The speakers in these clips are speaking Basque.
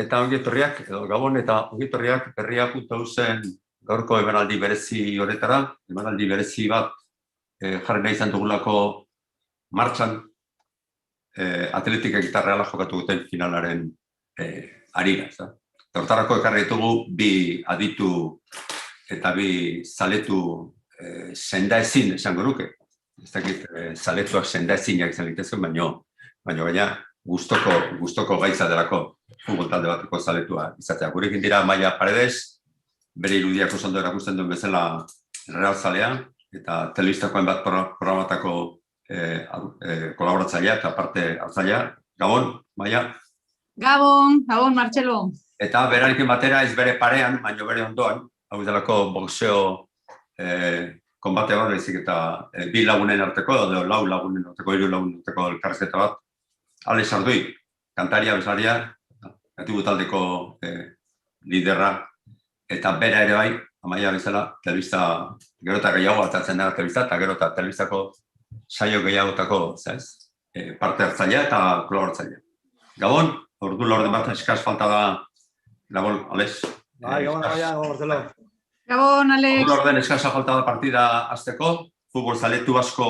Eta ongietorriak, edo Gabon eta ongietorriak berria.eusen gaurko emanaldi berezi horretara, emanaldi berezi bat jarri nahi izan dugulako martxan atletikek eta Reala jokatu duten finalaren harira. Hortarako ekarri ditugu bi aditu eta bi zaletu sendaezin esango nuke. Ez dakit zaletuak sendaezinak izan litezken, baina gustoko gaitza delako futbol talde bateko zaletua izatea. Gurekin dira Maia Paredes, bere irudiak oso ondo erakusten duen bezala Real zalea, eta telebistakoen bat programatako kolaboratzailea eta parte hartzailea. Gabon, Maia? Gabon, Martxelo. Eta berarekin batera ez bere parean, baino bere ondoan, hau delako boxeo konbate bat, baizik eta bi lagunen arteko, edo lau lagunen arteko, hiru lagunen arteko elkarrizketa bat. Alex Ardui, kantaria, beslaria, gatibu taldeko liderra, eta bera ere bai, Amaia bezala, telebista gero eta gehiago atatzen dara telebista, eta gero eta telebistako saio gehiagotako parte hartzailea eta kolaboratzailea. Gabon, ordu laurden bat eskaz falta da, Gabon, Alex. Bai, Gabon, Amaia, Gabon, Marcelo. Gabon, Alex. Ordu laurden eskaza falta da partida azteko, futbol zaletu asko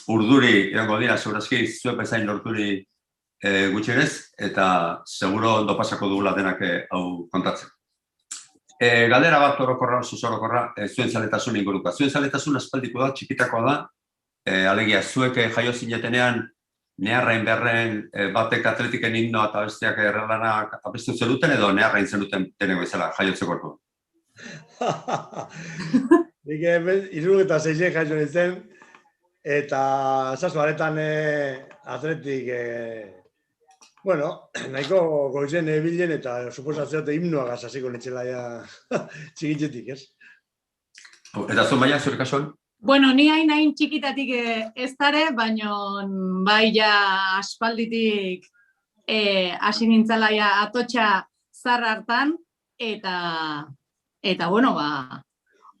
urduri egongo dira, segurazki zuen bezain lorturi gutxinez, eta seguro ondo pasako dugula denak hau kontatzen. Galdera bat orokorra, oso orokorra, zuen zaletasun ingurukoa. Zuen zaletasun aspaldiko da, txikitakoa da, alegia, zuek jaio zinetenean, neharrain berren batek atletiken himnoa eta besteak errelanak abestu zenuten, edo neharrain zenuten deneko izela, jaiotzeko orduan? Nik 76 jaio nintzen, eta zazu aretan atletik, nahiko goizen ebilen eta suposatzeote himnoa gazasiko netxela txikitzetik, ez? Eta zu, Maia, zure kasuan? Bueno, ni hain txikitatik ez dara, baina bai ja aspalditik hasi nintzala atotxa zar hartan, eta bueno,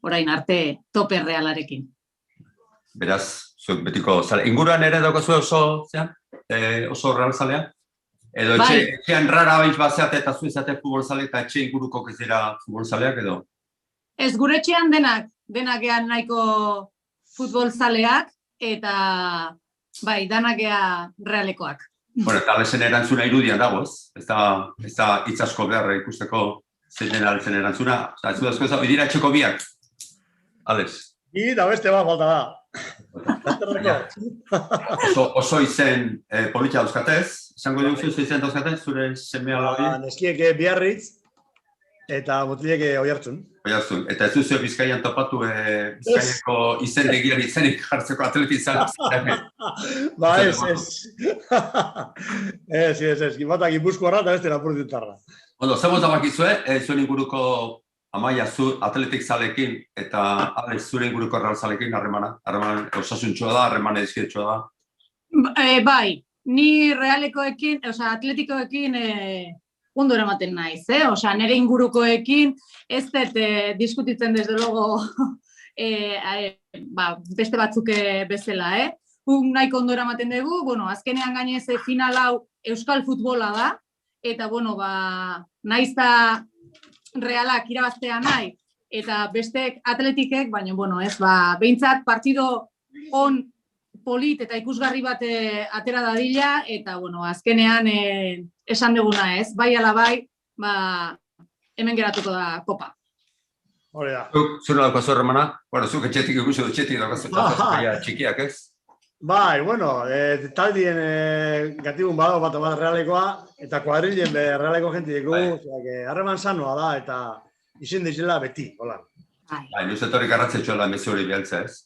orain arte tope Realarekin. Beraz, zuek betiko zale. Inguruan ere daukazu oso Real zalea? Edo etxean rara baiz bazeate eta zuizate futbol zale eta etxe inguruko ez dira futbol zaleak edo? Ez, gure etxean denak ean nahiko futbol zaleak eta bai, danak ea Realekoak. Bueno, eta Alexen erantzuna irudian dago, ez? Ez da hitz asko behar ikusteko zein den Alexen erantzuna. Ez duzko ez da, dira etxeko biak? Alex? Eta beste bat falta da. Oso izen politia dauzkatez, izango dugu izen dauzkatez, zure semea hori? Neskiek Biarritz eta mutilek Oiartzun. Oiartzun, eta ez duzu Bizkaian topatu Bizkaiako izendegian izenik jartzeko atletizan. Ba, ez. Ez. Batak Gipuzkoarra eta beste Lapurditarra. Ondo, zemoz da bakizue, zuen inguruko Amaia, zu atletik zalekin eta Alex zure inguruko Real zalekin harreman osasuntxoa da, harreman edizkidetxoa da? Bai, ni Realekoekin, atletikoekin ondo eramaten naiz, nire ingurukoekin ez dut diskutitzen desde logo beste batzuk bezala, nahiko ondo eramaten dugu, azkenean gainez final hau euskal futbola da, eta naiz da Realak irabaztea nahi, eta bestek atletikek, baina, behintzat partido on polit eta ikusgarri bat atera dadila, eta, azkenean esan duguna ez, bai ala bai, hemen geratuko da kopa. Hore da. Zure daukazu hermana? Zuk etxetik ikusi du txetik daukazu txikiak, ez? Bai, taldien gatibun badago bat Realekoa, eta kuadrilen Realeko jentideko, harreman sanoa da, eta izen dizela beti, hola. Bai, nuz etorrik garratzetxoa da emezio hori bialtza ez.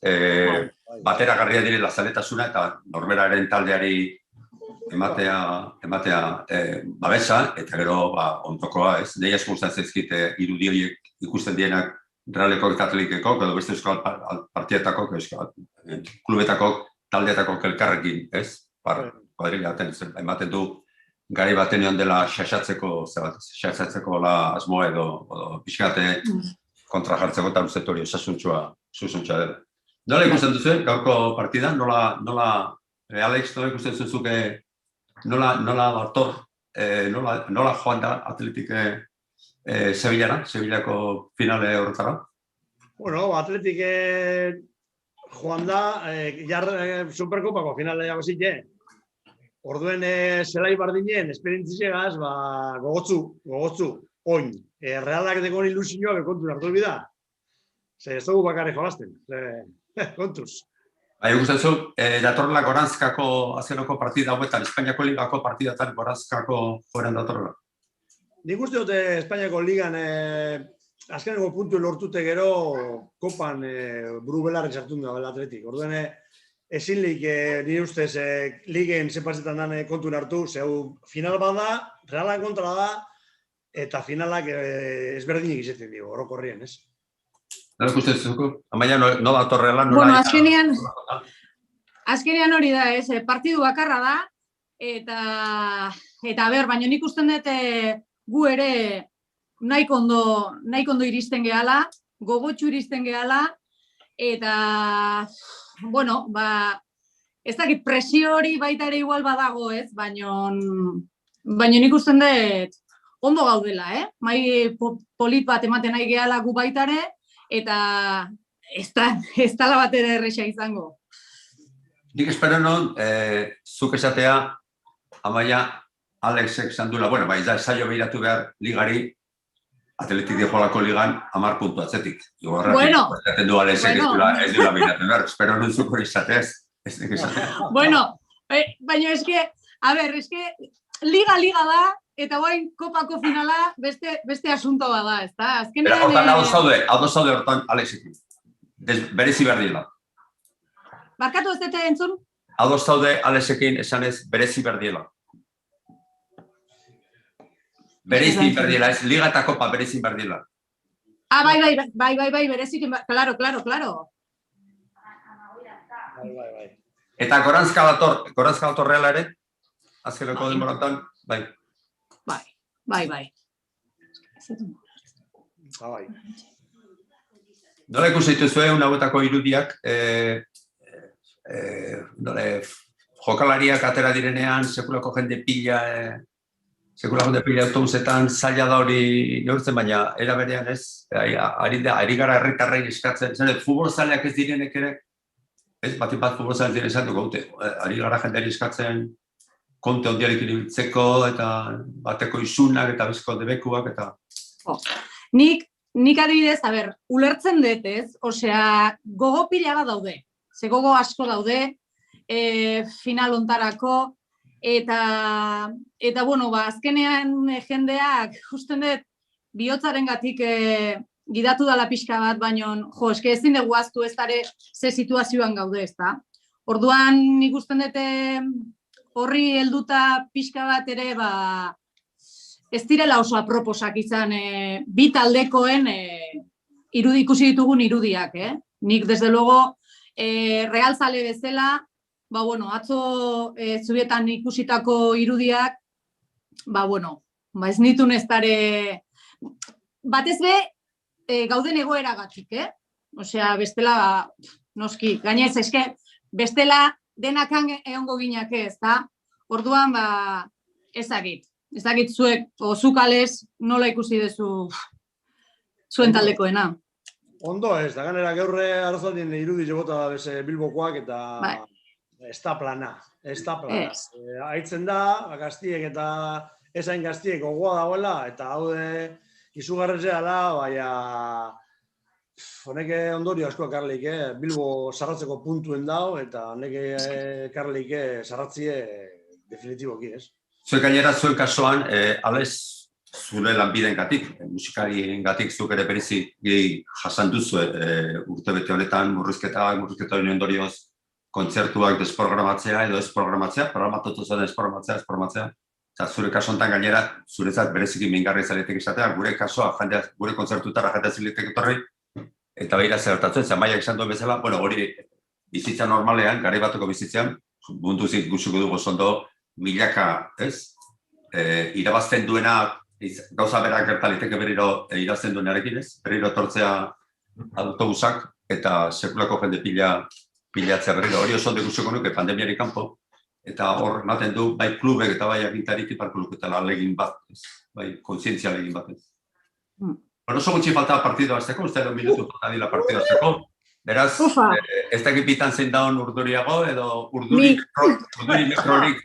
Batera garria direla zaletasuna eta norberaren taldeari ematea babesa, eta gero ontokoa ez. Nei asko gustatzen zaizkit irudi horiek ikusten dienak Realeko eta atletikeko, edo beste euskal partietako, klubetako, taldeetako elkarrekin, ez? Kuadrilla ematen du gari baten egon dela xaxatzeko asmoa edo pixkate kontra jartzeko eta uste hori osasuntxoa dela. Nola ikusten duzuen, gaurko partida? Alex, nola ikusten zuzuke nola dator nola joan da Atletik Sevillako finale horretara? Bueno, Atletik joan da, Superkopako finale jagozite. Orduen zelai bardinen, esperientzizegaz, gogotzu, oin. Realak dekon ilusioa bekontun hartu bida. Ez dugu bakarri jolazten, kontuz. Gustatzen zu, datorrela Goranzkako azkenoko partida hauetan, Espainiako Ligako partidatan Goranzkako joren datorrela? Nik uste dute Espainiako Ligan azkeneko puntu lortute gero kopan buru belarri sartun da Atletik. Orduen ezin lik nire ustez ligen zepazetan dan kontun hartu, zeu final bada, Realan kontra da, eta finalak ezberdinik izaten digo, orokorrien, ez? Nola ikusten zuko? Amaia, no datorrela? Bueno, azkenean hori da, ez? Partidu bakarra da, eta baina nik usten dut gu ere nahiko ondo iristen gehala, gogotxu iristen gehala, eta, bueno, ez dakit presio hori baita ere igual badago, ez? Baina nik usten dut ondo gaudela, mai polit bat ematen nahi gehala gu baita ere, eta ez dala bat ere erresa izango. Nik espero non, zuk esatea, Amaia, Alexek zandula, bueno, bai, saio behiratu behar ligari, Atletik Jolako ligan 10 puntu atzetik. Bueno, du Alexek ez dula behiratzen behar, espero non zuk hori izatez. Bueno, baina eske, liga da, eta guain kopako finala beste asunto bada, ez da? Pero hortan hau zaude hortan Alexekin. Berezi behar dira. Barkatu ez dute entzun? Hau zaude Alexekin esanez berezi behar dira. Berezi behar dira, ez liga eta kopa berezi behar dira. Bai, berezikin, claro. Bai. Eta Goranzka dator Reala ere, azkeneko denboratan, bai. Bai. Nola ikusi dituzue hauetako irudiak, jokalariak atera direnean, sekulako jende pila autobusetan, zaila da hori neurtzen, baina era berean ez, ari gara herritarrei eskatzen, futbol zaleak ez direnek ere, ez, bat futbol zaleak diren esatuko dute, ari gara jendeari eskatzen, konte ondiarekin ibiltzeko, eta bateko isunak, eta bezko debekuak, eta... Nik adibidez, ulertzen dut ez, osea, gogo pila bat daude, ze gogo asko daude, final ontarako, eta bueno, azkenean jendeak, justen dut, bihotzaren gatik gidatu dala pixka bat, baina, eske ezin dugu aztu ez dara ze situazioan gaude, ez da? Orduan, nik usten dut horri helduta pixka bat ere, ez direla oso aproposak izan bi taldekoen ikusi ditugun irudiak, Nik, desde luego, realzale bezala, atzo zubietan ikusitako irudiak, ez nitun ez dare, batez be, gauden egoeragatik, Osea, bestela, noski, gainez, eske, bestela denakan egongo ginak ez, da? Orduan, ezagit zuek, zuk alez, nola ikusi dezu zuen taldekoena. Ondo ez, da ganera gaurre arazaldien irudi jogota Bilbokoak eta ez da plana. Haitzen da, gaztiek eta esain gaztiek gogoa dagoela, eta haude izugarrezea da, baina honek ondorio asko ekarlik, Bilbo sarratzeko puntuen dau, eta honek ekarlik sarratzie definitiboki, ez? Zuek gainera, zuen kasuan, alez zure lanbideen gatik, musikarien gatik zuk ere berezi jasan duzu urtebete honetan murrizketa horien ondorioz kontzertuak desprogramatzea edo desprogramatzea, programatutu zen desprogramatzea. Zure kasu honetan gainera, zuretzat bereziki mingarri zaretek izatea, gure kasua, gure kontzertutara jendea ziletek etorri, eta behira zertatu, ez Amaiak esan duen bezala, hori bizitza normalean, garai batuko bizitzean, mundu guziko dugu zondo, milaka, ez? Irabazten duena, gauza berak gertaliteke berriro irabazten duenarekin, ez? Berriro etortzea autobusak eta sekulako jende pilatzea berriro. Hori oso ondo ikusiko nuke pandemiari kanpo, eta hor ematen du, bai klubek eta bai agintarik iparko luketela legin bat, bai kontzientzia legin bat. Bueno, oso gutxi falta partido hasteko, uste edo minutu falta dila partido hasteko. Beraz, ez dakit bitan zein daun urduriago, edo urduri metrorik.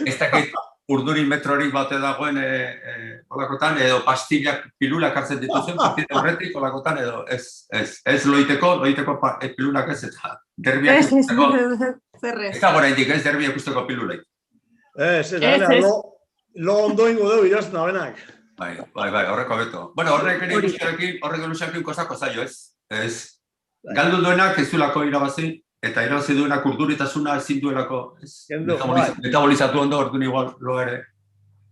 Ez dakit urduri metrorik bate dagoen olakotan, edo pastillak pilulak hartzen dituzen, partida horretik olakotan, edo ez loiteko pilulak ez, eta derbiak ikusteko. Eta gora indik ez derbiak ikusteko pilulek. Lo ondoingo dugu irazten abenak. Bai, horreko beto. Bueno, horrek elusiakin kosako zailo, ez? Galdu duenak ez duelako irabazi, eta irabazi duenak urduritasuna ezin duelako, metabolizatu ondo, orduan igual lo ere,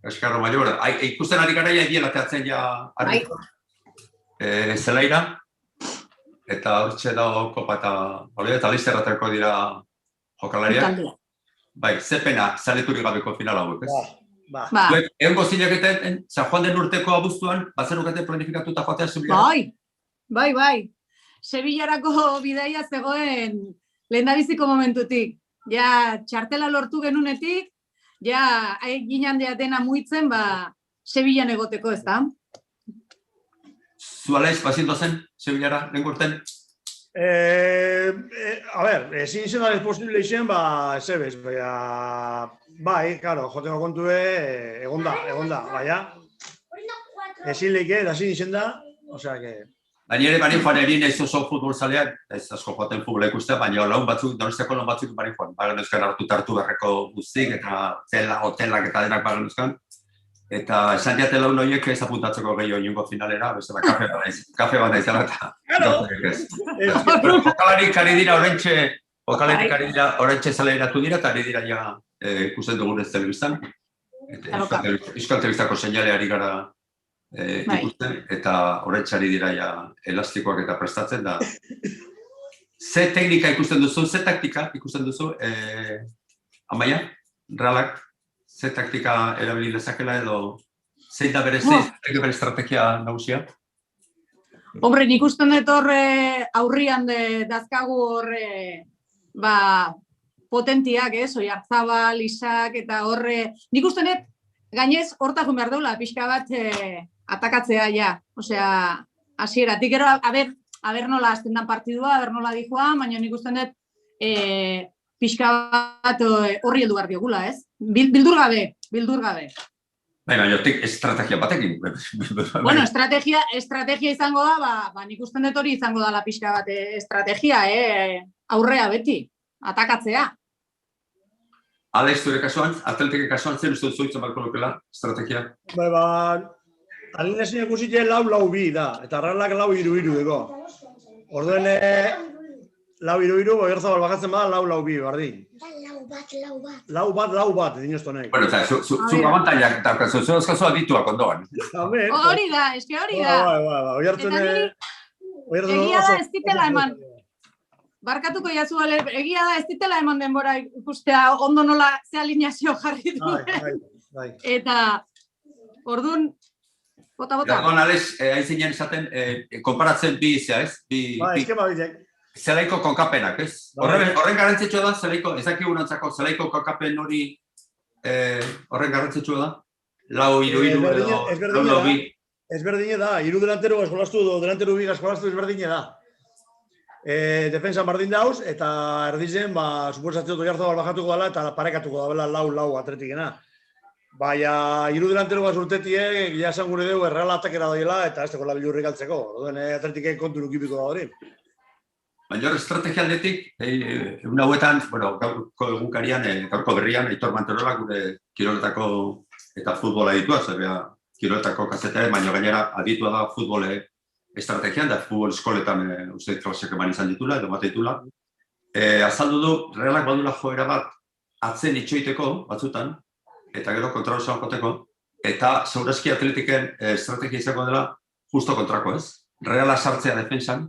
eskarro maior. Ikusten ari gara egin ateatzen ja arbitro, zelaira, eta hortxe dago kopa eta listerrateko dira jokalariak. Bai, ze pena, zaleturik gabeko final hauek, ez? Egon gozinak eta San Juan den urteko abuztuan, bazenukate planifikatuta joatea Sevilla? Bai. Sevillarako bidaia zegoen lehendabiziko momentutik. Ja, txartela lortu genunetik, ja, ginen dena muitzen, Sevillan egoteko, ez da? Zualaiz, bazindu zen, Sevillara, lehen urten? A ber, ezin izan da posible izan, zebez, bai, karo, joteko kontue, egonda, baina, ezin leike, da ezin izan da, osea, que... Baina ere bari joan erin ez oso futbol zaleak, ez asko joaten futbola ikustea, baina laun batzuk, donosteko laun batzuk bari joan, bagan euskan hartu berreko guztik, eta hotelak eta denak bagan euskan, eta esan diate laun horiek ez apuntatzeko gehiago inungo finalera, bezala kafe bat naizela eta... Jokalarik ari dira horrentxe zaleratu dira, eta ari dira ja ikusten dugun ez telebistan. Euskal Telebistako seinale ari gara ikusten, eta horrentxe ari dira ja elastikoak eta prestatzen da. Ze teknika ikusten duzu, ze taktika ikusten duzu, Amaia, Realak, ze taktika erabili lezakela edo zein da bere estrategia nagusia? Hombre, nik usten dut horre aurrian dazkagu horre potentiak, Oiarzabal, Isak eta horre... Nik usten dut, gainez, hortakun behar deula, pixka bat atakatzea ja. Osea, hasieratik gero, aber nola azten dan partidua, aber nola dijoan, baina nik usten dut pixka bat horri heldu behar diogula, ez? Bildur gabe. Baina, jotik estrategia batekin. Bueno, estrategia izango da, nik usten dut hori izango da la pixka bat estrategia, aurrea beti, atakatzea. Alex, zure kasuan, atletike kasuan zer uste zuitzen balko lukela estrategia? Alin ezin ikusitzen 4-4-2 da, eta Realak 4-3-3 dugu. Orduen 4-3-3, Oiarzabal bakatzen bada 4-4-2, bardin. Lau bat, dinoztonek. Bueno, eta zuk abantaiak daukazu, zu euskazu adituak ondoan. Hori da, eske hori da. Egia da ez ditela eman. Barkatuko jazu, egia da ez ditela eman denbora ikustea ondo nola ze alineazio jarri duen. Eta, orduan, bota. Gardon, Alex, haizinen esaten, konparatzen bi izea, ez? Eskema bitek. Zelaiko konkapenak, ez? Horren garrantzitsua da, zelaiko, ezakigun antzako, zelaiko konkapen hori horren garrantzitsua da? 4-3-3 edo 4-4-2? Ezberdine da, 3 delantero eskolastu edo delantero bi eskolastu ezberdine da. Defensa bardin dauz, eta erdizen, suposatzen dut Oiarzabal bajatuko dela eta parekatuko dela 4-4 atletikena. Baina, 3 delantero urtetiek, ja esan gure dugu, Real atakera doiela eta ez teko labilurrik altzeko. Orduen, atletikek kontu nukipiko da hori. Baina estrategia aldetik, egun hauetan, gaurko egunkarian, gaurko berrian, Aitor Manterola gure kiroletako eta futbola aditua, kiroletako kazetaren, baina gainera aditua da futbole estrategian, da futbol eskoletan uste klaseak eman izan ditula, edo bat ditula. Azaldu du, Realak badula joera bat atzen itxoiteko, batzutan, eta gero kontrarosoan joteko, eta segurazki atletiken estrategia izango dela justo kontrako, ez? Reala sartzea defensan,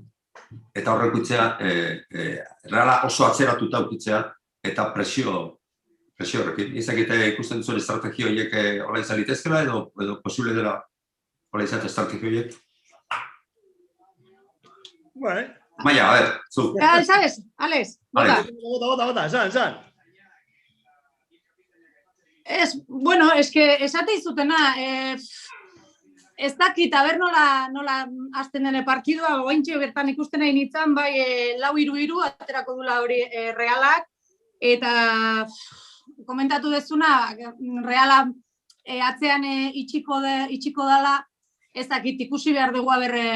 eta horrek utzea, Reala oso atzeratuta ukitzea, eta presio horrekin. Izakite ikusten zuen estrategia horiek hola izan litezkela, edo posible dela hola izan estrategia horiek? Maia, a ver, zu. ¿Sabes? Alex, bota. Bota, esan. Bueno, esate izutena, ez dakit, aber nola azten dene partidua, ointxe bertan ikusten nahi nintzen, bai 4-3 aterako dula hori Realak, eta komentatu dezuna, Reala atzean itxiko dala, ez dakit, ikusi behar dugu berre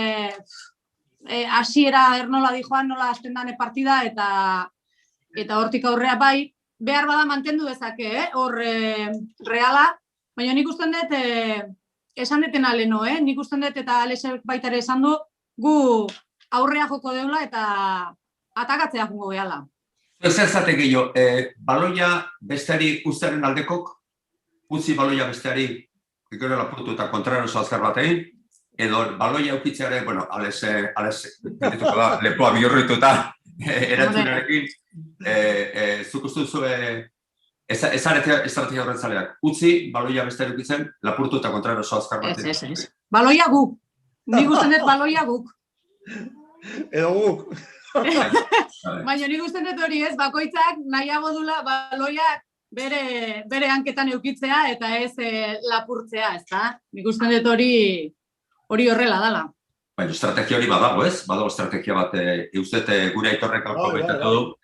hasiera nola dijoan, nola azten dane partida, eta hortik aurrea bai, behar bada mantendu dezake, hor Reala, baina nik usten dut, esan detena leno, nik usten dut eta Alexek baitare esan du, gu aurrea joko deula eta atakatzea jungo gehala. Ez ezate gehiago, baloia besteari uztaren aldekok, utzi baloia besteari, gero lapurtu eta kontraroso azkar bat egin, edo baloia eukitzeare, bueno, Alex dituko da, lepoa bihurrituta erantzunarekin, zuk uste duzu ezarete estrategia horren zaleak. Utzi, baloia besteari eukitzen, lapurtu eta kontraroso azkar bat egin. Ez. Baloia guk. Nik usten dut baloia guk. Edo guk. Baina nik usten dut hori ez, bakoitzak nahiago dula baloiak bere hanketan eukitzea eta ez lapurtzea, ez da? Nik usten dut hori horrela dala. Baina, estrategia hori badago, ez? Badago estrategia bat, euzete gure aitorrek alko behitatu du,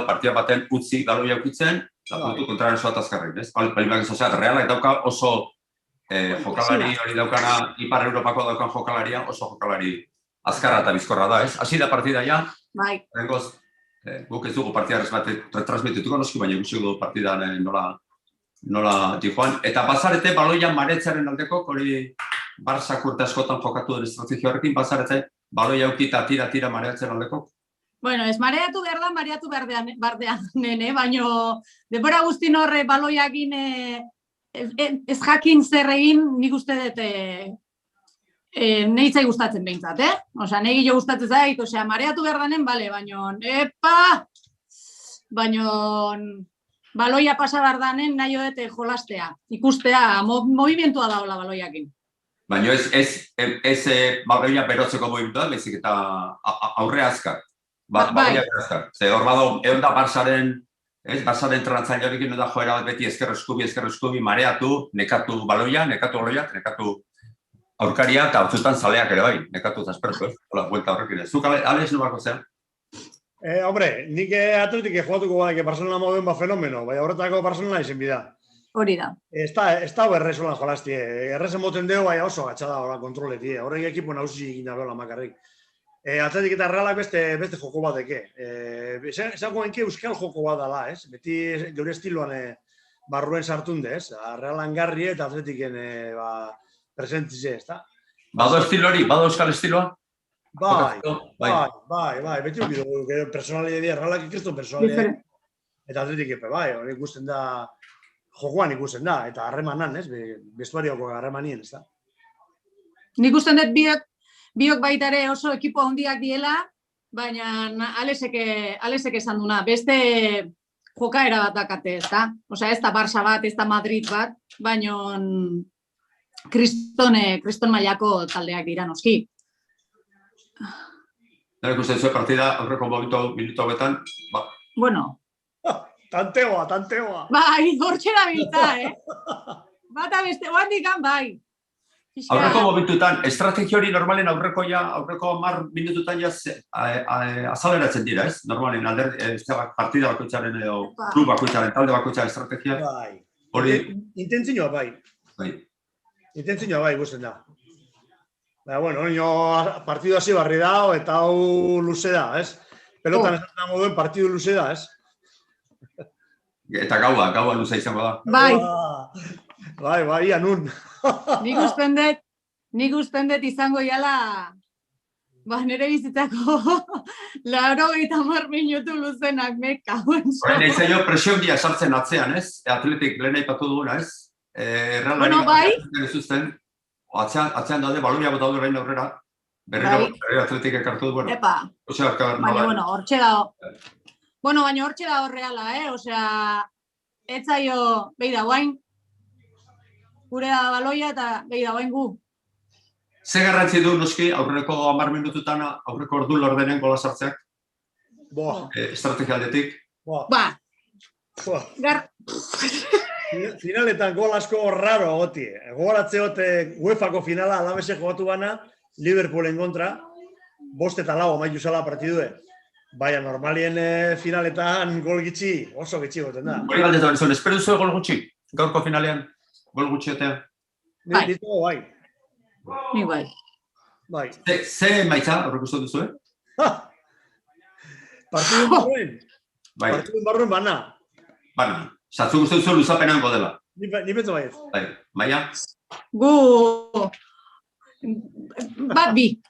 partida baten utzi baloia eukitzen, lapurtu kontraroso bat azkarrein, ez? Balimak ez Realak dauka oso jokalari hori daukana, Ipar Europako daukan jokalaria, oso jokalari azkarra eta bizkorra da, ez? Hasi da partida ja, rengoz, guk ez dugu partida retransmitituko noski, baina ikusi dugu partidan nola dijoan. Eta bazarete baloia maretzearen aldeko, hori Barça urte askotan jokatu den estrategia horrekin, bazarete baloia eukita tira mareatzen aldeko? Bueno, ez mareatu behar da, mareatu bardean nene, baina denbora guztin horre baloiakin ez jakin zer egin, nik uste dut nehitzai gustatzen behintzat, Osea, nehi jo gustatzen zait, osea, mareatu behar danen, bale, baina baloia pasa behar danen nahi odete jolastea, ikustea, movimentua daola baloiakin. Baina ez baloia berotzeko movimentua, bezik eta aurre azkar. Baloia azkar. Ze hor bado, egon da Barsaren entrenatzaile horrekin da joera bat beti ezker eskubi, mareatu, nekatu baloia, nekatu aurkaria eta hortzutan zaleak ere bai, nekatu zaspertu, hola, buelta horrekin. Zuk, Alex, nubako zean? Hombre, nik atletik jugatuko badak Barcelona moduen fenomeno, bai horretako Barcelona izen bida. Hori da. Ez da berrezolan jolastie, errezen moten deo, bai oso gatxada kontroletie, horrek ekipo nauzi egin dabeola makarrik. Atletik eta Realak beste joko bateke. Esango enke euskal joko bat dala, ez? Beti geure estiloan barruen sartunde, ez? Realan garri eta atletiken presentzize, ez da? Bado estilori, bado euskal estiloa? Bai, beti dugu, personalia dira, Realak ikristo personalia. Eta atletik epe, bai, hori ikusten da, jokoan ikusten da, eta harremanan, ez? Bestuarioko harremanien, ez da? Nik usten dut biok baitare oso ekipo handiak diela, baina Alexek esan duna, beste jokaera bat dakate, ez da? Osea, ez da Barça bat, ez da Madrid bat, baina kriston mailako taldeak dira noski. Nire ikusten zuen partida, aurreko minuto betan, Bueno. Tanteoa. Bai, hortxe da biltza, Bata beste, oandikan, bai. Aurreko momentutan, estrategia hori normalen aurreko 10 minututan azaleratzen dira, ez? Normalen partida bakoitzaren edo klub bakoitzaren, talde bakoitzaren estrategia. Bai. Intentzioa bai. Intentzioa bai, gusten da. Baina, bueno, nio partidu hasi barri da, eta hau luze da, ez? Pelotan esaten da moduen partidu luze da, ez? Eta gaua luze izango da. Bai, anun. Nik usten dut izango iala, nire bizitzako 90 minutu luzenak meka. Horren eizen jo presio handia sartzen atzean, ez? Atletik lehen aipatu duguna, ez? Bueno, bai. Atzean daude, baloia bota du orain aurrera, berriro atletik ekartu du, bueno. Epa, baina, hortxe da. Bueno, baina hortxe da horreala, Osea, etzaio, behi da guain, gure da baloia eta behi da guain gu. Ze garrantzi du noski aurreko 10 minututan aurreko ordu lordenen gola sartzeak? Estrategia aldetik? finaletan gol asko raro agoti. Gogoratzeot UEFA-ko finala Alavese jogatu bana, Liverpoolen kontra, 5-4 amaitu zala partidue. Baina normalien finaletan gol gitxi, oso gitxi goten da. Hori galdetu behar zuen, espero zuen gol gutxi? Gaurko finalean, gol gutxi otea? Ditu, bai. Ni bai. Bai. Ze maitza, horrek uste duzu, Partidun barruen? Bai, Partidun barruen bana. bana, satzuk uste duzu luzapenango dela. Ni betzo baiet. Bai, Maia? Gu... Bat bi.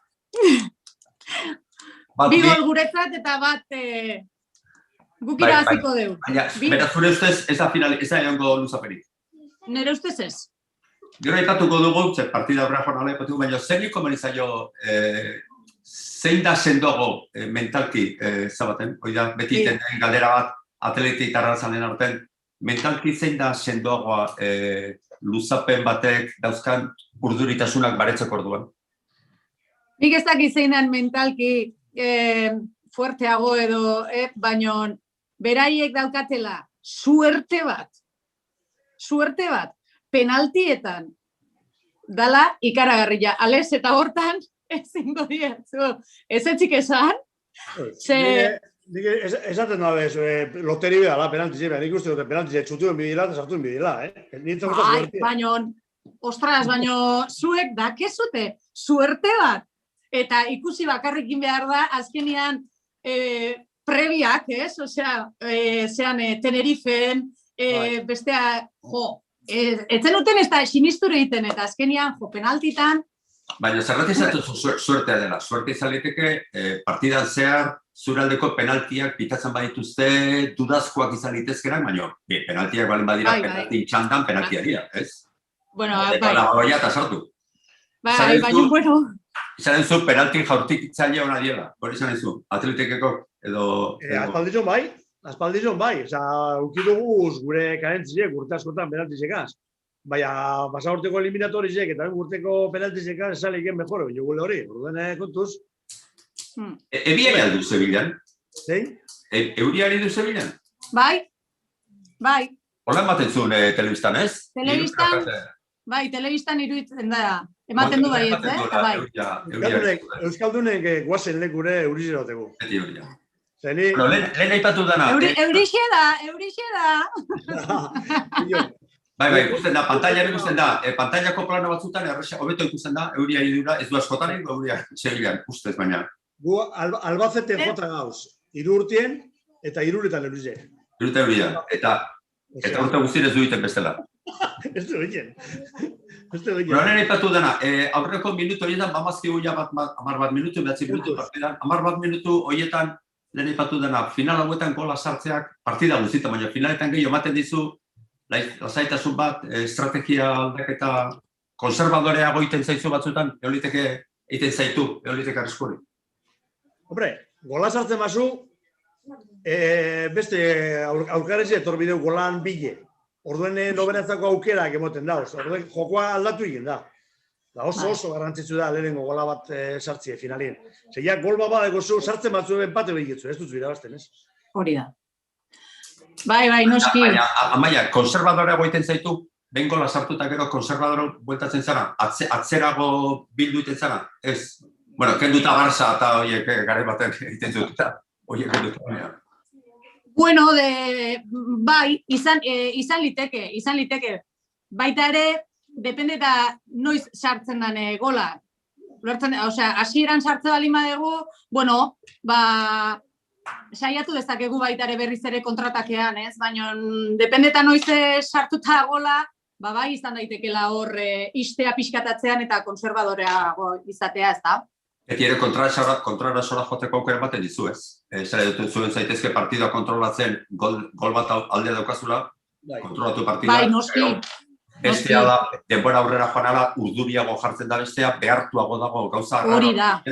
Bi gol guretzat eta bat guk irabaziko dugu. Baina, beraz zure ustez, ez da egongo luzapenik. Nire ustez ez. Gero aipatuko dugu, ze partida horra jornala aipatuko, baina zer niko manizaio zein da sendoago mentalki zabaten, hori da, beti iten galdera bat atletik arrazanen artean, mentalki zein da sendoagoa luzapen batek dauzkan urduritasunak baretzeko orduan? Nik ez dakit zeinan mentalki fuerteago edo, baino beraiek daukatela suerte bat, penaltietan dala ikaragarria. Ales eta hortan ezingo diatzu. Ez etxik esan? Esaten da bez, loteri bedala, penaltize, nik uste dute penaltize txutuen bidila eta sartuen bidila, Baino, ostras, zuek dakezute, suerte bat. Eta ikusi bakarrikin behar da, azkenean prebiak, ez? Osea, Tenerifeen, bestea, etzen duten ez da sinisture egiten, eta azkenean, penaltitan. Baina, zerrat izatu suertea dela. Suerte izaliteke, partidan zehar, zuraldeko penaltiak pitatzen badituzte, dudazkoak izan litezkeran, baina, penaltiak balen badira, penalti txandan penaltiaria, ez? Bueno, eta lagoia eta sartu. Baina, bueno. Izan zu, penaltin jaurtik itzailea hona diela, hori izan zu, atletikeko edo... Aspaldizon bai, ukiduguz gure karentziek urte askotan penaltizekaz. Baina, pasa urteko eliminatorizek eta urteko penaltizekaz esaleikien mejore, jogule hori, ordene kontuz. Ebiari aldu Sevillan? Zein? Euriari du Sevillan? Bai. Hola ematen zuen telebistan, ez? Bai, telebistan iruditzen da. Ematen du baiet, bai. Euskaldunek guazen lekure eurizerotegu. Beti euria. Zeni... Lehen aipatu dana. Eurixe da. Bai, ikusten da, pantailaren ikusten da. Pantailako plano batzutan, hobeto ikusten da, euria idura, ez du askotanik, euria Sevillan, ustez baina. Gu Albacete jota gauz, 3 urtien eta 3 uretan eurize. 3 urte euria, eta urte guztien ez du egiten bestela. Ez du egiten. Lehen aipatu dana, aurreko minutu horietan, bamazkigu ja 10 minutu, 9 minutu partidan, 10 minutu horietan, lehen aipatu dana, final hauetan gola sartzeak, partida guztietan, baina finaletan gehiago ematen dizu, lasaitasun bat, estrategia aldaketa konservadorea goiten zaizu batzutan, eoliteke egiten zaitu, eoliteke arriskuri. Hombre, gola sartzen bazu, beste aurkarezi etorbideu golan bile. Orduen nobenatzako aukerak emoten da, orduen jokoa aldatu egin da. Oso garrantzitsu da lehenengo gola bat sartzie finalien. Zeia, gol bat egozu sartzen batzu empate behitzu, ez dutzu irabazten, ez? Hori da. Bai, noski. Baina, Amaia, konservadora goiten zaitu, behin gola sartuta gero konservadora bueltatzen zara, atzerago bildu iten zara, ez? Bueno, kenduta Barça eta horiek gare batek egiten zututa, horiek kenduta. Bueno, bai, izan liteke. Baita ere, depende eta noiz sartzen den gola. Osea, hasieran sartze bali madegu, bueno, saiatu dezakegu baita ere berriz ere kontratakean, ez? Baina, depende eta noiz sartuta gola, bai izan daitekela hor istea pixkatatzean eta konservadorea izatea, ez da? Beti ere kontrara sola joteko aukera baten dizu, ez? Zara dut zuen zaitezke partidua kontrolatzen gol bat aldea daukazula, kontrolatu partidua. Bai, noski. Bestea da, denbora aurrera joan ala, urduriago jartzen da bestea, behartuago dago gauza. Hori da,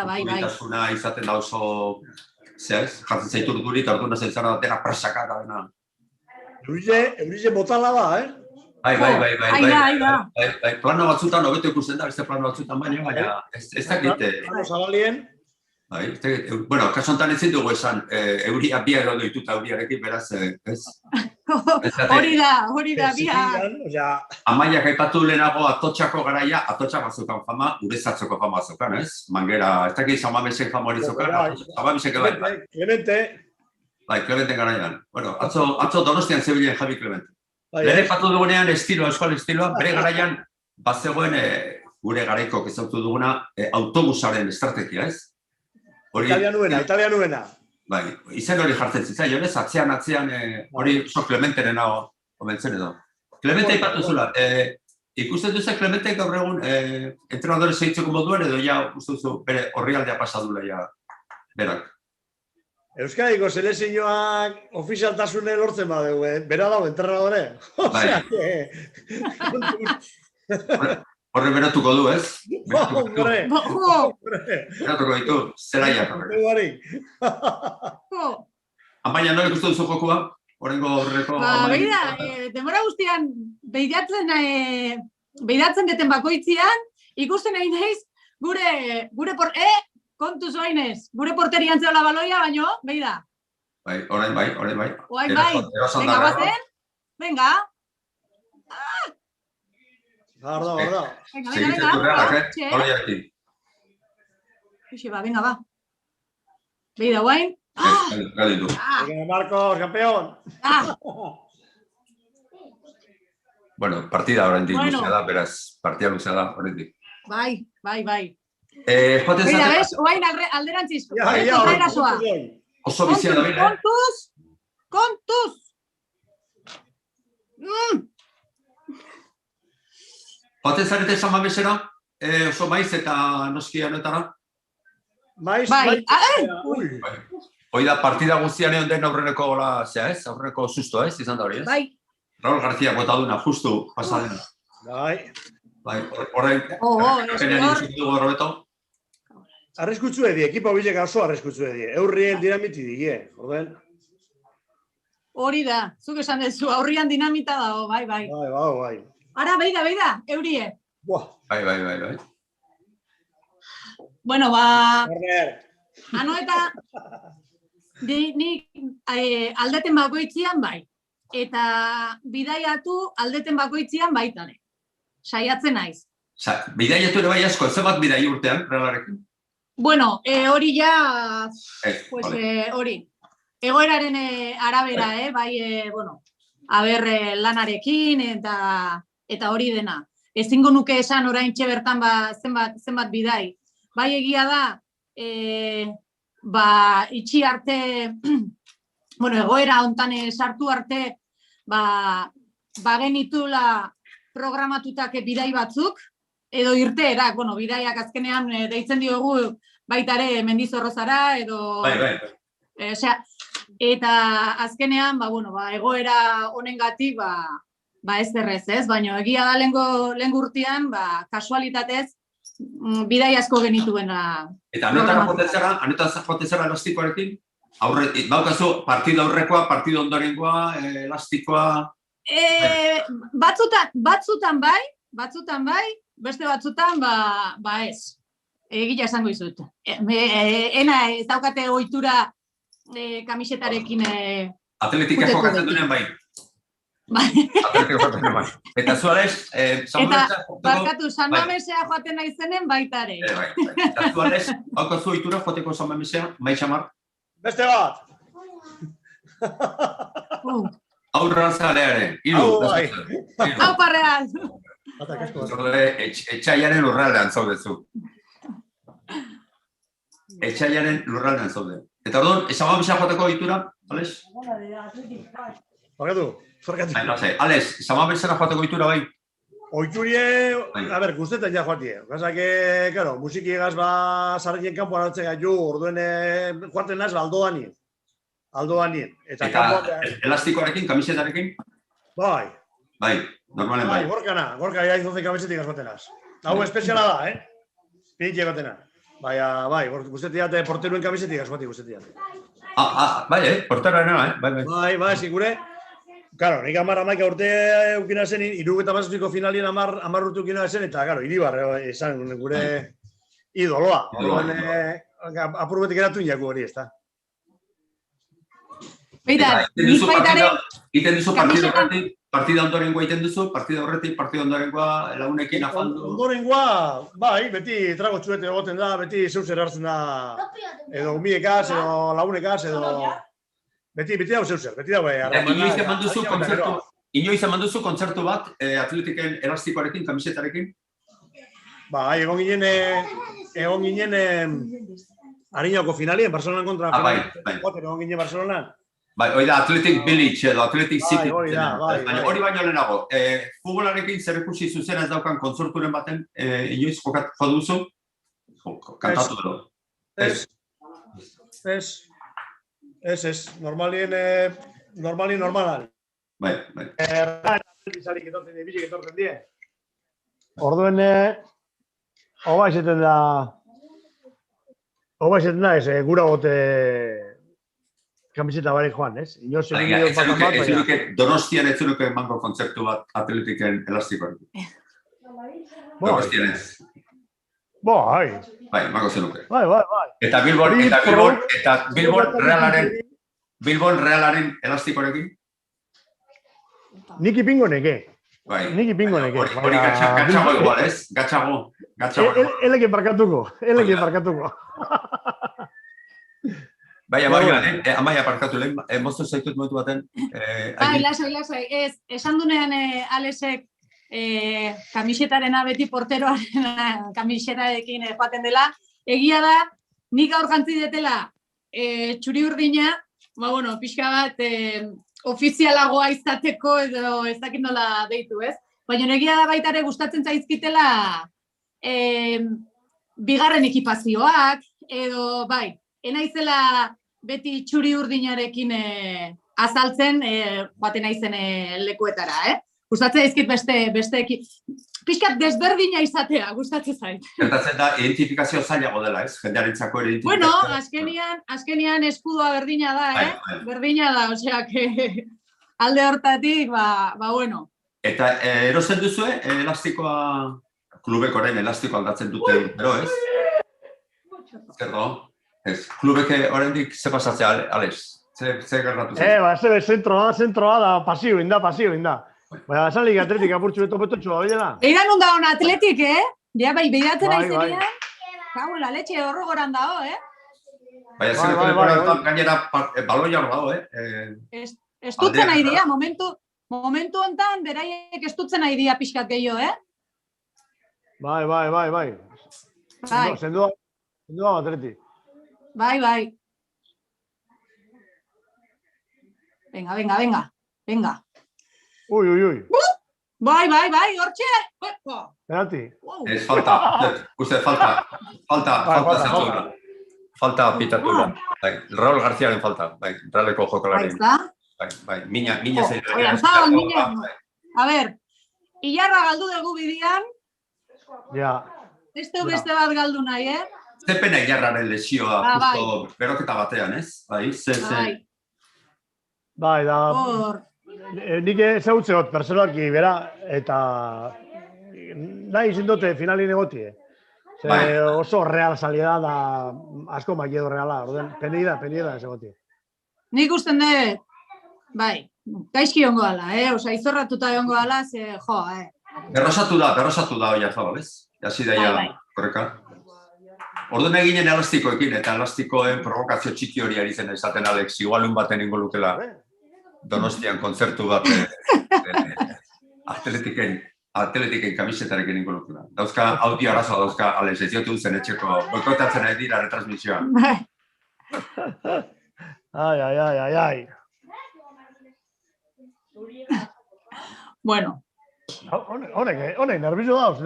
bai. Urditasuna izaten da oso, jartzen zaitu urduri, eta orduna zaitzara dena presaka da dena. Eurize botala da, Bai. Plano batzutan, hobeto ikusten da, beste plano batzutan baina ez dakite. Plano zabalien. Bueno, kaso honetan ezin dugu esan, euria bi erodo dituta euriarekin, beraz, ez? Hori da, bia. Amaiak aipatu lehenago Atotxako garaia, Atotxak bazukan fama, Urezatzeko fama bazukan, ez? Mangera, ez dakit Samamesen fama hori zukan, Samamesen bai. Clemente. Bai, Clemente garaian. Bueno, atzo Donostian zebilen Javi Clemente. Lehen aipatu dugunean euskal estiloa, bere garaian, bazegoen gure garaiko ezautu duguna autobusaren estrategia, ez? Italianuena. Bai, izen hori jartzen zitzaion, ez? Atzean, hori oso Clementeren hau omentzen edo. Clemente aipatu zula, ikusten duzu Clemente gaur egun entrenadore segitzeko moduan edo ja uste duzu bere orrialdea pasadula ja berak. Euskadiko selezioak ofizialtasune lortzen badugu, bera dago entrenadore. Osea, horre beratuko du, ez? Hombre! Beratuko ditu, zelaiak. Baina nola ikusten duzu jokua? Horrengo horreko... Begira, demora guztian behidatzen deten bakoitzian, ikusten egin naiz, gure kontuz oinez, gure porterian zeola baloia, baino, behida. Bai, orain bai. Orain bai, venga, bazen, venga. Barda. Venga, va. Behida, guain. Venga, Marcos, campeón. Bueno, partida orain dik luzea da, beraz, partida luzea da, orain dik. Bai. Behida, bez, oain alderantziz. Oso bizia da bine. Kontuz! Joaten zarete Samamesera, oso maiz eta noski honetara? Maiz. Hoi da, partida guztian egon den aurreneko gola, ez? Aurreneko susto, ez? Izan da hori, ez? Bai. Raúl García botaduna, justu, pasadena. Bai, horrein, Arriskutzu edi, ekipa bilek oso arriskutzu edi. Eurrien dinamiti die, orden? Hori da, zuk esan dezu, aurrian dinamita dago, bai. Bai. Ara, beida, eurie. Bai. Bueno, ano eta nik aldeten bakoitzian bai. Eta bidaiatu aldeten bakoitzian baitare. Saiatzen naiz. Bidaiatu ere bai asko, zebat bidai urtean, Realarekin? Bueno, hori ja, hori. Egoeraren arabera, bai, lanarekin eta hori dena. Ezingo nuke esan oraintxe bertan zenbat bidai. Bai egia da, itxi arte, egoera hontan sartu arte, genitula programatutake bidai batzuk, edo irteerak, bidaiak azkenean deitzen diogu baitare Mendizorrozara, edo... Bai. Eta azkenean, egoera honengatik, ez derrez, ez? Baina egia da lehengo urtean, kasualitatez, bidai asko genituena. Eta anetara jotezera elastikoarekin? Baukazu, partidu aurrekoa, partidu ondorengoa, elastikoa... Batzutan bai, beste batzutan, ez. Egia esango izut. Ena ez daukate ohitura kamisetarekin... Atletika jokatzen duenean bai. Atletika jokatzen duenean bai. Eta zualez... Barkatu, San Mamesea joaten naizenen baitare. Eta zualez, baukazu ohitura joateko San Mamesea, mai xamar? Beste bat! Aurra zalearen, Hau parrean! Etxaiaren lurraldean zaudezu. Lurraldean zaude. Eta orduan, Samamesea joateko ohitura, Alex? Barkatu. Alex, Samamesera joateko ohitura bai? Oiturie, guztetan ja joatie. Gasa que, claro, musiki egaz sarrien kanpoan hartzen gaitu, orduen joaten naz, aldo danien. Eta elastikoarekin, kamisetarekin? Bai. Bai, normalen bai. Gorka ya hizo kamisetik azbatenaz. Hau espeziala da, Pinti egotena. Bai, guztetiate porteruen kamisetik azbati guztetiate. Bai, porteruen, bai, zikure. Claro, nik 10 urte eukina zen, 78ko finalien 10 urte eukina zen, eta, claro, Iribar esan gure idoloa. Apurbetik eratu inaku hori, ez da. Beita, nik baitare... Iten duzu partida horretik, partida ondorengoa iten duzu, partida horretik, partida ondorengoa lagunekin afaldu. Ondorengoa, bai, beti trago txuete egoten da, beti zeuzer hartzen da, edo umiekaz, edo lagunekaz, edo... Beti dago zeuzer, beti dago Inoiz eman duzu kontzertu bat atletiken elastikoarekin, kamisetarekin? Bai, egon ginen Ariñako finalien, Barcelonan kontra finalien, egon ginen Barcelonan. Bai, hori da, Athletic Village edo Athletic City. Hori Hori baino lehenago, futbolarekin zer ikusi zuzena ez daukan kontzerturen baten, inoiz jokatu duzu? Kantatu edo? Ez, normalan. Bai. Bizalik etortzen die. Orduen, hoba esaten da ez, gura gote kamiseta bare joan, ez? Donostian ez zuruke emango kontzertu bat atletiken elastikoarekin. Donostian ez. Bai, emango zenuke. Bai. Eta Bilbon Realaren elastikoarekin? Nik ipingo neke. Hori gatxago igual, ez? Gatxago. Eleken parkatuko. Bai, Amaia parkatu lehen, moztu zaitut momentu baten. Bai, lasai. Ez, esan dunean Alesek kamisetarena beti porteroaren kamisetarekin joaten dela. Egia da, nik gaur jantzi detela txuri urdina, pixka bat ofizialagoa izateko edo ez dakit nola deitu, ez? Baina egia da baita ere gustatzen zaizkitela bigarren ekipazioak, edo bai, enaizela beti txuri urdinarekin azaltzen, baten naizen lekuetara, Gustatzen zaizkit beste pixkat desberdina izatea, gustatzen zait. Gertatzen da, identifikazio zailago dela, ez? Jendearentzako ere identifikazio. Azkenian eskudua berdina da, Berdina da, osea, alde hortatik, bueno. Eta erosten duzu, elastikoa, klubekoren elastikoa aldatzen dute, bero, ez? Zerdo? Ez, klubeke oraindik ze pasatzea, Alex? Ze gertatu zen? Zentroa da, pasio inda. Baina, esanlik atletik apurtxu betopetotxua, oidela? Eira non da hona atletik, Ja, bai, behidatzen aizenean. Kago, la leche horrogoran dago, Baina, zer leporan gainera baloia hor dago, Estutzen nahi dia, momentu hontan, beraiek estutzen nahi dia pixkat gehiago, Bai. Zendua atletik. Bai. Venga. Ui. Bai, hortxe. Berati. Ez falta, zentzura. Falta pitatura. Raúl Garciaren falta, Realeko jokalaren. Bai, mina zeilean. A ber, Ilarra galdu dugu bidian. Ja. Beste bat galdu nahi, Zepena Ilarraren lesioa, justo beroketa batean, ez? Bai, da... Nik ezautzeot personalki bera, eta nahi izindote finalin egotie. Oso real salida da, asko maiedo reala, penida ez egotie. Nik usten dut, bai, gaizki ongo ala, izorratuta ongo ala, Berrosatu da oia zabal, ez? Jasi daia, korreka. Orduan eginen elastikoekin, eta elastikoen provokazio txiki hori ari zen esaten Alex, igualun baten ingo lukela Donostian kontzertu bat atletiken kamisetarekin ingo lukela. Dauzka, audio arazoa dauzka, Alex, ez diotu zen etxeko, boikotatzen nahi dira retransmisioa. Ai. Bueno. Honek, nervizu dauz,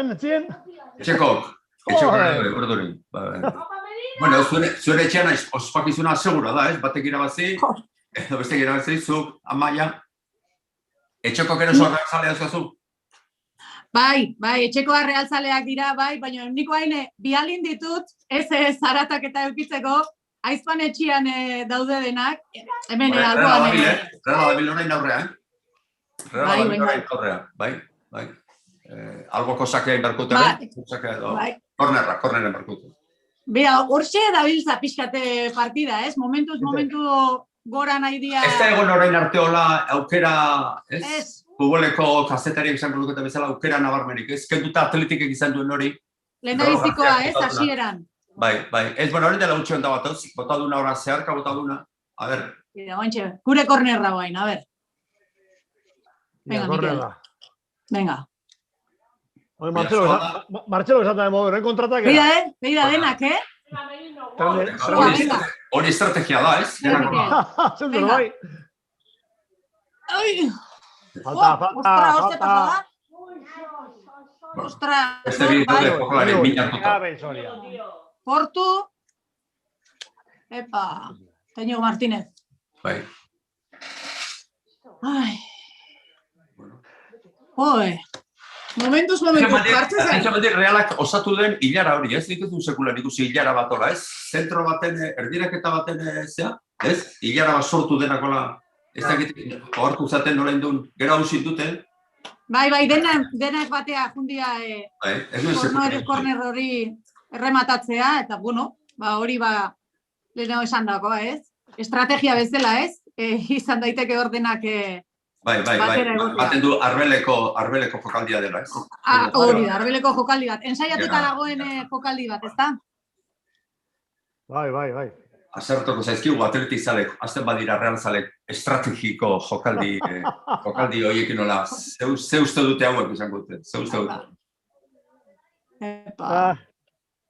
netzien? Etxekok, urdurin. Bueno, zure etxean ospakizuna segura da, ez? Batek irabazi, edo beste irabazi, zuk, Amaia, etxekok ere zorreak zalea zuazu? Bai, etxekoa realzaleak dira, baina niko haine bialin ditut, ez zaratak eta eukitzeko, aizpan etxian daude denak, hemen alboan... Reala dabil orain aurrean, Bai. Alboko sakea inberkutaren, korneren berkutu. Bea, horxe da biltza pixkate partida, ez? Momentu gora nahi dia... Ez da egon orain arte hola aukera, ez? Ez. Futboleko kazetariak izango dukete bezala aukera nabarmenik, ez? Kenduta atletikek izan duen hori. Lehendabizikoa, ez, hasieran. Bai, ez, bueno, hori dela utxean da batoz, botaduna ora zeharka botaduna. A ber. Gure kornerra guain, a ber. Venga, Mikel. Venga. Martxelo esaten de modu, kontratak era. Beira denak, Hori estrategia da, ez? Zentur, bai. Falta. Ostras. Este bide jokalari mina hartuta. Portu. Epa. Teño Martínez. Bai. Ai. Oe. Momentuz, hartzen zen. Realak osatu den hilara hori, ez? Nik ez du sekulan ikusi hilara bat hola, ez? Zentro baten, erdiraketa baten zea, ez? Hilara bat sortu denakola, ez dakit, ohartu zaten noren duen, gero hausit duten. Bai, denak batea jundia korner hori errematatzea, eta bueno, hori lehenago esan dago, ez? Estrategia bezala, ez? Izan daiteke ordenak... Bai, baten du arbeleko jokaldia dela, ez? Hori da, arbeleko jokaldi bat. Ensaiatuta dagoen jokaldi bat, ez da? Bai. Azertuko zaizkigu atletizalek, azten badira realzalek estrategiko jokaldi horiekin nola, ze uste dute hauek izango dute, ze uste dute.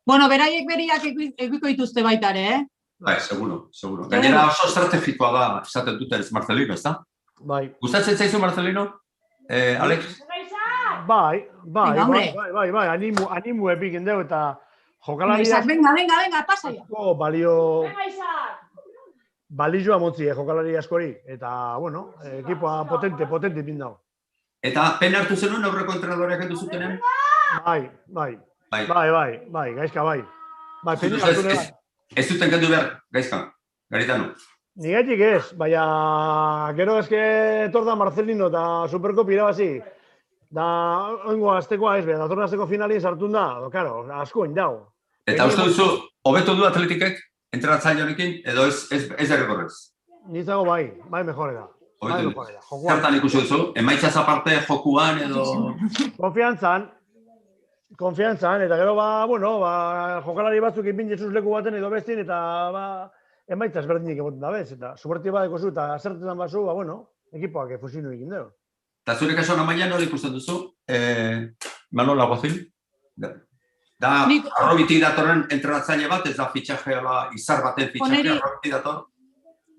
Bueno, beraiek beriak egiko dituzte baitare, eh? Bai, seguro. Gainera oso estrategikoa da, esaten duten ez Marcelino, ez da? Bai. Gustatzen zaizu Marcelino? Alex? Bai, animu epikin dugu eta jokalariak... Venga, pasa ya. Balioa motzi jokalari askori, eta, bueno, ekipoa potente pin dago. Eta pena hartu zenuen aurreko entrenadoreak endu zutenen? Bai, gaizka bai. Ez duten kendu behar, gaizka, Garitano. Nigatik ez, baina gero ezke etorda Marcelino eta Superkopi irabazi. Da, oingo aztekoa ez, datorren azteko finalin sartun da, karo, asko dago. Eta uste duzu, hobetu du atletikek, entrenatzaile honekin, edo ez errekorrez? Nintzago bai mejore da. Zertan ikusi duzu, emaitzaz aparte jokuan edo... Konfiantzan, eta gero jokalari batzuk ipin jesuz leku baten edo bestin, eta emaitza ezberdinik egoten da bez, eta suberti badeko zu, eta zertetan bazu, ekipoak fusinu egin dugu. Eta zure kasuan amaian hori ikusten duzu, Manol Aguazil? Da, arrobitik datorren entrenatzaile bat, ez da fitxaje izar baten fitxaje, arrobitik dator?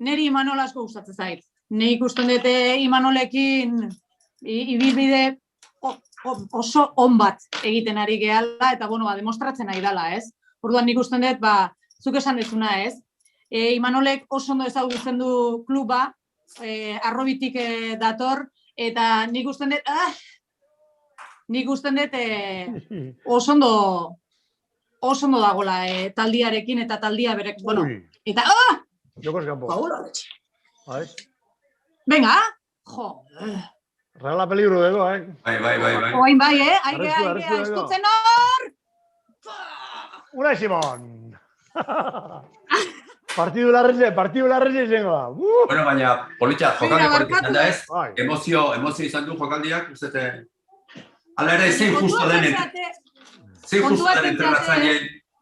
Neri Imanol asko gustatzen zait. Nik ikusten dute Imanolekin ibilbide oso on bat egiten ari gehala, eta demostratzen ari dela, ez? Orduan nik ikusten dut, zuk esan dezuna, ez? Imanolek oso ondo ezagutzen du kluba, arrobitik dator, eta nik usten dut, oso ondo dagoela taldiarekin eta taldia berek, eta, Jokos gampo. Venga, jo. Regala peligro dugu, Bai. Oain bai, aigea, estutzen hor! Unai Simon! Partidu larrezi izango da. Bueno, baina, politxa, jokaldi izan da ez, emozio izan du jokaldiak, uzete, ala ere, zein justo den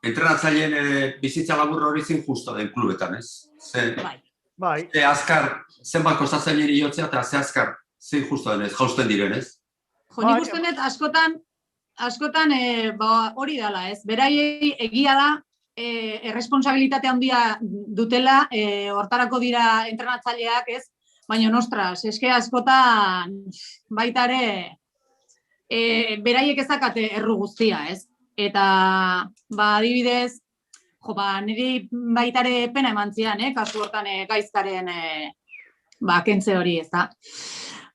entrenatzaileen bizitza labur hori zein justo den klubetan, ez? Bai. Ze azkar, zenbat kostatzen niri jotzea, eta ze azkar, zein justo den ez, jausten diren ez? Jo, nik usten dut askotan hori dela ez, beraiei egia da, erresponsabilitate handia dutela, hortarako dira entrenatzaileak, ez? Baina, ostras, eske askotan baita ere beraiek ezakate erru guztia, ez? Eta, adibidez, niri baita ere pena eman zian, kasu hortan gaizkaren kentze hori, ez da?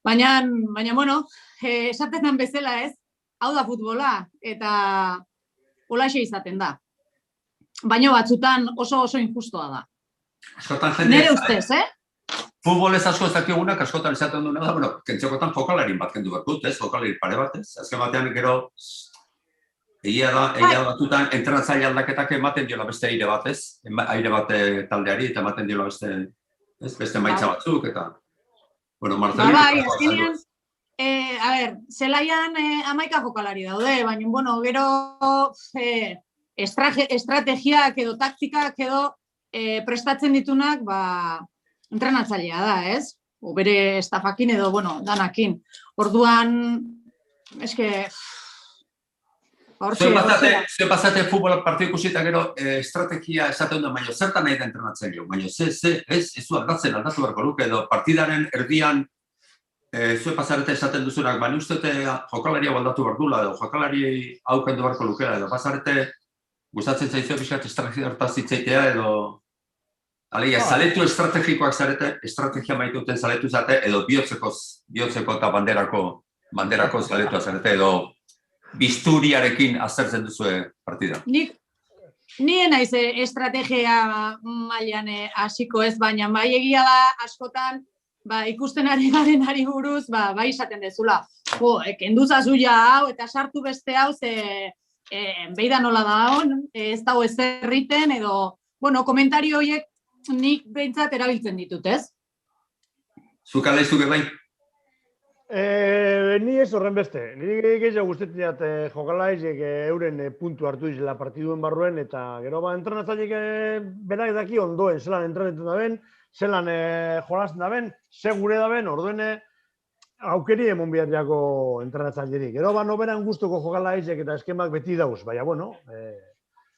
Baina, bueno, esaten den bezala, ez? Hau da futbola, eta holaxe izaten da. Baina batzutan oso injustua da. Nere ustez, Futbolez asko ez dakigunak, askotan esaten duena da, kentziokotan jokalarin bat kendu behar dut, jokalari pare bat, ez? Azken batean gero, egia batzutan entrenatzaile aldaketak ematen diola beste aire bat, ez? Aire bat taldeari eta ematen diola beste ez beste maitza batzuk, eta... Bueno, Marcelino... Bai, azkenean, zelaian 11 jokalari daude, baina, bueno, gero estrategiak edo taktikak edo prestatzen ditunak, entrenatzailea da, ez? O bere estafakin edo, bueno, danakin. Orduan, eske... Ze pasate futbol partidu ikusita gero estrategia esaten duen, baina zertan nahi da entrenatzailea, baina ez du aldatu beharko luke, edo partidaren erdian zue pasarete esaten duzunak, baina uste jokalaria aldatu behar dula, edo jokalari aukendu beharko lukela, edo pasarete gustatzen zaizio pixkat estrategia hartaz hitzaitea, edo zaletu estrategikoak zarete, estrategia maite duten zaletu zate, edo bihotzeko eta banderako zaletua zarete, edo bisturiarekin aztertzen duzue partida. Nien naiz estrategia mailan hasiko ez, baina bai egia da askotan ikusten ari garenari buruz, bai esaten dezula. Kendu zazu ja hau eta sartu beste hau, beida nola da hon, ez dago ezer egiten, edo, bueno, komentario horiek nik behintzat erabiltzen ditut, ez? Zuk alaizuke bai? Ni ez horren beste. Niri gehiago gustetzen jat jokalaizek euren puntu hartu izela partiduen barruen, eta gero entrenatzaileek berak daki ondoen, zelan entrenetan daben, zelan jolasten daben, segure daben, orduen aukeri emon biharriako entrenatzailerik. Gero noberan gustuko jokalaizek eta eskemak beti dauz, baina, bueno,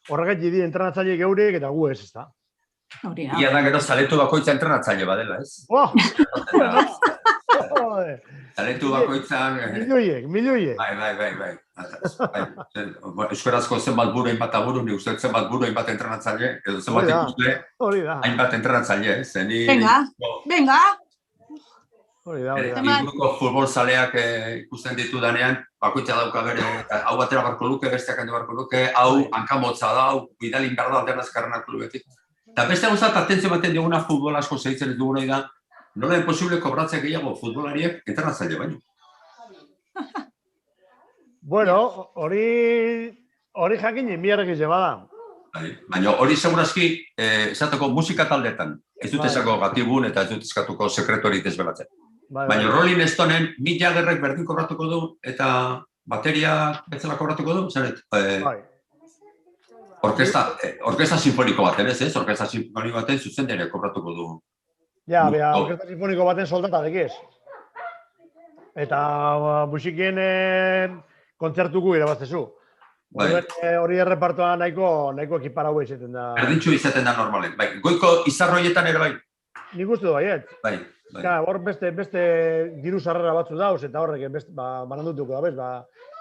horregatik di entrenatzaileek eurek eta gu ez, ezta. Ia da gero zaletu bakoitza entrenatzaile badela, ez? Zaletu bakoitzan... Milioiek. Bai. Euskarazko zenbat buru hainbat aburu, nik uste zenbat buru hainbat entrenatzaile, edo zenbat ikusle hainbat entrenatzaile, Venga! Inguruko futbol zaleak ikusten ditu danean, bakoitza dauka bere, hau batera barko luke, besteak handu barko luke, hau hankamotza da, hau bidalin behar da aldernazkarrenak klubetik. Eta beste gauzat, atentzio baten diguna futbol asko segitzen ez duguna da, nola imposible kobratzea gehiago futbolariek entrenatzaile baino. Bueno, hori jakin inbiarrek izan bada. Baina hori segurazki, esateko musika taldetan, ez dut esako gatibun eta ez dut eskatuko sekretuarik ezbelatzen. Baina Rolling Stoneen Mick Jaggerrek berdin kobratuko du eta bateria betzela kobratuko du, zaret? Orkesta sinfoniko baten, ez? Orkesta sinfoniko baten zuzendere kobratuko du. Ja, orkesta sinfoniko baten soldata dekiz. Eta musikien kontzertuko irabaztezu. Hori errepartoa nahiko ekipara hau izaten da. Erdintxu izaten da normalen. Goiko izarroietan ere bai? Nik uste du baiet. Bai. Hor beste diru sarrera batzu dauz, eta horrek banandutuko da, bez?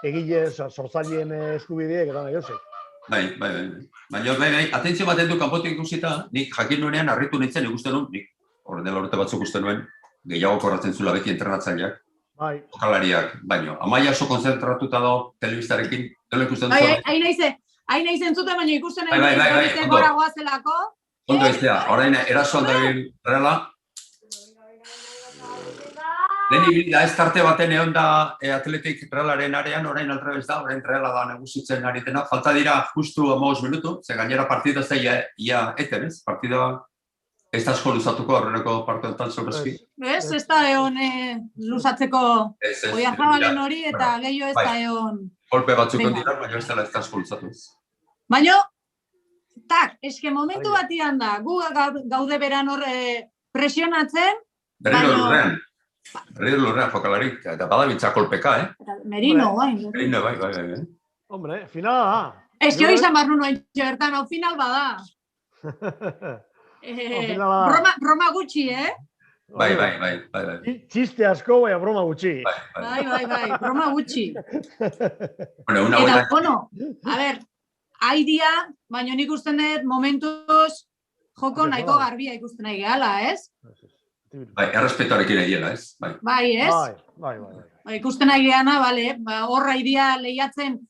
Egile, sortzaileen eskubideek eta nahi gauzek. Bai. Baina, atentzio baten du kanpotik ikusita, nik jakin nuenean harritu nintzen ikusten nuen, nik horren dela urte batzuk usten nuen, gehiago korratzen zula beti entrenatzaileak, jokalariak, baina, Amaia oso konzentratuta da telebistarekin, dela ikusten duzu. Hain nahi zentzuten, baina ikusten nahi gora goazelako. Ondo iztea, orain erasoan dabil rela, lehen ibilda ez tarte baten egon da atletik realaren arean, orain aldrebez da, orain reala da neguzitzen ari dena. Falta dira justu 15 minutu, ze gainera partida ez da ia eten, ez? Partida ez da asko luzatuko horreneko parteotan sobreski. Ez da egon luzatzeko Oiarzabalen hori eta gehiago ez da egon. Golpe batzuk ondira, baina ez da asko luzatu ez. Baina, eske momentu batian da, gu gaude beran hor presionatzen. Berriro lurrean jokalarik, eta badabiltza kolpeka, Merino, bai. Merino, bai. Hombre, finala da. Ez que hori izan barru noen txertan, hau final bada. Broma gutxi, Bai. Txiste asko, bai, broma gutxi. Bai, broma gutxi. Eta, a ber, haidia, baina nik usten dut momentuz joko nahiko garbia ikusten nahi gehala, ez? Bai, errespetoarekin egiela, ez? Bai, ez? Bai. Ikusten nahi geana, bale, horra idia lehiatzen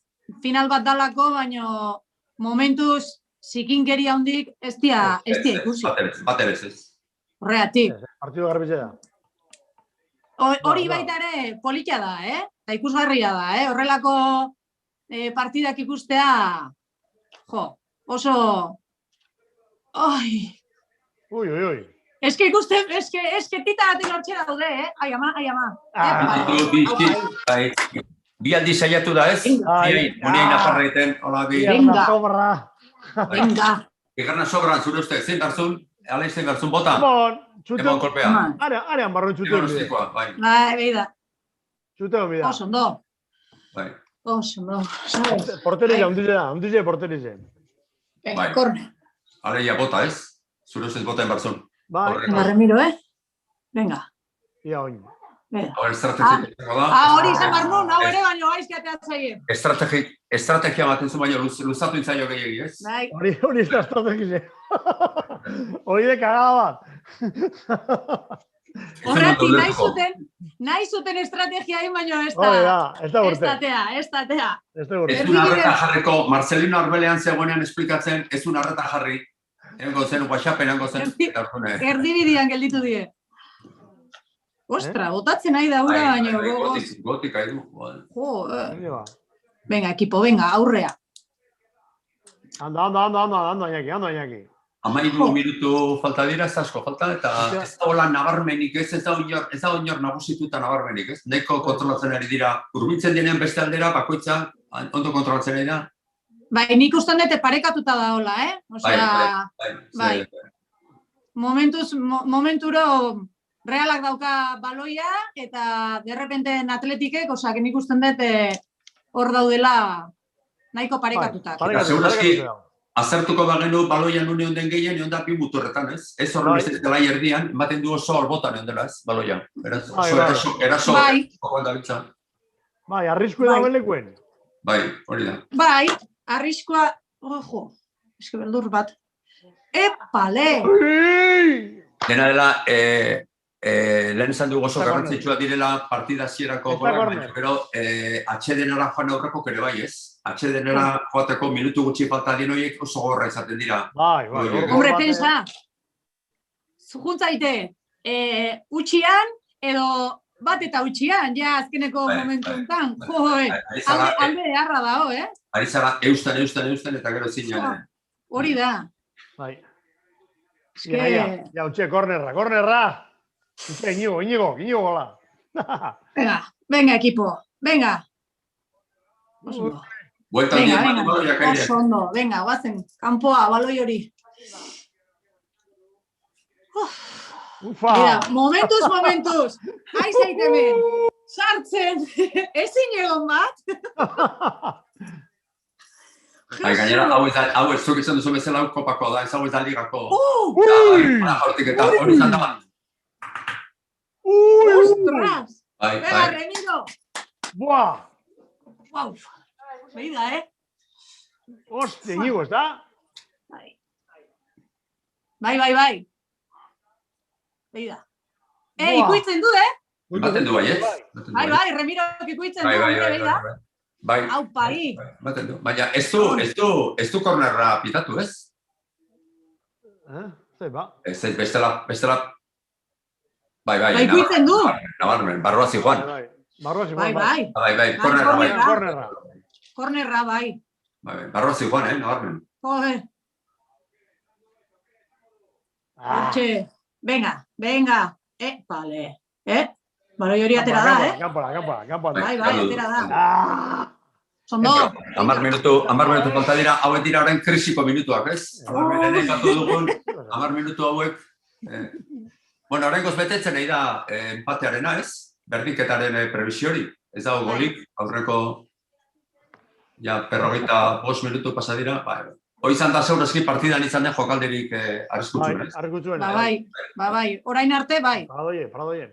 final bat dalako, baina momentuz zikinkeria hondik ez dia ikusi. Baterez ez. Horreatik. Partidu garbitze da. Hori baita ere politia da, eta ikusgarria da, horrelako partidak ikustea, oso... Ui. Eske ikusten, eske tita baten hortxe daude, Ai ama. Bi aldi saiatu da ez? Munein aparra egiten, hola bi. Venga. Bigarna sobran, zure uste, zein garzun? Ala zein garzun bota? Emon kolpea. Arean barron txute hon bide. Bai, beida. Txute hon bide. Oso ondo. Bai. Oso ondo, sabes? Porterize, hundize porterize. Venga, korne. Aleia bota ez? Zure ustez bota enbarzun. Venga, Remiro, Venga. Ia oin. Hor estrategiko da. Hori izan barnun, hau ere baino gaizkiatea zaien. Estrategia baten zu baino luzatu intzaio gehiagi, ez? Bai. Hori ez da estrategize. Hori de cagada bat. Horretik, nahi zuten estrategia egin baino ez da urte. Ez un arreta jarriko, Marcelino Arbelean zegoenean esplikatzen, ez un arreta jarri. Engo zen, WhatsAppen engo zen. Erdibidian gelditu die. Ostra, botatzen nahi da ura baino. Gotik haidu. Venga, equipo, venga, aurrea. Ando, Iñaki. 12 minutu falta dira, ez asko falta, eta ez da hola nabarmenik ez da oinor nagusituta nabarmenik ez. Neko kontrolatzen ari dira, urbiltzen denean beste aldera, bakoitza, ondo kontrolatzen ari da. Bai, nik usten dute parekatuta da hola, Osea, bai. Momenturo Realak dauka baloia, eta derrepenten Atletikek, osea, nik usten dute hor daudela nahiko parekatuta. Segurazki, azertuko bagenu baloia nune honden gehien, egon da bi muturretan, ez? Ez horren ez dela erdian, ematen du oso horbotan egon dela, ez? Baloia. Eraso, Bai, arriskua da belekuen. Bai, hori da. Bai, arriskua, ojo, eske beldur bat. Epale! Dena dela, lehen esan dugu oso garrantzitsua direla partida zierako gola, pero atxedenera joan aurreko kere bai, ez? Atxedenera joateko minutu gutxi falta dinoiek oso gorra izaten dira. Bai. Hombre, pensa, zujuntzaite, utxian edo bat eta utxian, ja azkeneko momentu enten. Alde beharra dago, Ari zara, eustan, eta gero zinean. Hori da. Bai. Ja, utxe, kornerra. Iñigo gola. Venga, equipo, venga. Oso ondo, venga, guazen, kanpoa, baloi hori. Mira, momentuz, aizaitemen, sartzen, ezin egon bat. Gainera, hau ez zuk izan duzu bezala kopako da, ez hau ez da ligako. Hortik eta hori izan da bat. Ostras! Venga, Remiro! Buah! Guau! Beida, Hostia, Iñigo, ez da? Bai. Beida. Ikuitzen du, Baten du, bai, ez? Bai, Remiro ikuitzen du, beida. Bai. Hau, pai. Baten du. Baina, ez du kornerra pitatu, ez? Ez, bestela. Bai. Ikuitzen du. Nabarmen, barroa zijoan. Bai. Kornerra, bai. Barroa zijoan, nabarmen. Joder. Hortxe. Venga. Vale. Baloi hori atera da, Kampoa. Bai, atera da. Sondo. 10 minutu falta dira, hauek dira orain krisiko minutuak, ez? 10 minutu hauek. Bueno, orain betetzen nahi da empatearena, ez? Berdinketaren prebisiori. Ez dago golik, aurreko perrogeita 5 minutu pasa dira. Hoi izan da segurazki partidan izan den jokalderik arriskutsuena, ez? Arriskutsuena. Bai. Orain arte, bai. Paradoien.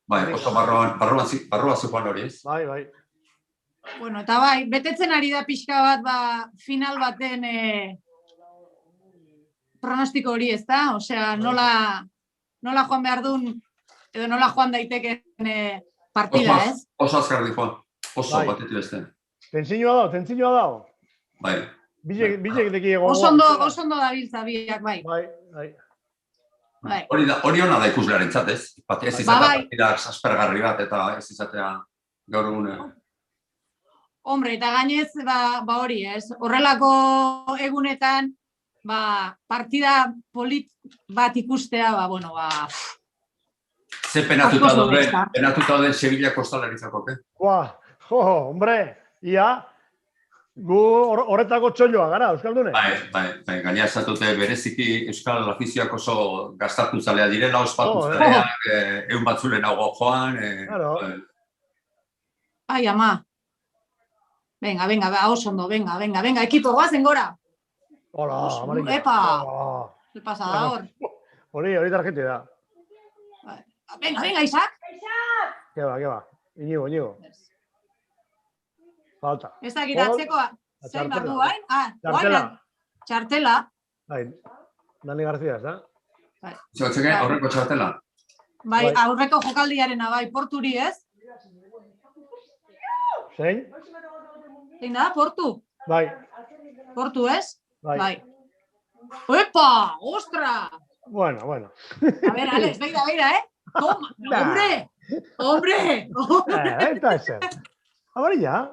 Bai, oso barroa zupan hori, ez? Bai. Bueno, eta bai, betetzen ari da pixka bat, final baten pronostiko hori, ez da? Osea, nola joan behar duen, edo nola joan daiteken partida, ez? Oso azkar di joan, oso batetu ez den. Tentzinoa dago. Bai. Bilek deki egon. Oso ondo dabiltza biak, bai. Hori hona da ikuslearen txatez. Ez izatea partida aspergarri bat eta ez izatea gaur egunean. Hombre, eta gainez, hori, ez? Horrelako egunetan, partida polit bat ikustea, bueno, Ze penatuta dauden Sevilla kostalaritzako, hombre, ia, gu horretako txolloa gara, Euskaldune. Bai, gaina esatute bereziki Euskal Afizioak oso gastatu zalea direla, ospatu zaleak, egun batzulen hau joan. Ai, ama. Venga, oso ondo, venga, ekipo, guazen gora. Hola, amarillo. Epa, el pasador. Hori tarjete da. Venga, Isaac. Ke va. Iñigo. Falta. Ez da giratzekoa. Zein bat du, hain? Txartela. Dani García, ez da? Ziotzeke, aurreko txartela. Bai, aurreko jokaldiarena, bai, Porturi, ez? Zein? Zein da, Portu? Bai. Portu, ez? Bai. Epa, ostra! Bueno. A ver, Alex, beira, Toma, hombre! Eta ezer. Horia,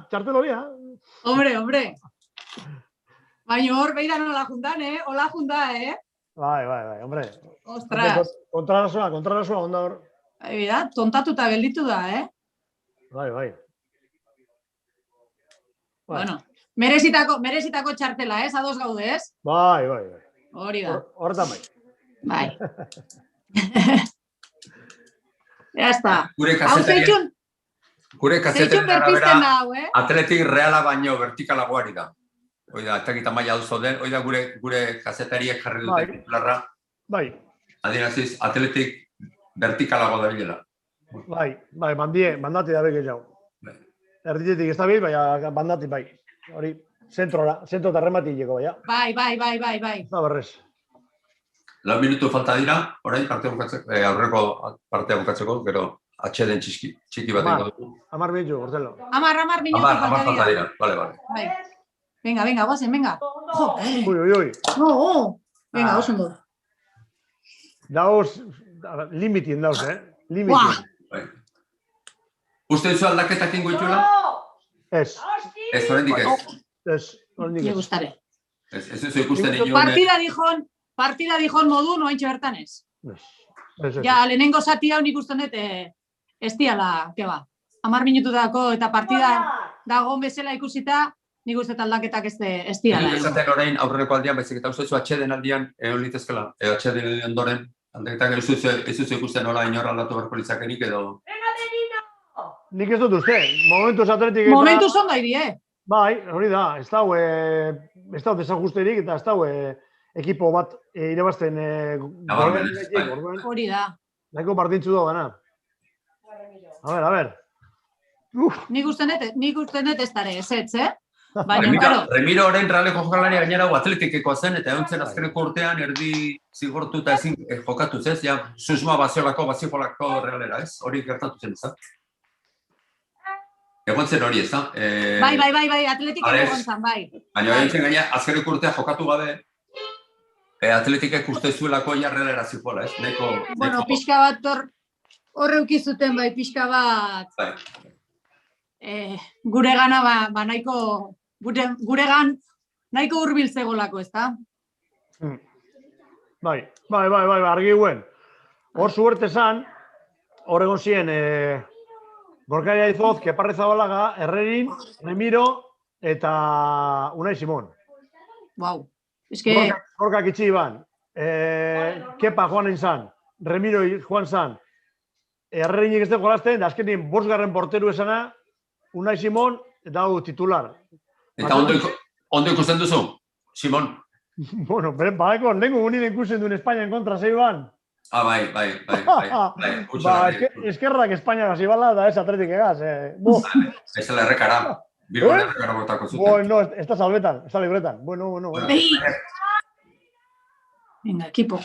txartel horia. Hombre. Baina hor, beira nola jundan, Hola junda, Bai, hombre. Ostras. Kontrarasoa, onda hor. Bida, tontatuta gelditu da, Bai. Bueno, merezitako txartela, ados gaude, ez? Bai. Hori da. Horretan bai. Bai. Ya está. Gure kazetaren arabera, hau, Atletik Reala baino vertikalagoari da. Hoi da, eta gita maila duzo den, hoi da gure kazetariek jarri dute titularra. Bai. Adiraziz, Atletik vertikalago da bilela. Bai, mandati da beke jau. Erditetik ez da bil, bandati bai. Hori, zentro eta remati hileko, bai. Bai. Da berrez. 4 minutu falta dira, orain aurreko partea bukatzeko, gero atxeden txiki bat ingo dugu. 10 minutu, Gortelo. 10 minutu falta dira. Vale. Bai. Venga, guazen, venga. Ui. Venga, oso ondo. Dauz, limitien dauz, Limitien. Uste duzu aldaketak ingo itxula? Ez. Ez, oraindik ez. Ez, oraindik Me ez. gustare. Ez duzu ikusten inoen. Partida dijon modu noaintxe bertan ez. Ez. Ja, lehenengo zati hau nik usten dut, ez diala, 10 minututako eta partida dagoen bezala ikusita, nik uste aldaketak ez diala. Ez esaten orain aurreko aldian, baizik eta uste zu atxeden aldian, egon litezkela, atxeden ondoren, aldaketak ez duzu ikusten nola inor aldatu beharko litzakenik edo... Nik ez dut uste, momentuz Atletik eta... Momentuz ondo hiri, Bai, hori da, ez dau desajusterik eta ez dau ekipo bat irabazten hori da. nahiko partintzu da gana. A ver. Nik usten dut ez dara ez, Baina, claro. Remiro orain Realeko jokalari gainera Atletikekoa zen, eta egon zen azkeneko urtean erdi zigortuta ezin jokatuz ez, susma baziolako Realera ez, hori gertatu zen ez da. Egon zen hori ez da. Bai, Atletikeko egon zen, bai. Baina egon zen gaina azkeneko urtea jokatu gabe, Atletikek uste zuelako Realera zipola ez. Bueno, pixka bat horre ukizuten bai, pixka bat... Gure gana nahiko... Guregan nahiko hurbiltzegolako, ez da? Bai, argi guen. Hor suerte zan, hor egon ziren Gorka Aizoz, Keparre Zabalaga, Herrerin, Remiro eta Unai Simon. Wow. Gorkak itxi iban. Kepa joan zan, Remiro joan zan, Herrerinik ez den jolazten, da azkenin 5. porteru esana, Unai Simon eta hau titular. Eta ondo ikusten duzu, Simon? Bueno, badeko, nengo uniden ikusten duen Espainian kontra zeiban. Bai. Eskerrak Espainia gazi bala da ez Atletik egaz. Ez la errekara. Bilbon errekara botako zuten. Bueno, ez da salbetan, ez da libretan. Bueno. Venga, equipo,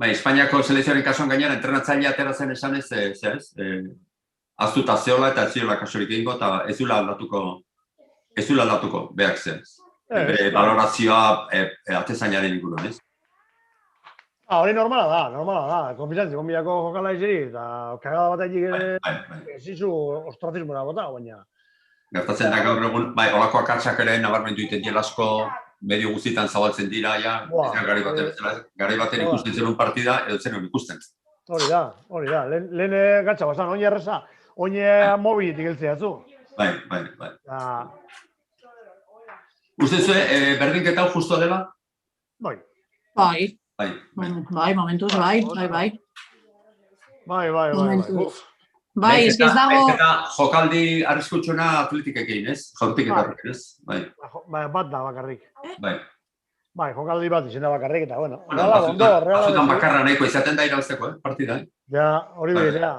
Espainiako selekzioaren kasuan gainera entrenatzailea atera zen esan ez, aztuta zeola eta ez ziola kasurik egingo eta ez zula aldatuko, behak zen. Valorazioa atezainaren inguruan, ez? Hori normala da. Konfizantzi, konbilako jokala izeri eta kagada bat egin ez izu ostrazismora bota, baina Gertatzen da gaur egun, bai, holako akatsak ere nabarmendu egiten dira asko, medio guztietan zabaltzen dira, ja, garai baten ikusten zenun partida, edo zenun ikusten. Hori da. Lehen gatsa basan, oin erreza, oin mobilitik heltzea zu. Bai. Uste zuen, berdinketa hau justo dela? Bai. Bai, momentuz, bai. Momentuz. Bai, ez dago... Ez eta jokaldi arriskutsuena Atlетikekin, ez? Jaurtik eta horrekin, ez? Bai, bat da bakarrik. Bai, jokaldi bat izena bakarrik, eta bueno. Batzutan bakarra nahiko izaten da irauzteko, partida. Ja, hori bidea.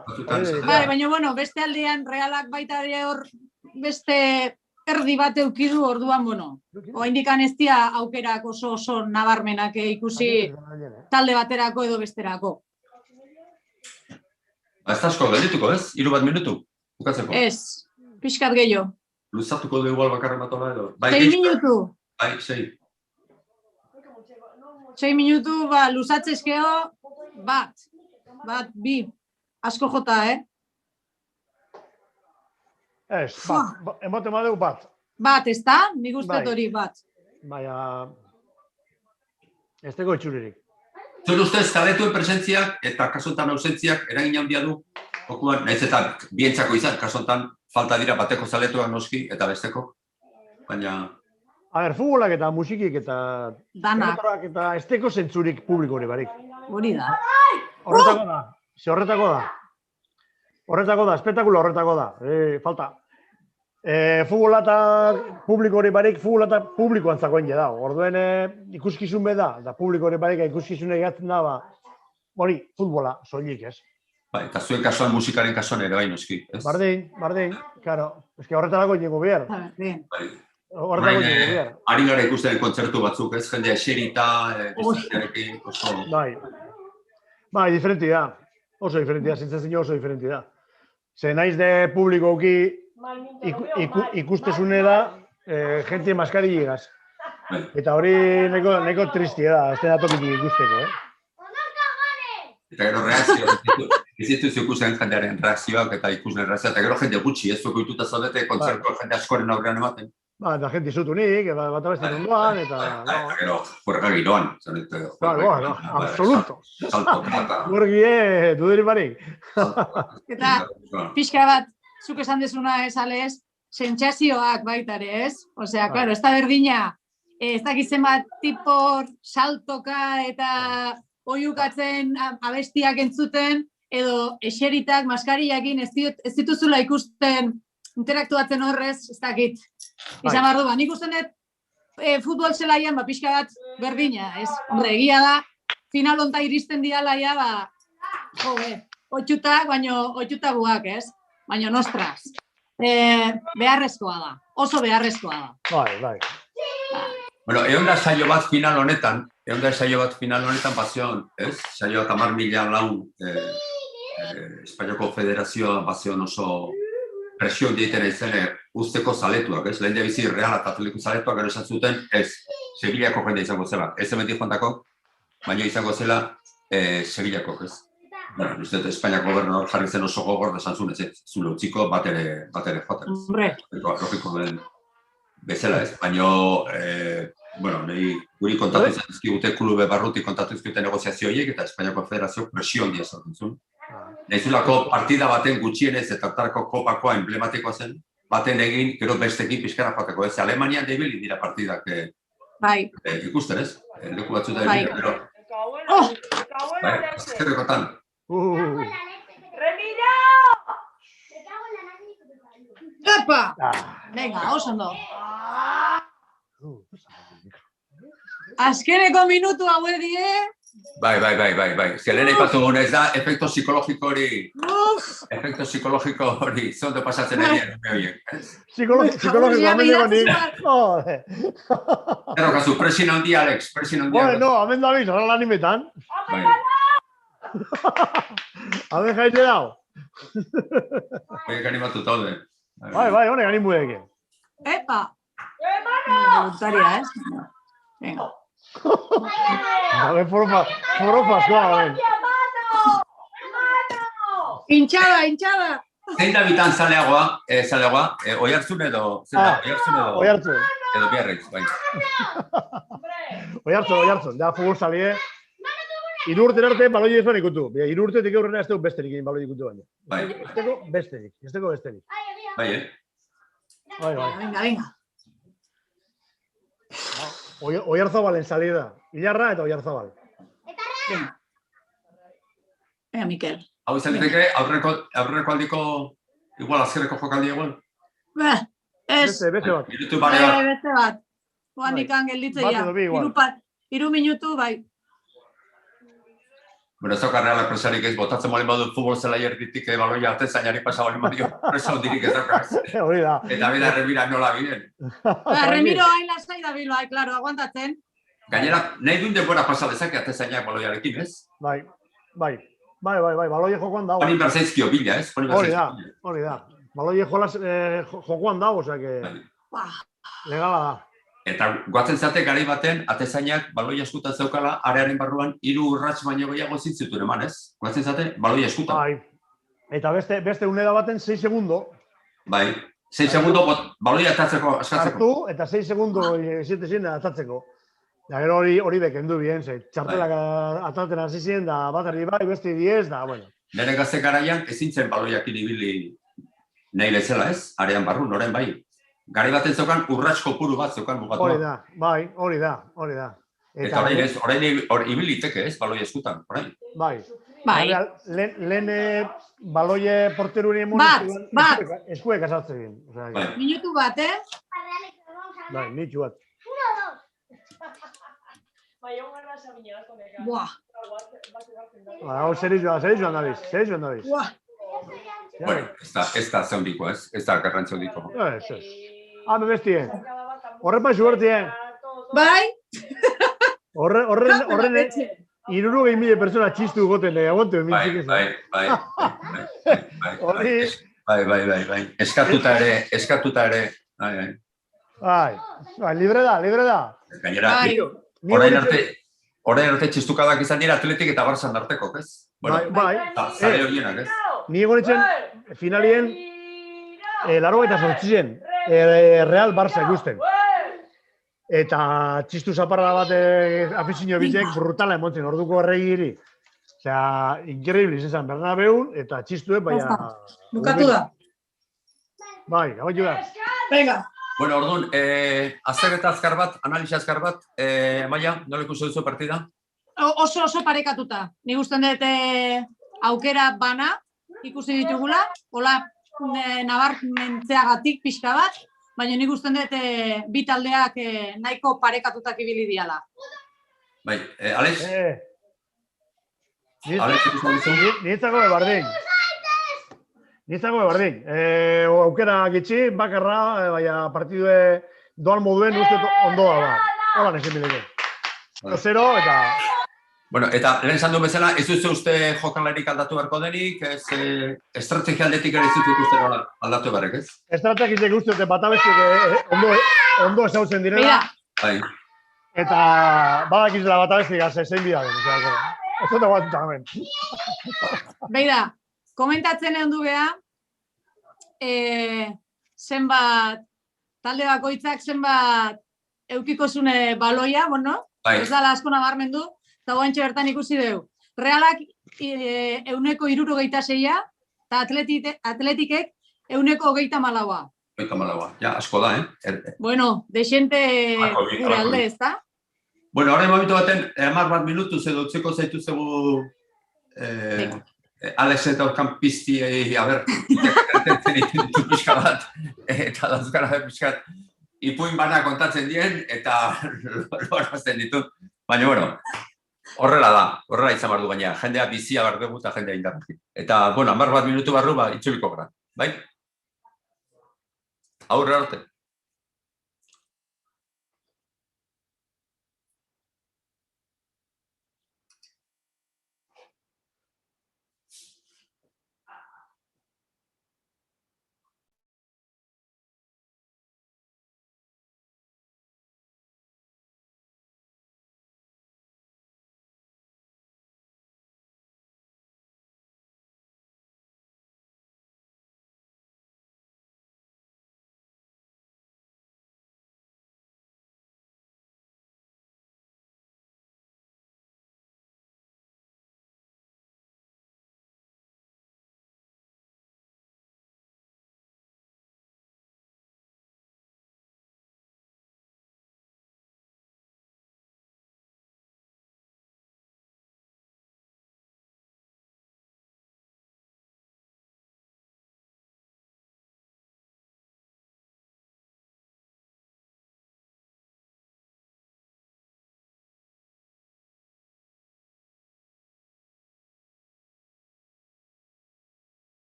Bai, baina, bueno, beste aldean Realak baita ere hor beste erdi bat eukidu orduan, bueno. Oaindikan ez dira aukerak oso nabarmenak ikusi talde baterako edo besterako. Ez asko geldituko, ez? 3 minutu, bukatzeko. Ez, pixkat gehiago. Luzatuko du igual bakarra matola edo. 6 minutu. Bai, 6. 6 minutu, luzatzezkeo, bat, bi. Asko jota, Ez, bat. Emote madeu bat. Bat, ez da? Nik ustet hori bat. Baina, ez tego itxuririk. Zuen ustez, zaletuen presentziak eta kasotan ausentziak eragin handia du? Okuan, nahiz eta bientzako izan, kasotan falta dira bateko zaletuak noski eta besteko. Baina... futbolak eta musikik eta... Danak. Eta ez teko zentzurik publikori barik. Hori da. Horretako da. Espetakulo horretako da. Falta. Futbola eta publiko hori barik, futbola eta publikoan zakoen da. Orduen ikuskizun be da, eta publiko hori barik ikuskizun egatzen da, hori, futbola, soilik, ez? Bai, eta zuen kasuan musikaren kasuan ere bai noski, ez? Bardin, karo. Ez que horretarako ingo behar. Horretarako ingo behar. Ari gara ikusten kontzertu batzuk, ez? Jendea eserita, bestarekin, oso... Bai, diferenti da. Oso diferenti da, zintzen oso diferenti da. Ze naiz de publikoki ikustezune da, gente maskari llegaz. Eta hori neko tristia da, ez da tokik ikusteko, Eta gero reakzioak, ez dituzu ikusten jendearen reakzioak eta ikusten reakzioak, eta gero jende gutxi, ez zuko ituta zaudete kontzertuak jende askoren aurrean ematen. Eta jende izutunik, bat abesten ondoan, eta... Eta gero, horrega giroan. Absoluto. Horregie, duderi barik. Eta pixka bat, zuk esan dezuna ez, Ales, sentsazioak baitare, ez? Osea, claro, ez da berdina, ez dakitzen bat tipo saltoka eta oiukatzen abestiak entzuten, edo eseritak, maskariakin ez dituzula ikusten interaktuatzen horrez, ez dakit. Izan behar du, nik usten dut futbol zelaian, pixka bat berdina, ez? Hombre, egia da, final honta iristen diala, otxutak, baino otxuta buak, ez? Baina nostraz, beharrezkoa da, oso beharrezkoa da. Bai. Bueno, egon da saio bat final honetan pasion, ez? Saio bat 10.000 laun Espainiako Federazioa pasion oso presio egiten izan usteko zaletuak, ez? Lehen bizi Real eta Atletico zaletuak gero esan zuten, ez, Sevillako jende izango zela. Ez emetik joantako, baina izango zela Sevillako, ez? Bueno, uste Espainiako gobernador jarri zen oso gogor desan zuen, ez zule utziko bat ere joaten. Logiko den bezala, ez? Baina, bueno, guri kontatu izan dizkigute klube barrutik kontatu izkute negoziazio horiek eta Espainiako Federazio presio handia sortzen zuen. Nahizulako partida baten gutxienez eta tartako kopakoa emblematikoa zen, baten egin, gero bestekin pixkara joateko, ez? Alemanian debili dira partidak ikusten, ez? Leku batzuta dira, gero. Azkerrekotan. ¡Remiro! ¡Epa! Venga, oso ondo. Azkeneko minutu hauek die. Bai. Zelen aipatu ez da, efekto psikologiko hori, zondo pasatzen egin, Psikologiko, ameneko ni. Zerro kasu, presin handi, Alex, presin handi. No, amen da biz, horrela animetan. Amen jaite dao. Hoiek animatuta haude. Bai, honek animuekin. Epa! Me gustaría, ¿eh? Venga. A ver, forofaskoa, a ver. Hinchada. zein da bitan zaleagoa, Oiartzun edo, Oiartzun. edo Biarritz, bai. Oiartzun, da futbol zalie. 3 urte arte baloi ezban ikutu. 3 urtetik aurrera ez dugu besterik egin baloi ikutu baina. Bai. Ez dugu besterik. Bai, Bai. Venga. Oiarzabalen salida. Ilarra eta Oiarzabal. Venga, Mikel. hau izan liteke aurreko aldiko, igual azkereko jokaldi egon. Ez. Beste bat. Minutu pare bat. Beste bat. Joan ikan gelditzea. Bat edo bi igual. 3 minutu, bai. Bueno, ez dauka realak presarik ez, botatzen molin badu futbol zelaier ditik baloia arte zainari pasa bali madio, presa hondirik ez daukaz. Hori da. Eta bida errebira nola biden. Remiro hain lasai da bilo, klaro, aguantatzen. Gainera, nahi duen denbora pasa dezake ate zainak baloiarekin, ez? Bai. Baloie jokoan dago. Hori berzaizkio bila, ez? Hori da. Baloie jokoan dago, osea que legala da. Eta guatzen zate gari baten, atezainak baloia eskuta zeukala, arearen barruan, 3 urrats baino gehiago zintzituen eman, ez? Guatzen zate, baloia eskuta. Bai. Eta beste uneda baten 6 segundo. Bai, 6 segundo baloia atatzeko, askatzeko. Hartu, eta 6 segundo ziren atatzeko. Da gero hori bekendu bien, txartelak atatzen hasi ziren, da bat erdi bai, beste 10, da, bueno. Nere gazte garaian, ezin zen baloiakin ibili nahi lezela, ez? Arean barru, noren bai. Gari baten zeukan urrats kopuru bat zeukan mugatua. Hori da. Eta orain ibiliteke, ez, baloia eskutan, orain. Bai. Lehen baloie porteruri emun eskuek asartzen egin. Minutu bat, Bai, nitxu bat. Buah. Hau zer joan dabiz. Bueno, ez da zeundiko, ez? Ez da garrantzeundiko. Ez. Hame bestien. Horrepa zubertien. Bai? Horren 60.000 pertsona txistu goten, aguantu emintzik ez. Bai. Eskatuta ere. Bai, libre da. Gainera, orain arte txistukadak izan dira Atletik eta Barzan arteko, ez? Bai. Zare horienak, ez? Ni egon itzen finalien 88 Real Barça ikusten. Eta txistu zaparra bat afizio bitek brutala emontzen, orduko erregiri. Osea, increíble izan Bernabeun eta txistue, baina... Bukatu da. Bai, abaitu da. Venga. Bueno, orduan, azterketa azkar bat, analisi azkar bat, Maia, nola ikusi duzu partida? Oso parekatuta. Nik usten dut aukera bana ikusi ditugula, hola nabarmentzeagatik pixka bat, baina nik usten dut bi taldeak nahiko parekatutak ibili diala. Bai, Alex? Alex, ikusten duzu? Nietzako berdin. Aukera gitxi, bakarra, baina partidue doan moduen uste ondoa da. Hola nesin bileke. 0 eta... Bueno, eta lehen esan du bezala, ez duzu uste jokalarik aldatu beharko denik, estrategia aldetik ere ez duzu ikusten aldatu beharrek, ez? Estrategiak uste dute batabestik ondo esautzen direla. Bai. Eta badakizela batabestik zein bida den. Ez dut guatuta hemen. Beida, komentatzen egon du beha, zenbat, talde bakoitzak zenbat eukiko zune baloia, bueno, ez dala asko nabarmendu, eta guantxe bertan ikusi dugu. Realak 166 eta atletikek 134. 134, ja, asko da, Bueno, dexente gure alde, ez da? Bueno, horrein momentu baten, 10 minutu edo utziko zaitu zegu Alex eta orkan pizti, ditu pixka bat, eta dauzkara pixka bat, ipuin bana kontatzen dien, eta lorazten ditu. Baina, bueno, horrela izan behar du gaina, jendea bizia behar dugu eta jendea indarri. Eta, bueno, 10 minutu barru, itxuliko gara, bai? Aurre arte.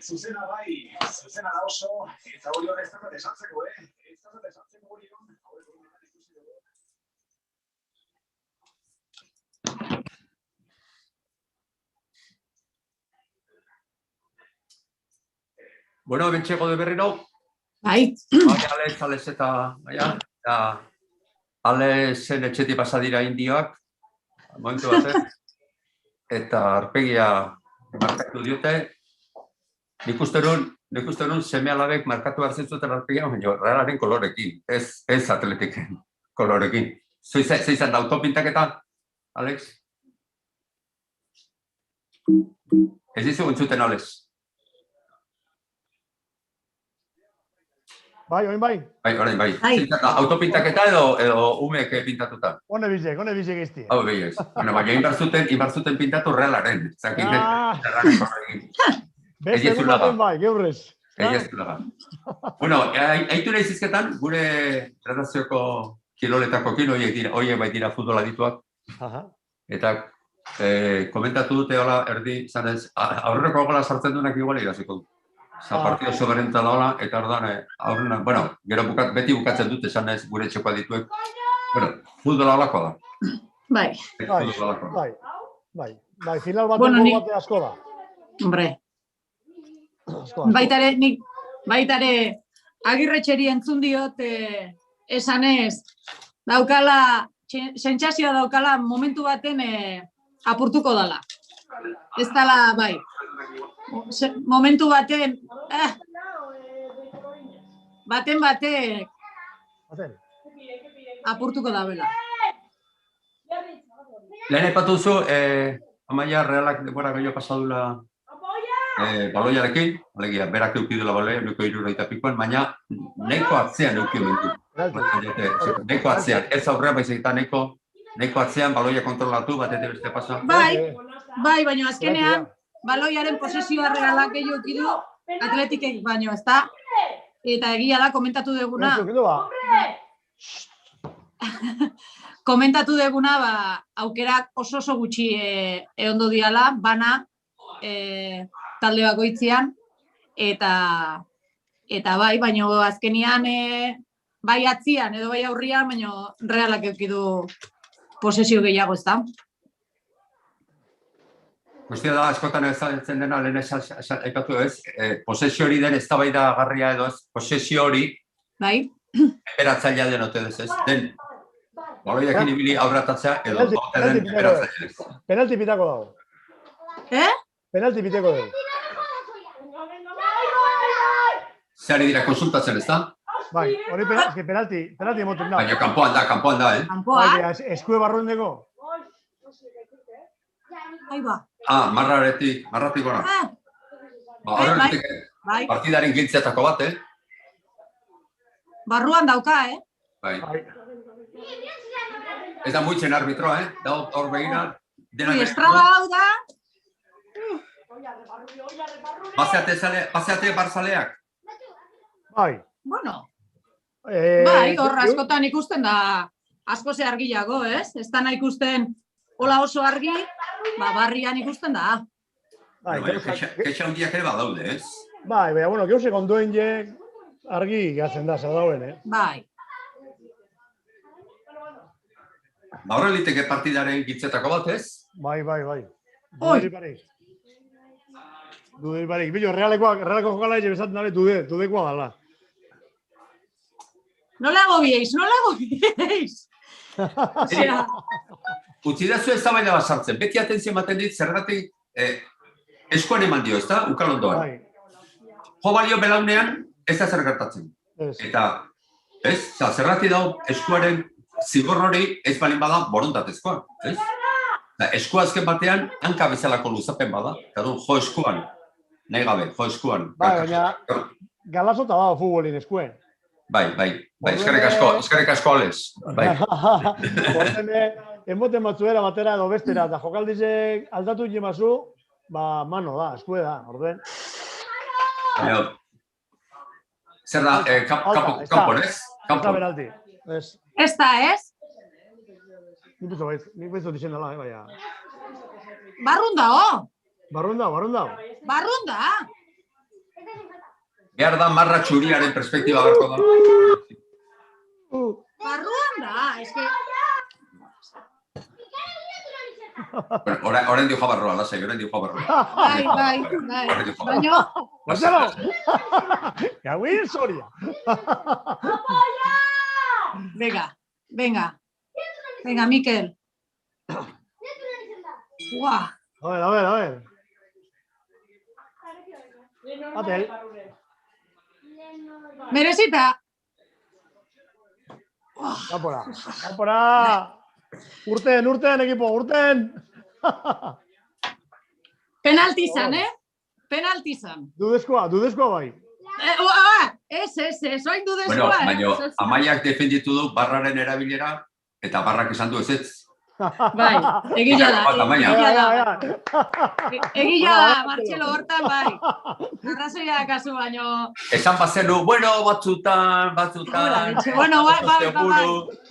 Zuzena da oso, eta hori hori ez da esantzeko, ez da esantzeko hori hori. Bueno, bentxego de berri nau. Bai. Ales eta, Alezen etxetik pasadira indioak, momentu batek, eta arpegia markatu diote. Nik uste nun seme alabek markatu hartzen zuten arpegia, baina realaren kolorekin, ez atletiken kolorekin. Zeizan da autopintaketa, Alex? Ez dizu entzuten, Alex? Bai, oin bai. Orain bai. Autopintaketa edo umeek pintatuta? Hone bizek izti. Hau behiz. Baina inbarzuten pintatu realaren. Beste egun baten bai, geurrez. Bueno, haitu nahi zizketan, gure redakzioko kiroletakokin, horiek baitira futbola dituak. Eta komentatu dute hola erdi, zanez, aurreko gola sartzen duenak igual iraziko du. Partido soberenta daola, eta orduan, bueno, gero beti bukatzen dute, zanez, gure txekoa dituek. Bueno, futbola holakoa da. Bai. Bai, final baten bate asko da. Hombre. Baitare, Agirretxeri entzun diot, esanez, daukala, sentsazioa daukala momentu baten apurtuko dala. Ez dala, bai. Momentu baten, batek apurtuko da bela. Lehen aipatu duzu, Amaia Realak denbora gehiago pasadula baloiarekin, alegia, berak eukidula baloia, nuko 60 pikoan, baina neko atzean eukimentu. Neko atzean, ez aurrean baizik eta neko atzean baloia kontrolatu, batetik beste pasa. Bai, baina azkenean, baloiaren posesioa Realak gehiago eukidu, atletikek baino, ez da? Eta egia da, komentatu deguna. Komentatu deguna, aukerak oso gutxi eondo diala, bana talde bakoitzean, eta bai, baino azkenian bai atzian edo bai aurrian, baino Realak eukidu posesio gehiago, ez da? Guztia da, askotan ezagutzen dena, lehen aipatu ez, posesio hori den eztabaida garria edo ez, posesio hori eperatzailea den ote ez, den baloiakin ibili aurratatzea edo ote den eperatzailea ez. Penalti pitako dago. Penalti piteko dago. Zeari dira konsultatzen, ez da? Bai, hori penalti emoten da. Baina kanpoan da, Bai, eskue barruendeko. Aiba. Marratik gora. Horretik partidaren giltzeatako bat, Barruan dauka, Bai. Ez da muitzen arbitroa, da hor begira. Estrada hau da. Paseate barzaleak. Bai. Bueno. Bai, hor askotan ikusten da asko ze argiago, ez? Ez da nahi ikusten hola oso argi, barrian ikusten da. Kexa hundiak ere badaude, ez? Bai, baina, bueno, geuse kondoen argi gatzen da, zer dauen, Bai. Horre liteke partidaren gitzetako bat, ez? Bai. Dudei barik. Bilo, realeko jokala ege bezaten dara, dudekoa dala. Nola gobieiz. Utsi da zu ez da baina basartzen. Beti atentzio ematen dit, zergatik eskuan eman dio, ez da? Ukalondoan. Jo balio belaunean, ez da zer gertatzen. Eta, ez? Zergatik dago eskuaren zigor hori ez balin bada borondatezkoa, ez? Eskua azken batean, hanka bezalako luzapen bada. Eta du, jo eskuan. Nahi gabe, jo eskuan. Baina, galazota dago futbolin eskuen. Bai, eskerrik asko, Alex. Horten, enboten batzuera batera edo bestera, eta jokaldizek aldatu jemazu, mano da, eskue da, orden. Zer da, kanpon, ez? Ez da beralti. Ez da, ez? Nik bezo dixen dela, baina. Barrunda, Barrunda. Barrunda. Behar da marra txuriaren perspektiba beharko da. Barruan da, eske... Orain dio jabarroa, lasai, orain dio jabarroa. Bai. Baina... Marcelo! Gauin Soria! Venga, Mikel. Buah. A ver. Atel. Merezita. Kapora. Urten, equipo, urten. Penalti izan, Penalti izan. Dudezkoa bai. Ez, oain dudezkoa, Bueno, baina Amaiak defenditu du barraren erabilera eta barrak esan du ez. Bai, egila da, Martxelo hortan, bai. Arrazoia da kasu, baino... Esan bazenu, bueno, batzutan... Bueno, bai.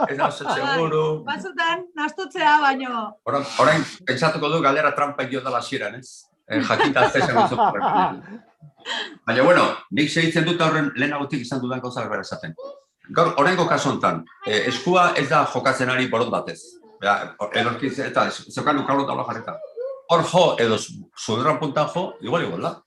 Ez da seguru. Batzutan, nastutzea, baino... Orain, pentsatuko du galdera trampa egio dela xeran, ez? Jakinta zesan gutzu. Baina, bueno, nik segitzen dut horren lehenagotik izan dudan gauza berbera esaten. Gaur, oraingo kasu honetan, eskua ez da jokatzen ari borondatez. Edorkiz, eta zeukan ukarlo taula jarreta. Hor jo, edo sudurran puntan jo, igual da.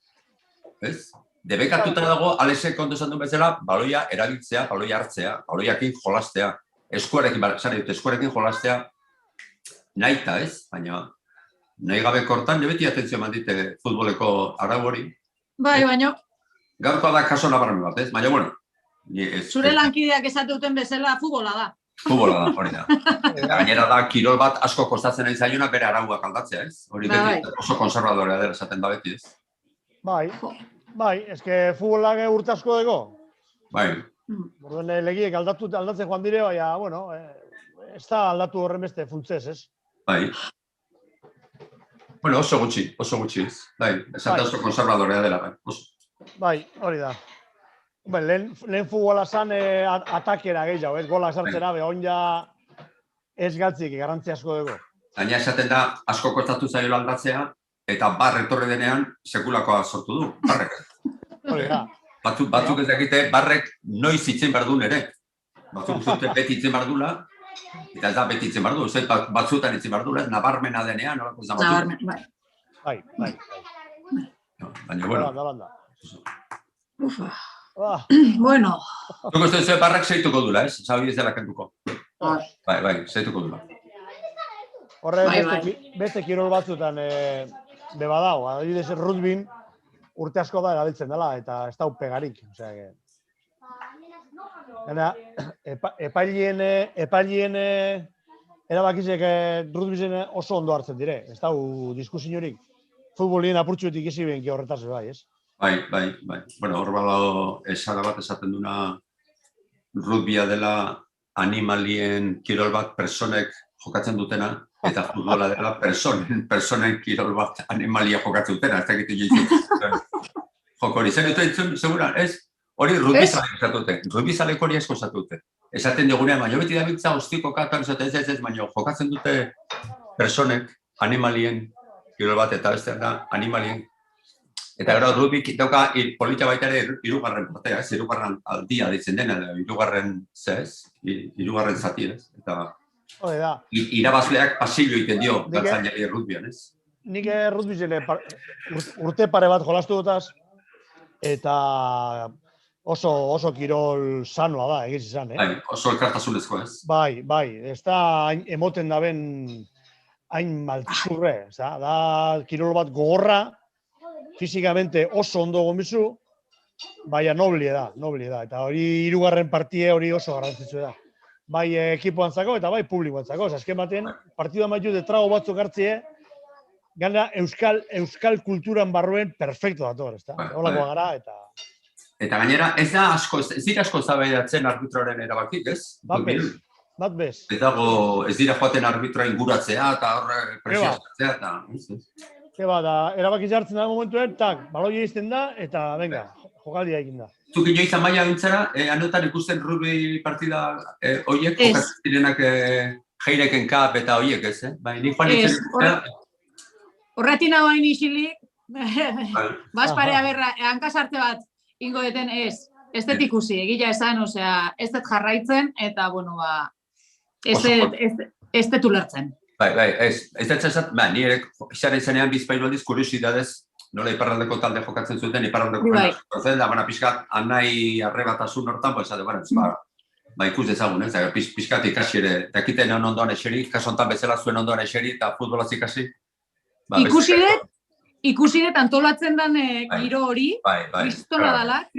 Ez? Debekatuta dago, Alexek ondo esan duen bezala, baloia erabiltzea, baloia hartzea, baloiakin jolastea. Eskuarekin jolastea, nahita, ez? Baina, nahi gabe kortan, beti atentzio mandite futboleko arau hori. Bai, baina... Gaurkoa da kaso nabarmen bat, ez? Baina, bueno... Zure lankideak esatuten bezala futbola da. Futbola da, hori da. Gainera da, kirol bat asko kostatzen ari zaiona bere arauak aldatzea, ez? Hori beti oso konservadorea dela esaten da beti, ez? Bai, eske futbolak urte asko dago. Bai. Orduan legiek aldatzen joan dire, baina, bueno, ez da aldatu horren beste funtzez, ez? Bai. Bueno, oso gutxi, ez? Bai, esaten oso konservadorea dela, bai. Bai, hori da. Lehen futbola zan atakera gehiago, ez gola sartzera, behon ja ez galtzik, garrantzi asko dugu. Gaina esaten da, asko kostatu zaiola aldatzea, eta bar etorri denean sekulakoa sortu du, barrek. Hori da. Batzuk ez dakite, barrek noiz itzen behar duen ere. Batzuk zuten beti itzen behar dula, eta ez da beti itzen behar du, batzutan itzen behar dula, nabarmena denean, nolako izan batzuk. Bai. Baina, bueno. Ufa. Bueno. Zuko ez dut barrak zeituko dula, ez? Zabi ez dela kenduko. Bai, zeituko dula. Horre beste kirol batzutan bebadau, adibidez rugbyn urte asko da erabiltzen dela, eta ez da pegarik. Epailien erabakizek rugbyzen oso ondo hartzen dire, ez da diskusiorik. Futbolien apurtxuetik izi benki horretaz bai, ez? Bai. Bueno, hor badago esara bat esaten duna rugbya dela animalien kirol bat personek jokatzen dutena, eta futbola dela personen kirol bat animalia jokatzen dutena, ez da egitu joitzen. Joko hori, zen dut entzun, segura, ez? Hori rugbizaleko esatute, rugbizaleko hori esko esatute. Esaten dugunean, baina beti da bitza ostiko katan, ez, baina jokatzen dute personek animalien kirol bat, eta beste da animalien. Eta gero, rugbyk dauka polita baita ere hirugarren partea, ez? Hirugarren aldia ditzen dena, hirugarren zati, ez? Eta irabazleak pasillo egiten dio galtzaileari rugbyan, ez? Nik rugbyzen urte pare bat jolastu dutaz, eta oso kirol sanoa da, egiz izan, Bai, oso elkartasunezko, ez? Bai, ez da emoten daben hain maltzurre, da kirol bat gogorra, fizikamente oso ondo gomizu, baina noblie da, eta hori hirugarren partie hori oso garrantzitsu da. Bai ekipoan zako eta bai publikoan zako, azken baten partidua maitu de trago batzuk hartzie, gana euskal kulturan barruen perfecto dator, ez da? Holakoa gara, eta... Eta gainera, ez dira asko zabaidatzen arbitroaren erabakik, ez? Bat bez. Ez dira joaten arbitroa inguratzea eta horre presiozatzea eta... Da, erabaki jartzen da momentuen, baloi izten da, eta venga, jokaldia egin da. Zuk inoiz Amaia gintzara, anotan ikusten rugby partida horiek, jokatzen direnak Heineken Cup eta horiek, ez? Nik joan nintzen... Horretin hau hain isilik, bazparea berra, hankasarte bat, ingo deten ez dut ikusi, egila esan, osea, ez dut jarraitzen, eta, bueno, ba, ez dut ulertzen. Bai, ez dut zazat, ni ere, izan izanean bizpailu aldiz, kuriosidadez, nola iparraldeko talde jokatzen zuten, iparraldeko jokatzen, da, pixkat, anai arrebatasun hortan, ba, ikus dezagun, pixkat ikasi ere, dakiten ondoan eseri, kasontan bezala zuen ondoan eseri, eta futbolaz ikasi. Ikusi dut antolatzen den giro hori, kristona dala,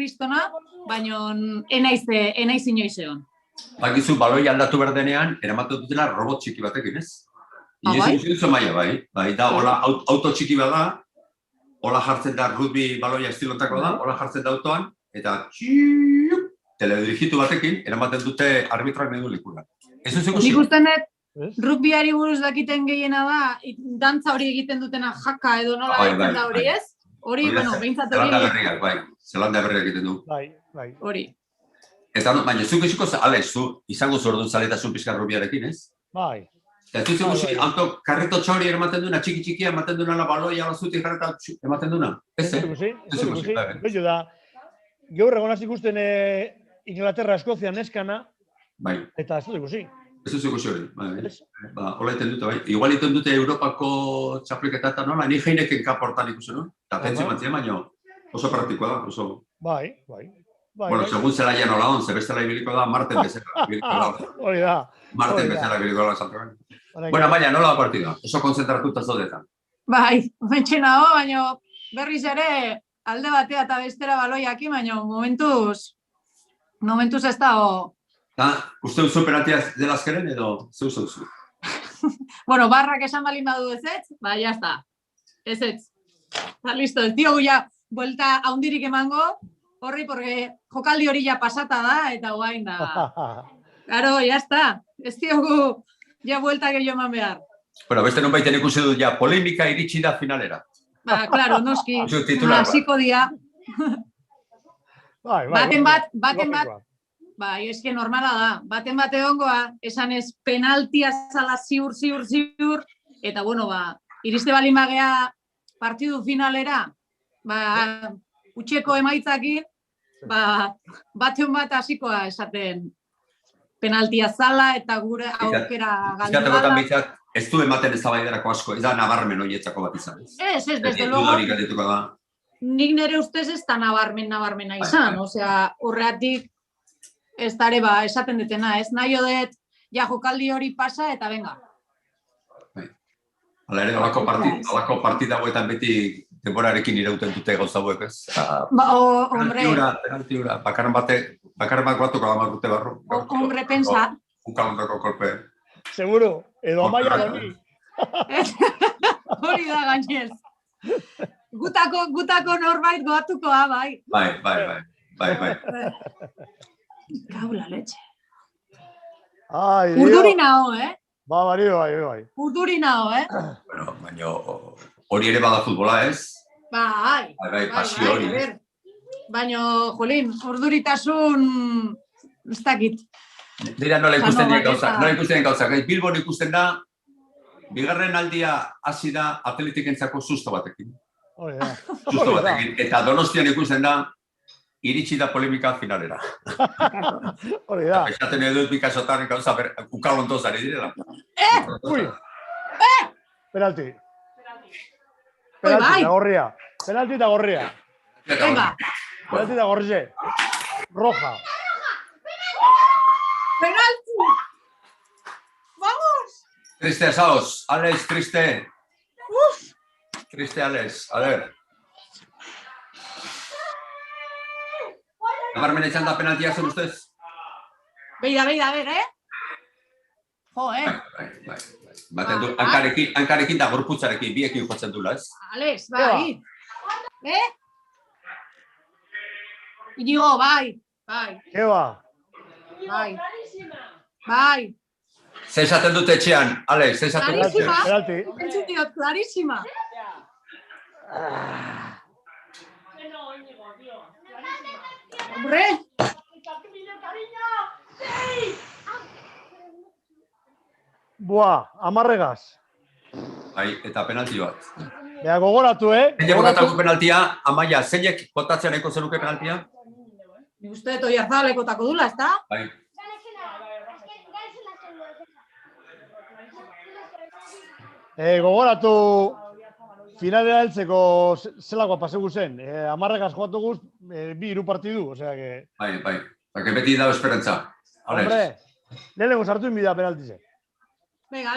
baina enaiz inoiz egon. Bakizu, baloi aldatu berdenean, eramaten dutela robot txiki batekin, ez? Inoiz maia, bai, da, hola auto txiki bada, hola jartzen da rugby baloia estilotako da, hola jartzen da autoan, eta teledirigitu batekin, eramaten dute arbitroak nahi du likura. Ez dut ikusi? Nik usten dut, rugbyari buruz dakiten gehiena da, dantza hori egiten dutena jaka edo nola egiten da hori ez? Hori, bueno, behintzat hori... Zelanda berriak, bai, Zelanda berriak egiten du. Bai. Hori. Eta, baina, zuk esiko, Alex, izango zordun zaletasun pizka rugbiarekin, ez? Bai. Eta ez dut anto karreto txori ematen duna, txiki-txikia ematen duna, baloia alazutik jarreta ematen duna. Ez ikusi. Bello da, gaur egonaz ikusten Inglaterra, Eskozia, neskana, eta ez dut ikusi. Ez dut ikusi hori, hola iten dute, bai. Igual iten dute Europako txapliketa eta nola, ni jeineken kaportan ikusi, no? Eta pentsi matzien, baina oso praktikoa da, oso... Bai. Bueno, segun zela ja nola on, zebestela ibiliko da, Marten bezala ibiliko da. Hori da. Marten bezala ibiliko da, saltoren. Bueno, baina, nola da partida? Oso konzentratuta zaudetan. Bai, mentxena ho, baina berriz ere alde batea eta bestera baloiaki, baina momentuz ez da ho. Uste duzu penaltiaz dela azkeren edo zeu zeuzu? Bueno, barrak esan balin badu ez, jazta. Ez. Listo, el tío ya vuelta haundirik emango, horri, porque jokaldi hori ja pasata da, eta guain da. Claro, jazta. Ez diogu ja vuelta gehiago eman behar. Bueno, beste non baiten ikusi dut ja, polemika iritsi da finalera. Claro, noski. Hasiko dia. Baten bat, bai, eske normala da. Baten bat egongoa, esan ez penaltia zala ziur, eta bueno, iriste balin bagea partidu finalera, utxeko emaitzakin, baten bat hasikoa esaten penaltia zala eta gure aukera galdua. Ez du ematen eztabaidarako asko, ez da nabarmen horietzako bat izan. Ez, desde luego. Nik nire ustez ez da nabarmena izan, osea, horreatik ez dare esaten detena, ez nahi odet, ja jokaldi hori pasa eta venga. Hala ere, alako partida hauetan beti denborarekin irauten dute gauza hauek, ez? Hombre. Penalti hura, bakar bat batuko damar dute barru. Hombre, pensa. Ukalondako kolpe. Seguro, edo amaia doni. Hori da gainez. Gutako norbait goatukoa, bai. Bai. Gaula letxe. Urduri naho, Bai. Urduri naho, Bueno, baina hori ere bada futbola, ez? Bai, pasio hori. Baina, jolín, urduritasun ez dakit. Dira nola ikusten den gauza. Bilbon ikusten da, bigarren aldia hasi da atletikentzako susto batekin. Eta Donostian ikusten da, iritsi da polemika finalera. Hori da. Esaten edut bikasotan gauza ukalontoz ari direla. Penalti. Penalti eta gorria. Venga. Penalti eta gorria. Roja. Penalti. Vamos. Triste asaos. Alex, triste. Triste, Alex. A ver. Nabarmen echan da penaltia zen ustez? Beira, a ver, Jo, Baten du, hankarekin da gorputzarekin, biekin jotzen dula, ez? Alex, bai. Inigo, bai. Eba. Bai. Zer esaten dute etxean, Alex, zer esaten dute etxean? Penalti. Entzun diot, clarísima. Hombre. Buah, amarregaz. Bai, eta penalti bat. Bea, gogoratu, Zeinek botatuko penaltia, Amaia, zeinek botatzen nahiko zenuke penaltia? Ni uste dut Oiarzabalekotako dula, ez da? Bai. Gogoratu finalera heltzeko zelakoa pasegu zen. Amarrakaz joatu guz, 2-3 partidu, osea que... Bai. Porque beti dago esperantza. Hombre, lehenengo sartu inbida penaltize. Venga.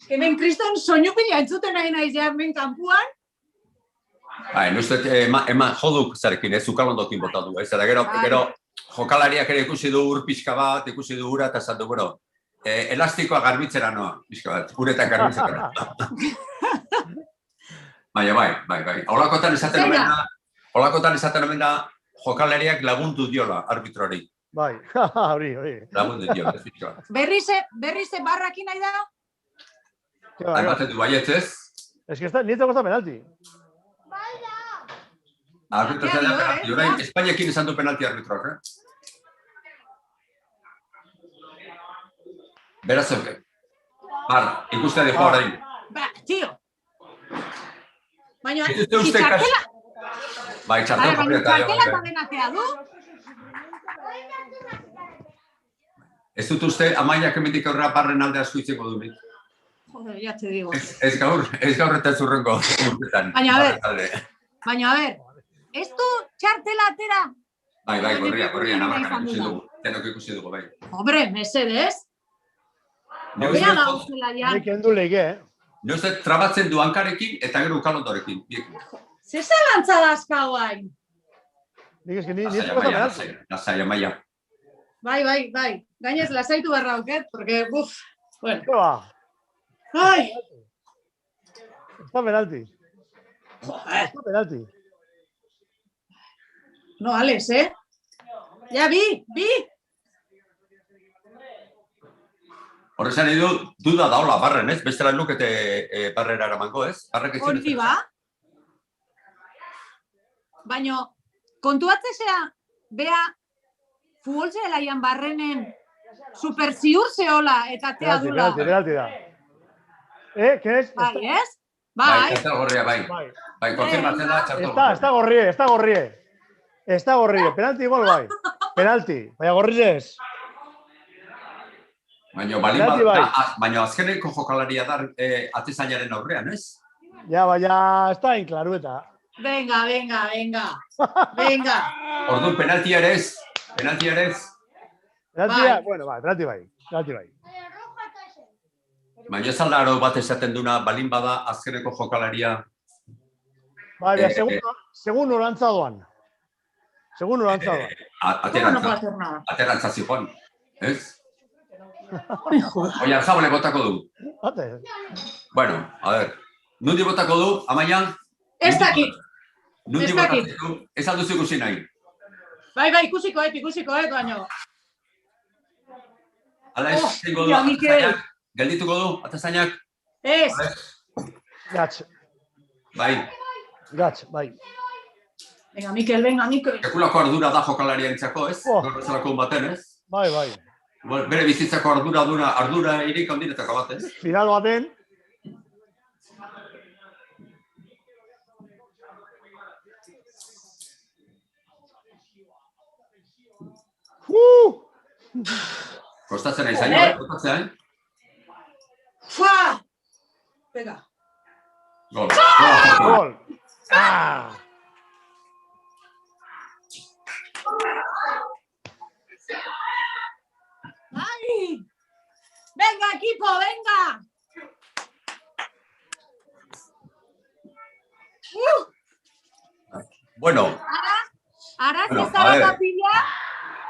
Hemen kriston soinu pila entzuten nahi naiz ja hemen kanpuan. Bai, nuztet, eman joduk zarekin, Zukalondokin botatu, ez? Eta gero, jokalariak ere ikusi du ur pixka bat, ikusi du ura, eta esan du, elastikoa garbitzera noa, pixka bat, uretak garbitzera. Bai. Olakotan esaten omen da, jokalariak lagundu diola, arbitroari. Bai, hori. Lagundu diola, ez pixka bat. Berrize barrakin nahi da? Aimaten du baiet ez? Ez que nietzako ez da penalti. Arbitro zen da penalti, orain, Espainekin esan du penalti arbitroak, Beraz zeuke. Ikustea dijo orain. Tio. Baina, txartela... Bai, txartela eta denatea du? Ez dut uste, Amaiak emetik aurrera barren alde asko itzeko du nik. Joder, ya te digo. Ez gaur eta zurrengo urtetan. Baina, a ver, ez du txartela atera? Bai, gorria, nabarkan ikusi dugu. Denok ikusi dugu, bai. Hombre, mesedez. Bea gauzela ja. Nik endu lege, Ne uste trabatzen du hankarekin eta gero ukalondorekin. Ze zalantza dazka guain? Nik eski nietzako ez da penalti. Lasai, Amaia. Bai. Gainez, lasaitu berra auket, porque, bueno. ¿Qué va? Ai! Está penalti. Joder. Está penalti. No, Alex, Ja, bi! Horrezan edo, duda daola barren, ez? Bestela lukete barrera eramango, ez? Hori ba. Baina, kontuatzea, bea, futbolzelaian barrenen superziur zehola eta tea dula. Penalti da. ¿Qué es? Bai, ez? Bai, txartel gorria, bai. Bai, konfirmatzen da, txartel gorria. Está gorrie. Penalti igual bai. Penalti. Baina gorri ez. Baina azkeneko jokalaria da atezainaren aurrean, ez? Ja, baina ez da inklarueta. Venga. Orduan, penaltia ere ez. Bueno, bai, penalti bai. Baina ez alda aro bat esaten duna, balin bada azkeneko jokalaria. Bai, segun orantza doan. Aterantza zijoan, ez? Oiarzabale botako du. Bueno, a ver, nundi botako du, Amaia? Ez dakit. Nundi botako du, ez alduzu ikusi nahi. Bai, ikusiko, baino. Ala ez, zingo du, atezainak, geldituko du, atezainak? Ez. Gatz. Bai. Venga, Mikel. Ekulako ardura da jokalaria entzako, ez? Gorrezalako baten, ez? Bai. Bere bizitzako ardura irik handinetako bat, ez? Final baten. Kostatzen nahi zaino, kostatzen? Fua! Venga. Gol. ¡Ay! ¡Venga, equipo, venga! Bueno. Ara zezara pila.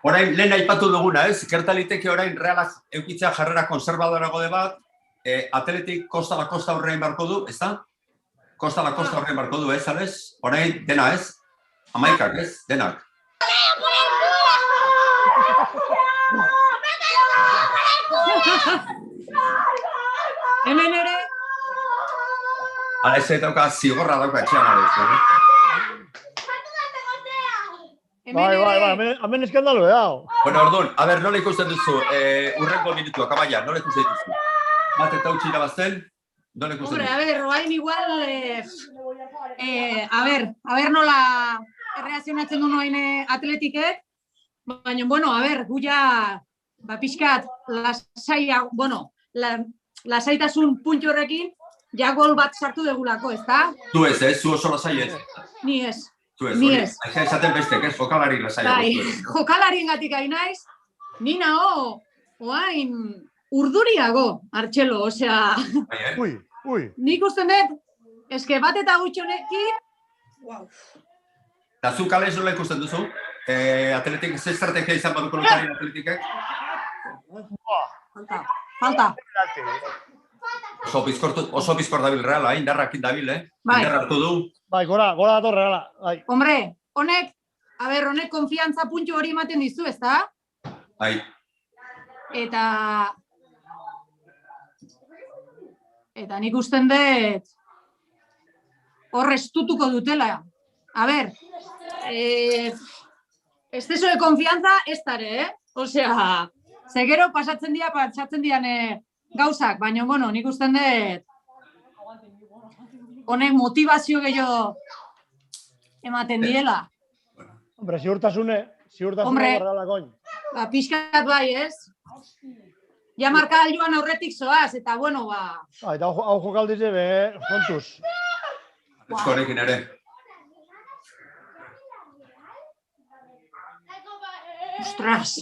Orain, lehen aipatu duguna, ez? Gertaliteke orain realak eukitzea jarrera konservadorago de bat, Atletik kosta la kosta horrein barko du, ez da? Kosta la kosta horrein barko du, ez, Ales? Orain, dena, ez? Amaikak, ez? Denak. Hemen ere? Hala ez dauka zigorra dauka etxean Ales, Bai, hemen eskandalu edao. Bueno, orduan, a ber, nola ikusten duzu, urrengo minutuak, Amaia, nola ikusten duzu? Bat eta utzi irabazten, Dole ikusten Hombre, duzu? a ver, oain igual, a ver nola erreazionatzen duen oain atletikek, baina, bueno, a ver, gu ja, pixkat, lasaitasun puntu horrekin, ja gol bat sartu degulako, ezta? Zu ez, zu oso lasai ez. Ni ez. Zu ez, Ni hori. ez. Aixa esaten bestek, ez, jokalari lasaiago. Bai, zu ez. jokalariengatik ari naiz, ni nao, oain, urduriago, Artxelo, osea, Bai, Ui. nik usten dut, eske bat eta gutxonekin, Eta zu kale zola ikusten duzu? Atletik, ze estrategia izan baduko lokari atletikek? falta. Oso bizkor dabil reala, indarrakin dabil, Bai. Indarra hartu du. Bai, gora datorre, hala. Bai. Hombre, honek konfiantza puntu hori ematen dizu, ezta? Bai, Eta nik usten dut hor estutuko dutela. A ber, exceso de confianza ez dare, Osea, zegero pasatzen dian gauzak, baina, bueno, nik usten dut honek motivazio gehiago ematen diela. Hombre, ziurtasune Hombre. barrala koin. Pixkat bai, ez? Ja marka alduan aurretik zoaz, eta bueno, Eta hau jokaldize, kontuz. eskorekin ere. ostras.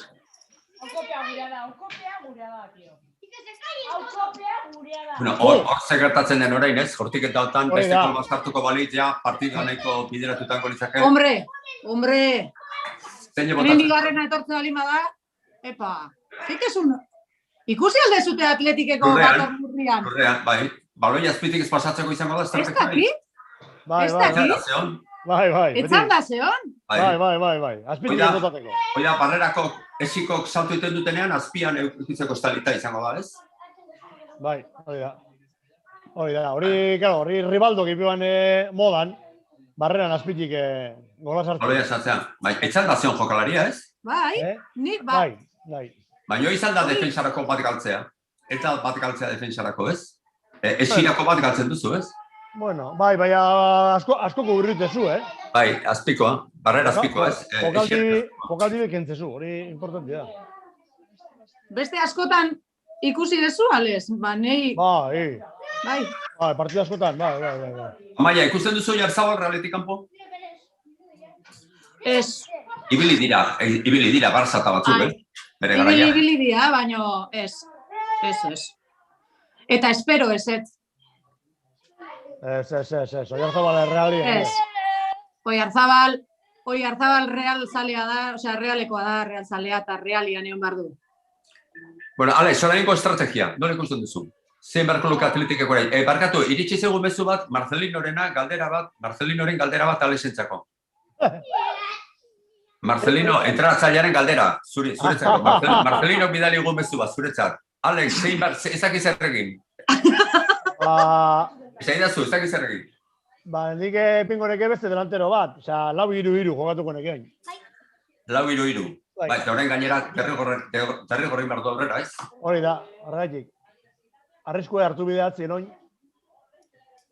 Bueno, hor ze gertatzen den orain, ez? Hortik eta hotan, Hori beste da. kolbaz hartuko balitzea, partida nahiko bideratutanko litzake. Hombre, Zein hemen botatzen? bigarrena etortzen bali bada, epa, zeikesun, ikusi alde zute atletikeko Lurrean. bat murrian. Lurrean, bai. Baloi azpitik ez pasatzeko izango da, Ez dakit, Bai, Ez bai, dakit. Zeon, bai, beti. etzan da zeon. Bai. Azpitik Oida. botateko. Oia, barrerako esikok salto iten dutenean, azpian eukitzeko estalita izango da, ez? Bai, hori da. Hori Rivaldo gipiban modan, barreran azpitik gola sartu. Baloia esatzean. Bai, etxan da zeon jokalaria, ez? Bai, Eh? nik, bai. Bai. Baina izan da defensarako bat galtzea. Ez da bat galtzea defensarako, ez? Esirako bat galtzen duzu, ez? Bueno, bai, askoko urritezu, Bai, azpikoa, barrera azpikoa, ez? Jokaldi bekentzezu, hori importantia da. Beste askotan ikusi dezu, Ales? Nei, Bai, partidu askotan, bai. Amaia, ikusten duzu Jarzabal Realetik kanpo? ez. Ibili dira, Barça eta batzuk, Bai. Bere garaia. Ibili dira, baina ez. Eta espero ez. Oiarzabal errealia. Ez. Oiarzabal real zalea da, osea, realekoa da, real zalea eta realian egon behar du. Bueno, Alex, oraingo estrategia, nola ikusten duzu? Zein beharko luke atletikeko orain? Barkatu, iritsi zegu mezu bat, Marcelinoren galdera bat Alexentzako. Marcelino, entraratzailearen galdera, zuretzako. Marcelino bidali gu mezu bat, zuretzat. Alex, ezak izerrekin. Zaidazu, ezak izerrekin. Nik pingoneke beste delantero bat, osea, 4-3-3 jokatuko nekein. 4-3-3. Bai, eta orain gainera derrigorrin behar du aurrera, ez? Hori da, horregatik. Arriskua hartu bideatzen oin.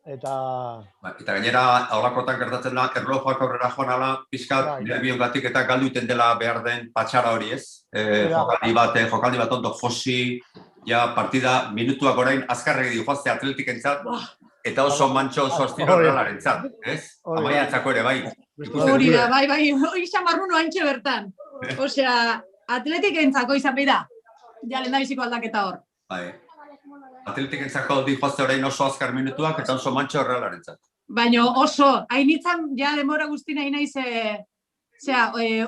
Eta Eta gainera, aulakotan gertatzen da, erlojuak aurrera joan ala, pixkat, nerviogatik eta galdu iten dela behar den patxara hori, ez? Jokaldi bat ondo josi, ja, partida minutuak orain azkarregi dihoazte atletikentzat, eta oso mantxo oso astiro realaren ez? Amaiatzako ere, bai. Hori da, bai, hori xamarruno haintxe bertan. Osea, atletikentzako izan behar da. Ja, lehen da biziko aldaketa hor. Bai. Atletikentzako dihoazte orain oso azkar minutuak eta oso mantxo realaren Baina oso, hainitzan, ja, demora guztina naiz,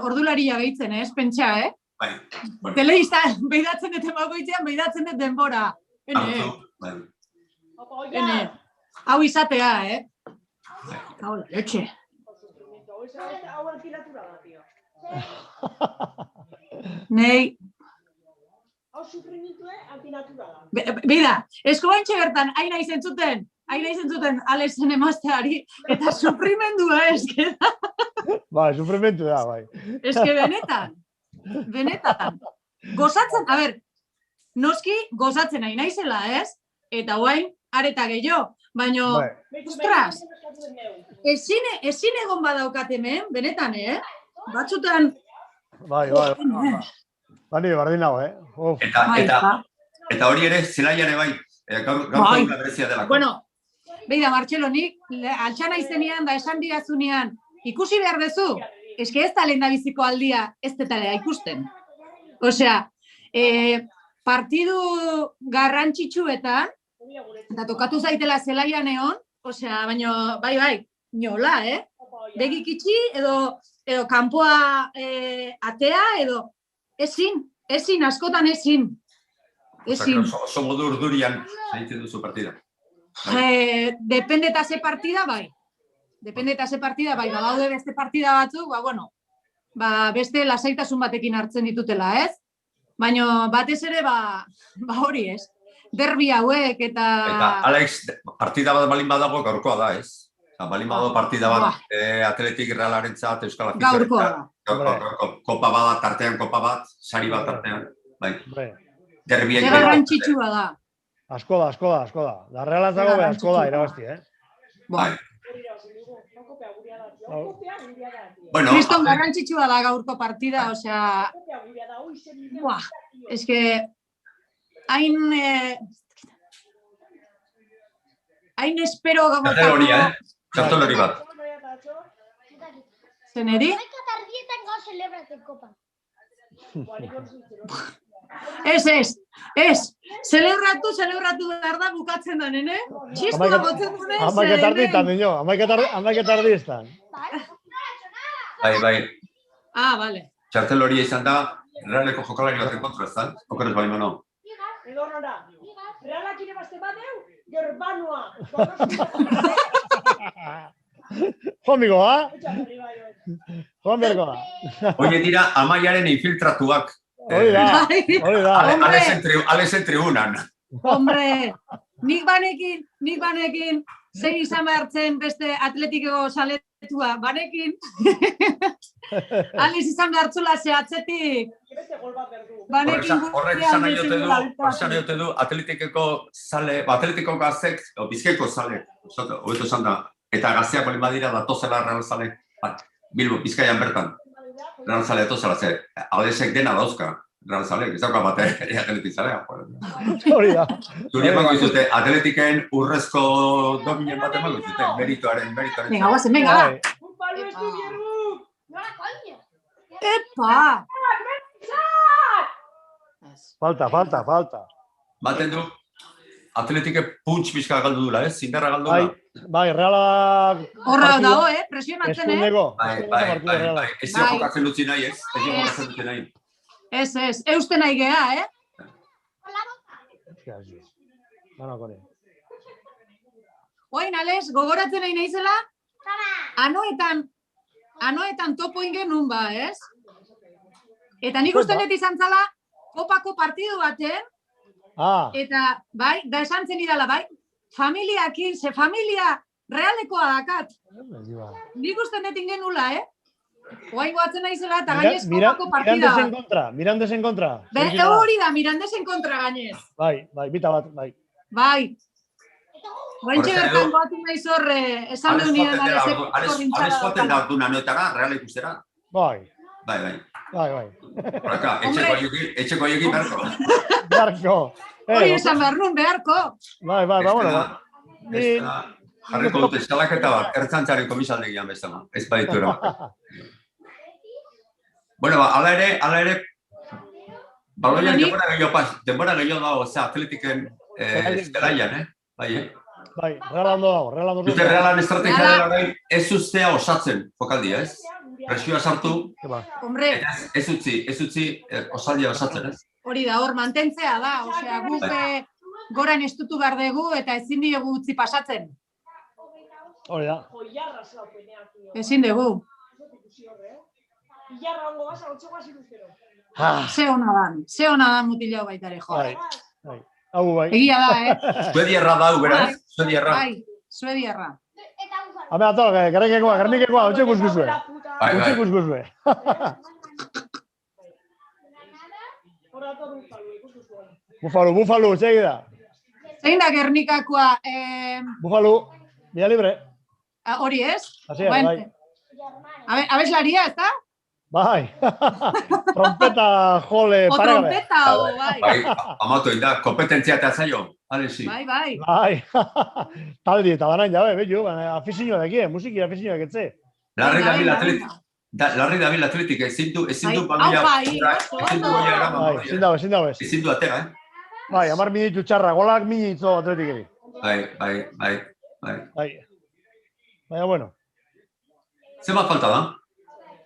ordularia gehitzen, ez? Pentsa, Bai. Telebista, behidatzen dut emagoitzean, behidatzen dut denbora. Hene. Hau izatea, Hau, letxe. Nei. Bida, esko baintxe bertan, haina izen zuten, Alexen emazteari, eta sufrimendua eske da. Bai, sufrimentu da, bai. Eske benetan. Gozatzen, a ber, noski gozatzen nahi naizela, ez? Eta guain, areta gehiago. Baina, ostras, ezin egon badaukat hemen, benetan, batzutan... Bai. Bani, bardin nago, Eta hori ere, zelaian bai, gaurko eguna berezia delako. Bueno, beida, Martxelo, nik altxana izenean da esan didazunean, ikusi behar dezu, eske ez da lehendabiziko aldia ez detalea ikusten. Osea, partidu garrantzitsuetan, eta tokatu zaitela zelaian egon, osea, baina, bai, nola, Begik itxi, edo kanpoa atea, edo ezin, askotan ezin. Oso modu urdurian zaintzen duzu partida. Depende eta ze partida, bai. Badaude beste partida batzuk, beste lasaitasun batekin hartzen ditutela, ez? Baina batez ere, hori ez. Derbi hauek eta... Eta, Alex, partida bat balin badago gaurkoa da, ez? Balin badago partida bat Atletik Realarentzat, Euskal Afiziarentzat. Gaurkoa da. Kopa bat, tartean kopa bat, sari bat tartean. Bai. Ze garrantzitsua da. Asko da. Da Realantzago asko da, irabazti, Bai. Kriston garrantzitsua da gaurko partida, osea... Ez que... Hain espero... Txartel hori, Txartel hori bat. Zeneri? Ez. Celebratu behar da bukatzen da, nene? Txistoa botzen dunez... Amaiketardi estan. Bai. Bale. Txartel hori izan da, Realeko jokalari baten kontra ez da? Okerez bai, mano. Edorrora, Realak irabazte badeu, Gerbanua. Joan biko, Joan berko da. Oie dira, Amaiaren infiltratuak. Hori da. Alesen tribunan. Hombre, nik banekin, zein izan behartzen beste atletikeko saletua, banekin. Alex izan behartzula ze atzetik. Horrek izan nahi ote du, atletikeko sale, atletikeko gazek, bizkaiko sale, hobeto esan da, eta gazteak bali badira datozela Real Sale, Bilbo, Bizkaian bertan, Real Sale datozela, ze, Alexek dena dauzka, Real Sale, ez dauka bat ere atletik zalea. Hori da. Zuri emango izute, atletiken urrezko dominen bat emango izute, meritoaren. Venga, guazen, venga. Epa! Falta. Baten du, atletike puntx pixka galdu dula, ez? Zindarra galdu dula. Bai, Realak... Horra dago, presionatzen, Bai. Ez zio jokatzen dutzi nahi, ez? Ez, eusten nahi geha, Oain, Alex, gogoratzen nahi nahizela, anoetan topo ingen nun ba, ez? Eta nik usten dut izan zala, kopako partidu baten, eta, bai, da esan zen idala, bai, familiakin, ze familia realekoa dakat. Nik usten dut ingen nula, Oain goatzen nahizela, eta gainez kopako partida bat. Mirandesen kontra. Hori da, Mirandesen kontra gainez. Bai, bita bat, bai. Bai. Oaintxe bertan goatzen nahiz horre, esan du nidan alezeko rintzara. Ales joaten da duna noetara, Real ikustera? Bai. Horaka, etxeko joki beharko. Beharko. Hori esan behar nun, beharko. Bai, bueno. Jarriko dute, eskalaketa bat, ertzantzaren komisaldegian bezala, ez baditu eramaten. Bueno, ala ere, baloian denbora gehiago dago, atletiken zelaian, Bai, Real ondo dago, Dute Realan estrategia dela gai, ez ustea osatzen, jokaldia, ez? Presioa sartu, eta ez utzi osaldia osatzen, ez? Hori da, hor mantentzea da, osea, guk goran estutu behar dugu eta ezin diegu utzi pasatzen. Hori da. Ezin dugu. Ilarra hongo basa, otxoa ziruztero. Ze hona dan mutilau baitare, jo. Hau bai. Egia da, Suedierra da, beraz? Suedierra. Bai, Suedierra. Habe, ato, gernikekoa, otxe guzguzue. Otxe guzguzue. Horato Bufalu, Bufalu, segida. Zein da Gernikakoa, Bufalu, via libre. hori ez? Hasier, Buen, bai. abeslaria, ez da? Bai. Trompeta jole O paregabe. trompeta, o bai. Bai, amatu egin da, kompetentzia eta zaio. Alexi. Bai, bai. Bai. Taldi eta banain jabe, bello, afizioa daki, musiki afizioa etze. Larri Venga, dabil venga, atletik. Larri dabil atletik, ezin du Bai, Ezin dago ez. Ezin du atera, Bai, 10 minutu txarra, golak minitzo atletikeri. Bai. Bai. Baina, bueno. Zema falta da?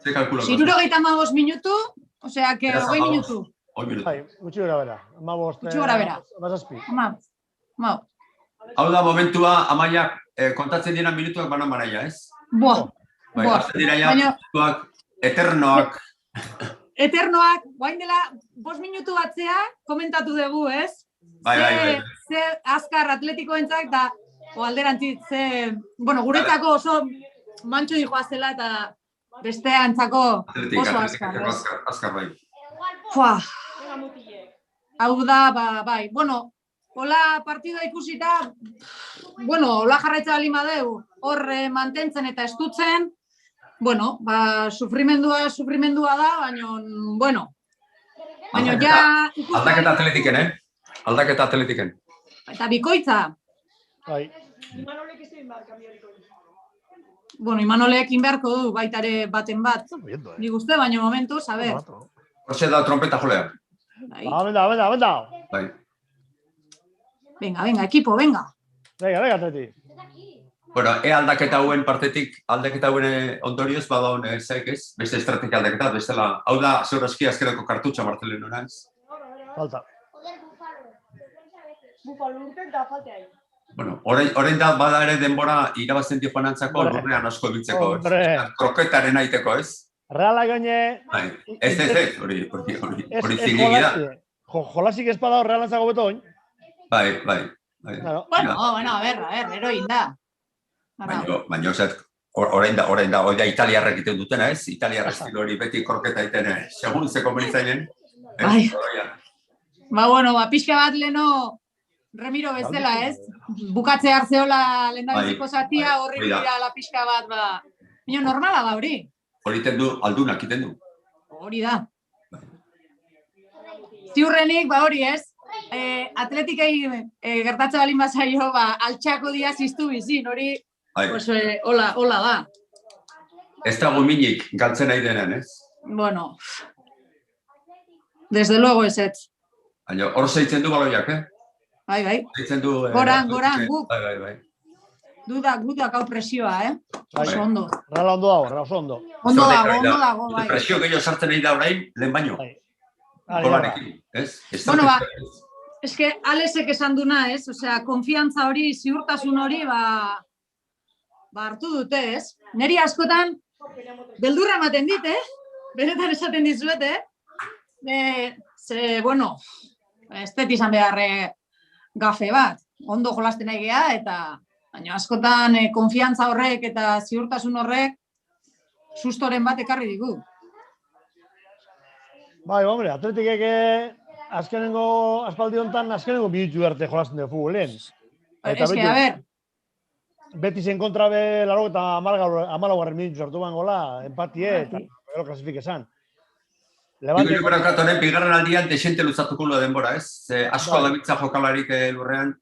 Ze kalkulako? 75 minutu, osea, que Beraz, 20 hamabost. minutu. Bai, gutxi gora bera. Gutxi gora bera. Bazazpi. Mau. Hau da momentua, Amaiak kontatzen dira minutuak banan-banaia, ez? Buah. Bai, hasten dira ja, minutuak, eternoak. Eternoak, guain dela 5 minutu batzea, komentatu dugu, ez? Bai. Ze azkar atletikoentzak da, o alderantzit, guretzako oso mantxo dijoazela eta besteantzako oso azkar. Azkar bai. Fua. Hau da, bai. Hola partida ikusita, hola jarraitza bali madeu, hor mantentzen eta estutzen, sufrimendua da, baina ja... Aldaketa atletiken, Eta bikoitza. Bai. Imanolek ez egin behar, kambiariko. Imanolek inbeharko du, baitare baten bat. Nik uste, baina momentuz, a ber. Hortxe da trompeta jolea. Benda. Bai. Venga, equipo, venga. Venga, atleti. Bueno, aldaketa hauen partetik, aldaketa hauen ondorioz, bada hone zaik ez, beste estrategia aldaketa, bestela, hau da, zeurazki azkerako kartutxa Martelen honaz. Falta. Bufalo urten da faltea. Bueno, orain da bada ere denbora irabazten dio Juanantzako lurrean asko biltzeko, kroketaren aiteko, ez? Reala gaine... Ez, hori zilegi da. Jolasik espada realantzako betoin. Bai. Bueno, a ver, heroin da. Baina, orain da, italiarrak egiten dutena, ez? Italiarra estilo hori beti kroketa egiten, segun zeko meritzainen. Bai. Pixka bat leno Remiro bezala, ez? Bukatze hartzeola lehendabiziko zatia, horri dira la pixka bat, Baina normala da hori. Hori du, aldunak iten du. Hori da. Ziurrenik, hori ez? Atletikei gertatze balin bazaio, altxako dia ziztu bizin, hori hola da. Ez dago minik galtzen nahi denen, ez? Bueno, desde luego ez ez. Baina hor zeitzen du baloiak, Bai. Zeitzen du... Goran, guk. Bai. Dudak hau presioa, Oso ondo. Reala ondo dago, oso ondo. Ondo dago, bai. Presio gehiago sartzen nahi da orain, lehen baino. Golanekin, ez? Ez que Alesek esan duna, ez? Osea, konfiantza hori, ziurtasun hori, hartu dute, ez? Neri askotan, beldurra ematen dit, Benetan esaten dizuet, ez dut izan behar gafe bat. Ondo jolasten nahi geha, eta baina askotan konfiantza horrek eta ziurtasun horrek sustoren bat ekarri digu. Bai, hombre, atletikek azkenengo aspaldi honetan, azkenengo minutu arte jolasten dugu futbolen. Ez que, a ver. Betis en kontra be laro eta amalagarren minutu sartu bangola, empatie, eta gero klasifik esan. Iberik berakatoren, bigarren aldian desente luzatuko lua denbora, ez? Asko dabiltza jokalarik lurrean,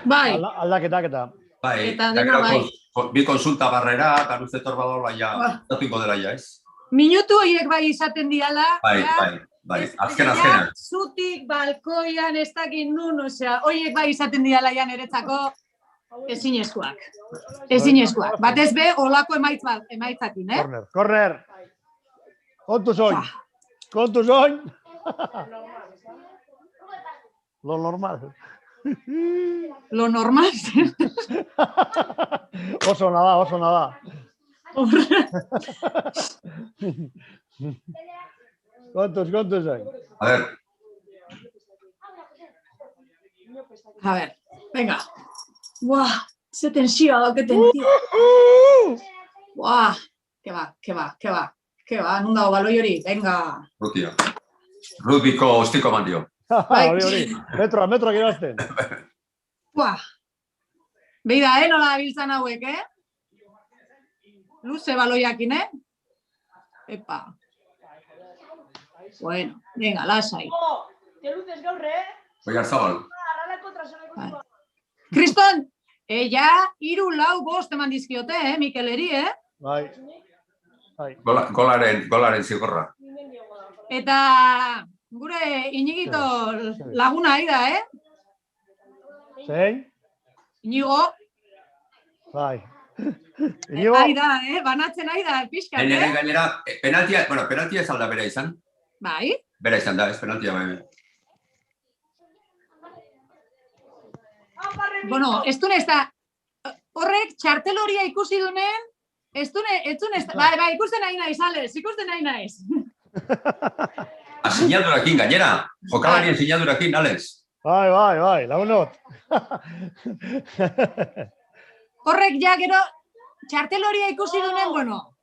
Bai. Aldaketak eta. Bai, eta dena bai. Bi konsulta barrera, eta luze torba dola ja, zatuko dela ja, ez? Minutu horiek bai izaten diala. Bai, azkenak. Zutik, balkoian, ez dakit nun, osea, horiek bai izaten diala ja niretzako ezinezkoak. Batez be, olako emaitzakin, Corner. Kontu soin. Lo normal. Oso nada. Kontuz soin. A ver, venga. Buah, ze tensioa dauketen, tío. Buah, que va, non dago baloi hori, venga. Rubiko ostiko mandio. Hori, metroak irazten. Buah. Beida, nola biltzan hauek, Luze baloiakin, Epa. Bueno, venga, lasai. Te luces gaur, Oiar zabal. Arralako trasoreko zua. Kriston, ja, 3-4-5 eman dizkiote, Mikeleri, Bai. Golaren zigorra. Eta gure Iñigito laguna ari da, Zein? Iñigo, Bai. Inigo, ari da, banatzen ari da, pixkat, Nire gainera, penaltia ez alda bera izan. Bai, Bera izan da, ez penaltia bai. bueno, ez dune ez da, horrek txarteloria ikusi dunen, ez dune, bai, ikusten nahi naiz, Alex, ikusten nahi naiz. Sinadurakin gainera, jokalarien sinadurakin, Alex. bai, lagunot. Horrek ja gero txarteloria ikusi dunen, bueno,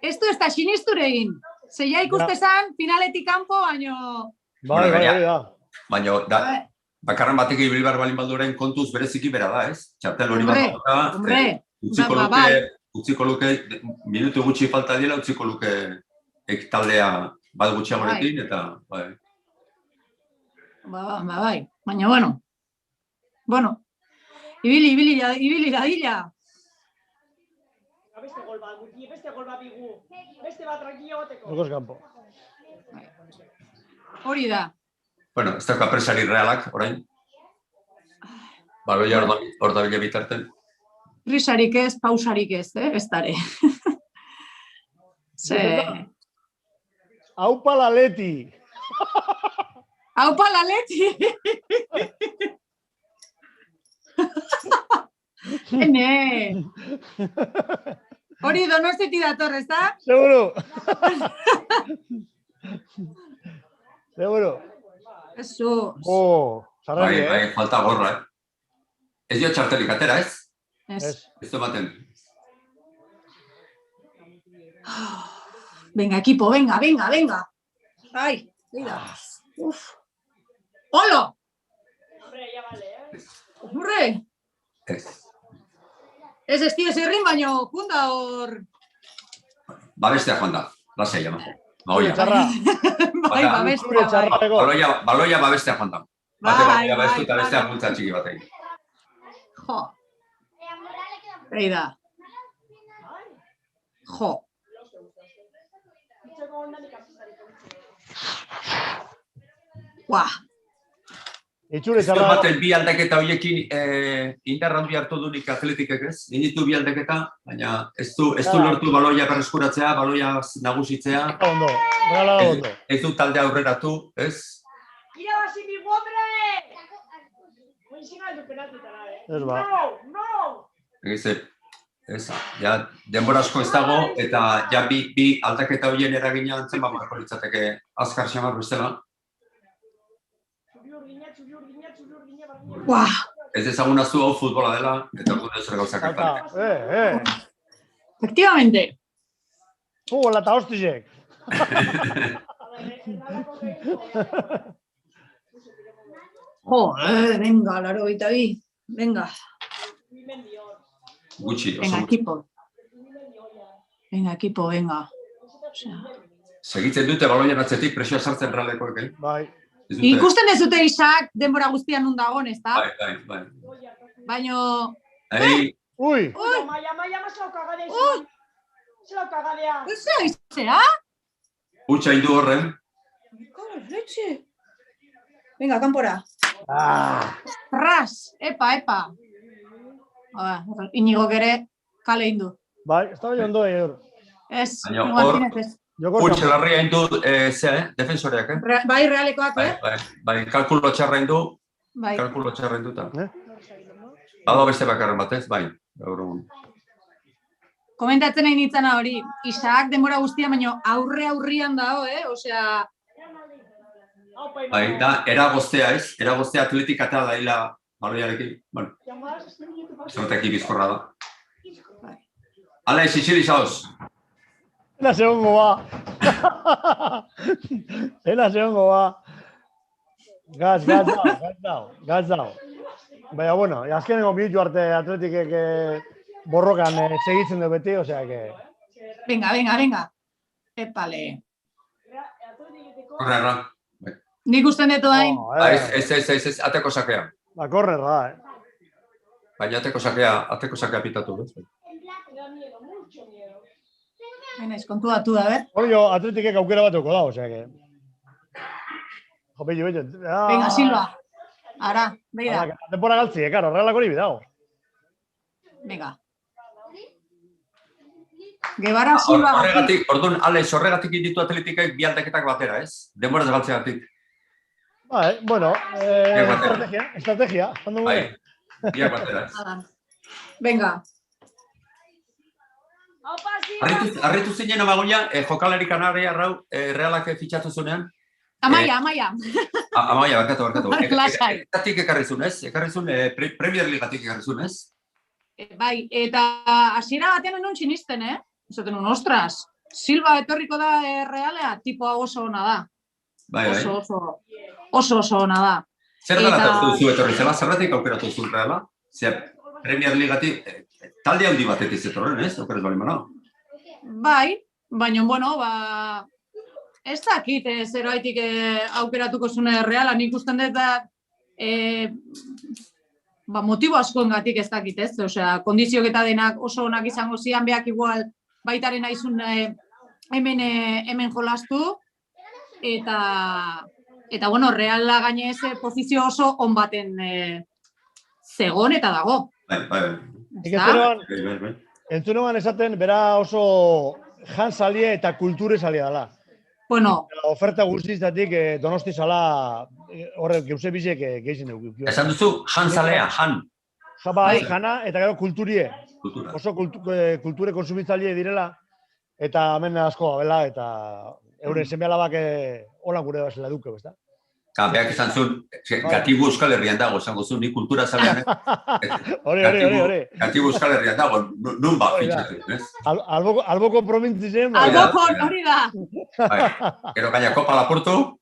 ez du ez da sinisture egin. Zeia ikustezan, finaletik kanpo, baino... Bai, Baina, bakarren batek ibil behar balin balduren kontuz bereziki bera da, ez? Txartel hori bat utziko luke, minutu gutxi falta dira, utziko luke taldea bat gutxiagorekin, eta bai. Bai, baina, bueno, ibili dadila. Beste gol bat, guti, beste gol bat bigu. Beste bat tranquilo goteko. Lukos kanpo. Hori da. Bueno, ez dauka presari realak, orain. Baloia hor da bile bitarten. Risarik ez, pausarik ez, ez dare. Aupa la Leti. Aupa la Leti. Ene. Hori Donostiatik dator, ez da? Seguro. Seguro. Eso. Zarrari, Bai, falta gorra, Ez dio txartelik atera, ez? Ez. Ez du ematen. Venga, equipo, venga. Ai, mira. Uf. ¡Holo! Hombre, ya vale, Hombre. Ez estio zerrin, baino, kunda hor... Babestea joan da, lasai ama. Zure txarra. Bai, babestea, bai. Baloia babestea joan da. Bate baloia babestu eta bestea multza txiki batekin. Jo. Eida. Jo. Guau. Itxure Ez du txarra. ematen bi aldaketa horiekin indarrandu hartu dunik atletikek ez. Ninitu bi aldaketa, baina ez du lortu baloia berreskuratzea, baloia nagusitzea. Ondo, regala ondo. Ez du talde aurreratu, ez? Irabazi bigu, hombre! Goizin aldu penaltitara, Ez ba. No! Ez, ja, denbora asko ez dago, eta ja bi aldaketa horien eragina antzen, marko litzateke azkar xamar bestela. Guau. Ez ezaguna zu hau futbola dela, eta gure zer gauzak hartan. Efectivamente. Futbola eta hostizek. Jo, venga, 82. Venga. Gutxi, Venga, oso. equipo, venga. Segitzen dute baloian atzetik presioa sartzen realekoek, Bai. Ikusten ez dute Isak denbora guztian nun dagoen, ez da? Bai. Baino... Ui! Maia, zela kagadea. Zela kagadea. Zera? Utsa indu horren. Venga, kanpora. Ras, epa. Inigo ere kale indu. Bai, ez da bai ondo egin. Ez, Baina Martínez ez. Utsa larria indu, defensoreak, Bai, realekoak, Bai, kalkulo txarra indu, Bai. kalkulo txarra induta. Bado beste bakarren batez, bai. Gaur egun. Komentatzen nahi nintzana hori, Isak denbora guztia, baino aurrian dago, Osea... Bai, da, eragoztea ez, eragoztea atletikatea daila baloiarekin. Bueno, zerteki bizkorra da. Alex, itxili zauz. Ena segongo ba. Gaz dau. Baina, bueno, azkenengo minutu arte Atletikek borrokan segitzen du beti, osea que... Venga. Epale. Kornerra. Nik usten dut hain. Ez, ateko sakea. Ba, kornerra da, Baina ateko sakea pitatu. Baina, kontuatu da, ber? Hori Atletikek aukera batuko da, osea que... Jo, bello. Venga, Silva. Ara, begira. Tempora galtzi, karo, Realak hori bidago. Venga. Guevara, Silva. Orduan, Alex, horregatik inditu Atletikek bi aldaketak batera, ez? Denboraz galtzegatik. Bai, bueno, estrategia. Bai, biak batera, ez? Venga. Arritu zinen amagoia, jokalari kanaria Realak fitxatu zunean. Amaia. Amaia, barkatu. Lasai. Ekatik ekarri zunez, Premier Ligatik ekarri zunez. Bai, eta hasiera batean non txinisten, Esaten un, ostras, Silva etorriko da Realea, tipoa oso ona da. Bai. Oso ona da. Zer dela zu etorri zela, zerratik aukeratu zuen Reala? Zer, Premier Ligatik, talde handi batetik zetorren, ez? Aukeraz bali mana. Bai, baina, bueno, ez dakit, zerbaitik aukeratuko zune Reala, nik usten dut da, motibo askoengatik ez dakit, ez? Osea, kondiziok eta denak oso onak izango zian, beak igual baitaren aizun hemen jolastu, eta bueno, Reala gainez pozizio oso on baten zegon eta dago. Bai. Entzunoan esaten, bera oso jansalia eta kulture salia dela. Bueno. Oferta guztizatik Donosti zala horrek geusebizek gehizien dugu. Esan duzu, jansalea, jan. Bai, jana eta gero kulturie. Oso kulture konsumitzaile direla eta hemen asko gabela eta euren seme-alabak hola gure basela duke, bezta? Beak esan zuen, Gatibu Euskal Herrian dago, esango zuen, ni kultura zalean. Hori. Gatibu Euskal Herrian dago, nun fitxatu, ez? Alboko provintzien. Albokon, hori da. Gero gaina Kopa Lapurtu,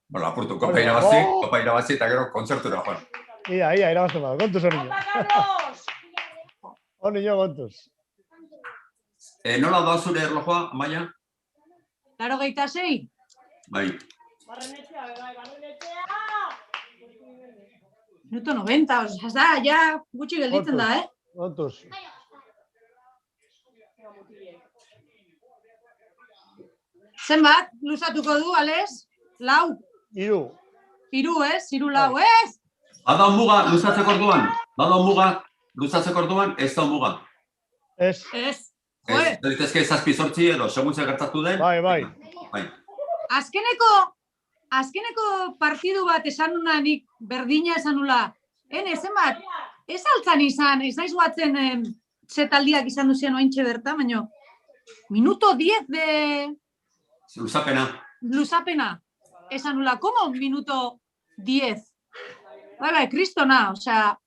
Kopa irabazi eta gero kontzertura joan. Ia, irabazten bada, kontuz hori nio. Hori nio, kontuz. Nola doa zure erlojoa, Amaia? 86? Bai. Minuto 90, osea, ja gutxi gelditzen da, Kontuz. Zenbat, luzatuko du, Alex? 4? 3. 3, 4, ez? Bada muga, luzatzeko orduan, ez da muga. Ez. Joe. Ditezke zazpizortzi edo, segun ze gertatu den. Bai. Azkeneko partidu bat esan nuna nik berdina esan nula. Zenbat, ez altzan izan, ez naiz guatzen zetaldiak izan duzien oaintxe berta, baina minuto 10 de... Luzapena. Esan nula, ¿cómo minuto 10? Bai, kristona, osea,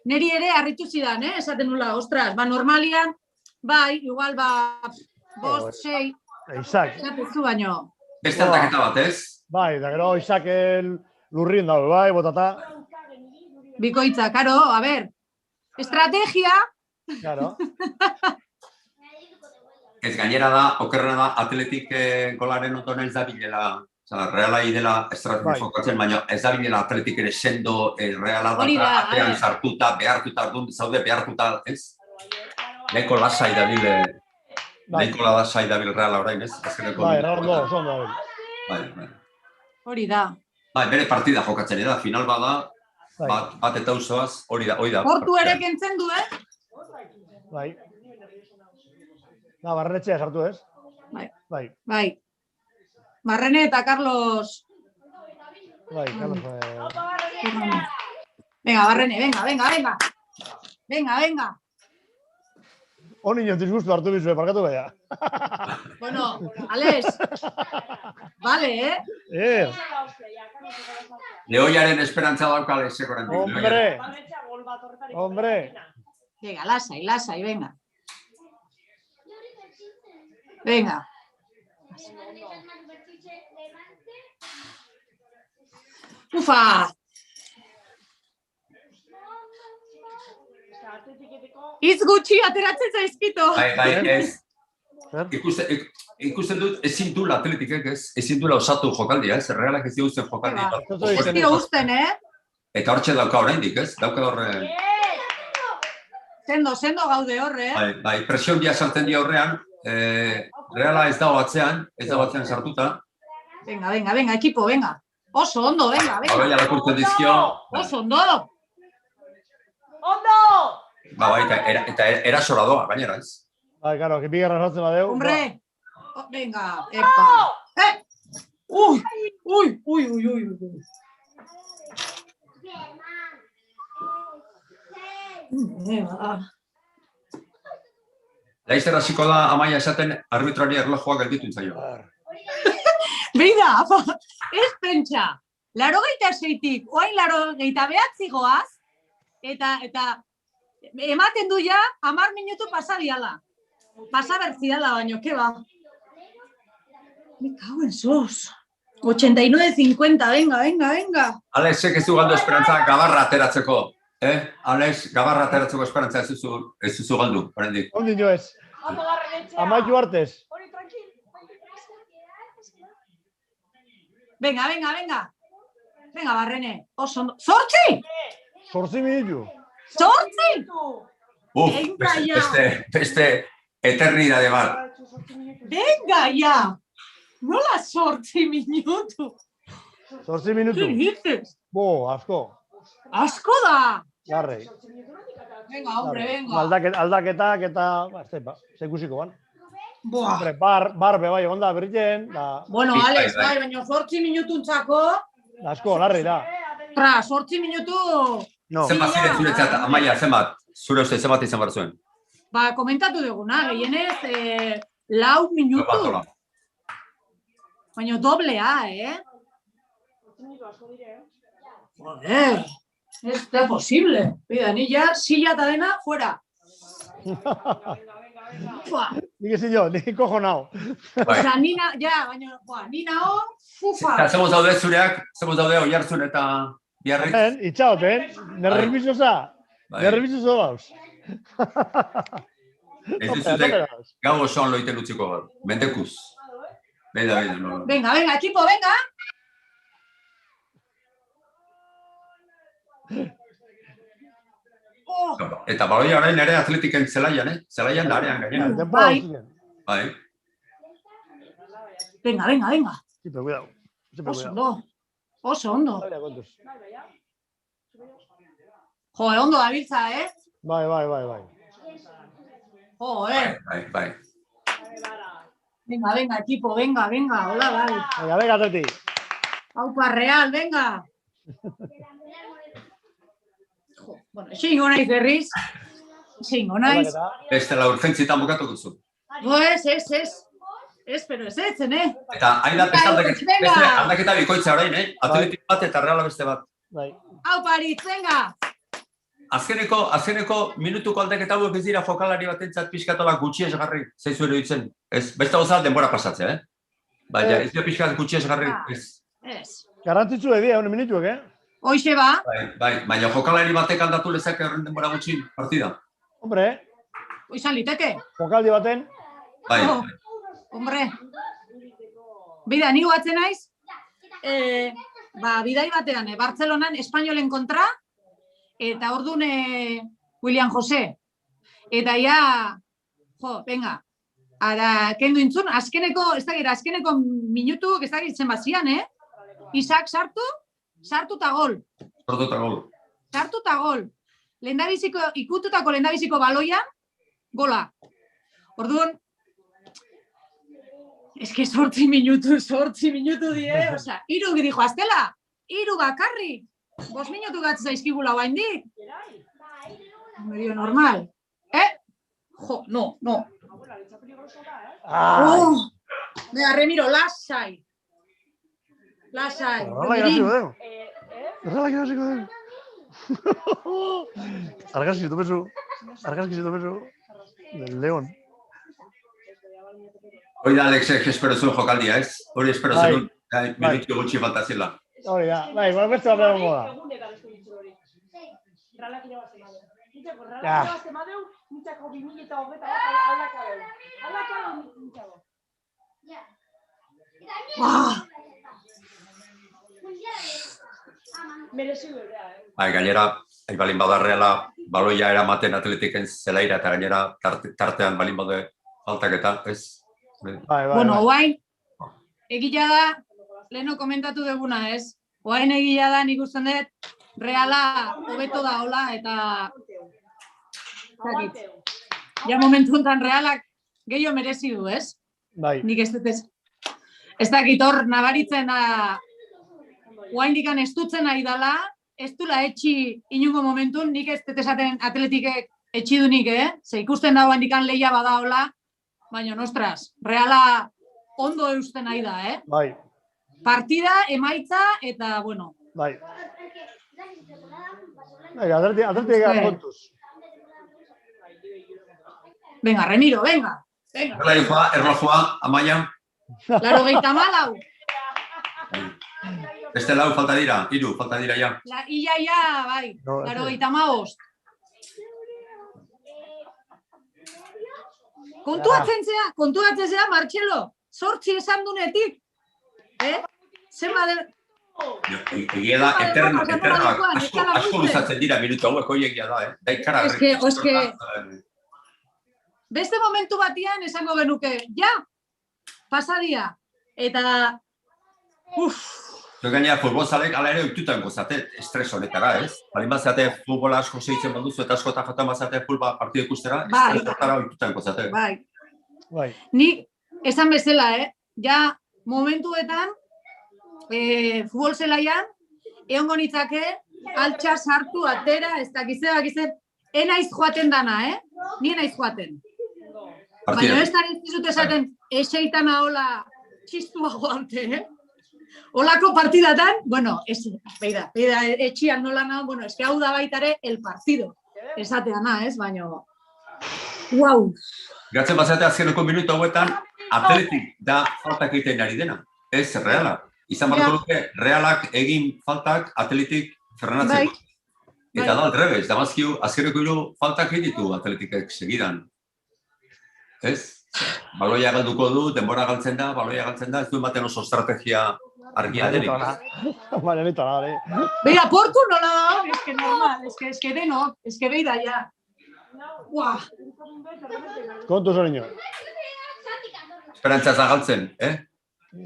neri ere harritu zidan, esaten nula, ostras, normalian, bai, igual, 5, 6, esatezu baino. Beste aldaketa bat, ez? Bai, da gero Isaac lurrin dago, bai, botata. Bikoitza, karo, a ber, estrategia. Claro. Ez gainera da, okerrena da, Atletik golaren ondo ez da bilela, Reala idela estrategia jokatzen, baina ez da bilela Atletik ere sendo Reala da, atean sartuta, behartuta, zaude behartuta, ez? Nahiko lasai dabil Reala orain, ez? Bai, oso ondo dabil. Bai. Hori da. Bai, bere partida jokatzen da, final bada, bat eta usoaz, hori da. Portu ere kentzen du, Bai. Barrenetxea sartu, ez? Bai. Barrene eta Carlos... Bai, Carlos... Venga, Barrene, venga. Venga. Honi nion disgustu hartu bizue, parkatu baina. Bueno, Alex. Vale, Lehoiaren esperantza dauka Alexeko rendik. Hombre. Venga, lasai, venga. Venga. Ufa. Itz gutxi ateratzen zaizkito. Bai, ez. Zer? Ikusten dut, ezin dula Atletikek, ezin dula osatu jokaldia, ez? Realak ez diguzen jokaldia. Ez dio usten, Eta hortxe dauka oraindik, ez? Dauka horre... Sendo gaude horre, Bai, presion dia sartzen dia horrean, Reala ez dago atzean, sartuta. Venga, equipo, venga. Oso ondo, venga. Bai, alakurtzen dizkio. Oso ondo. Ondo! Bai, eta erasora doa, gainera, ez? Bai, karo, bigarren sartzen badeu. Hombre. Venga, epa. Uy. Laizzer hasiko da Amaia esaten arbitrari erlojoa gelditu zaio. Beida, ez pentsa. 86tik, oain 89 goaz, eta ematen du ja 10 minutu pasa diala. Pasa bertziala baino, ke ba. Me cago en sos. 89-50, venga. Alexek ez du galdu esperantza gabarra ateratzeko. Alex, gabarra ateratzeko esperantza ez duzu galdu, oraindik. Ondin jo ez. Ondo Barrenetxea. Amaitu artez. Hori, tranquil. Venga. Venga, Barrene. Oso ondo. Zortzi! 8 minutu. Zortzi! Beste eternidade bat. Venga, ja! Nola 8 minutu? 8 minutu. dices? Bo, asko. Asko da! Garrei. Venga, venga. Aldaketak eta... Ze ikusiko ban. Buah. Hombre, bar bai onda berrien. Bueno, Alex, bai, baina 8 minutuntzako... Asko, larri da. 8 minutu... No. Zenbat ziren zuretzat, Amaia, zenbat? Zure uste, zenbat izan behar zuen? Ba, komentatu duguna, gehienez 4 minutu. Baina doblea, Joder, ez da posible. Bida, ni ja, silla eta dena, fuera. Nik ezin jo, nik kojo nao. Osa, nina, ja, baina, ni nao, fufa. Eta zemuz daude zureak, zemuz daude Oiartzun eta Biarritz. Itxaoten, nervizosa. Nervizoso dauz. Ez dizute gau osoan loiten utziko bat. Mendekuz. Beida, no. Venga, equipo, venga. Eta baloia orain ere Atletiken zelaian, Zelaian da arean gainera. Bai. Venga. Siempre cuidado. Oso ondo. Joder, ondo dabiltza, Bai. Joder. Bai. Venga, equipo, venga, hola, bai. Venga, Toti. Aupa Real, venga. Bueno, xingo naiz berriz. Xingo naiz. Beste la urgentzitan bukatu duzu. Ez, pero ez, Eta hain da beste aldaketa bikoitza orain, Atletik bat eta Reala beste bat. Bai. Aupa Aritz, venga. Azkeneko minutuko aldaketa hauek ez dira jokalari batentzat pixkatola gutxi esgarri, zaizu eruditzen. Ez, beste gozat denbora pasatzea, Baina, ez dira pixkat gutxi esgarri, ez. Ez. Garrantzitsu edia, une minutuek, Hoixe ba. Bai, baina jokalari batek aldatu lezake horren denbora gutxi partida. Hombre, Izan liteke. jokaldi baten. Bai. Hombre. Bida, ni guatzen naiz. Bidai batean, Bartzelonan, Espainolen kontra, eta orduan William José. Eta ja, venga, ara, kendu intzun, azkeneko minutu, ez dakitzen bazian, Isak sartu eta gol. Sartu eta gol. Ikututako lehendabiziko baloian, gola. Orduan, es que 8 minutu die, oza, 3 dijo, aztela, 3 bakarrik, 5 minutu gatz zaizkigula baindik. Medio normal. No. Mira, Remiro, lasai. Erralak irasiko den. Argazki zitu Del León. Hori da Alexek espero zuen jokaldia, ez? Hori espero zuen, minutu gutxi falta zela. Hori da, beste bat behar da. Nintzako, Ja. Reala azte madeu, nintzako 2021 aldakadeu. Aldakadeu nintzako. Merezi duela, Bai, gainera, balin bada Reala baloia eramaten Atletiken zelaira eta gainera tartean balin bade faltak eta ez. Bai. Bueno, oain, egia da, leheno komentatu duguna, ez? Oain egia da, nik usten dut, Reala hobeto da hola, eta Aguanteu. ja momentu enten Realak gehiago merezi du, ez? Bai. Nik ez dut ez dakit hor nabaritzen da, oain dikan estutzen nahi dela, ez dula etxi inungo momentun, nik ez dut esaten Atletikek etxidunik, Ze ikusten da oain dikan lehia bada hola, baina, ostras, Reala ondo eusten nahi da, Bai. Partida, emaitza, eta, bueno. Bai. Atletik gara kontuz. Venga, Remiro, venga. Venga. Erlojua, Amaia. 84. Beste lau falta dira, 3 falta dira ja. Ia, bai. No, 85. Konturatzen zea, Martxelo, 8 esan dunetik. Zenba de... Egia da, eternoak asko luzatzen dira minutu hauek hoiegia da, Beste momentu batian esango genuke, ja, pasadia. Eta, Gainera, futbolzalek ala ere oitutan gozatet, estres honetara, ez? Balin bazate futbola asko segitzen baduzu eta asko eta jotan bazate futbol partidu ikustera, estres honetara oitutan gozatet. Bai. Ni, esan bezala, ja, momentuetan, futbol zelaian, egongo nitzake, altxa sartu, atera, ez dakizet, enaiz joaten dana, Ni enaiz joaten. Baina ez da dizut esaten, eseitan ahola txistua joante, Olako partidatan, bueno, beida, etxian nola nago, bueno, eske hau da baitare el partido, esateana, baina, guau. Gatzen bazate azkeneko minutu hauetan, Atletik da faltak egiten ari dena, ez Reala. Izan barko luke, Realak egin faltak Atletik frenatzeko. Eta da, aldrebez, damazkiu, azkeneko hiru faltak egin Atletikek segidan. Ez? Baloia galduko du, denbora galtzen da, ez du ematen oso estrategia argia denik. Beira, portu nola da, eske normal, eske denok, eske beida, ja. Uah. Kontu zorino. Esperantza zagaltzen,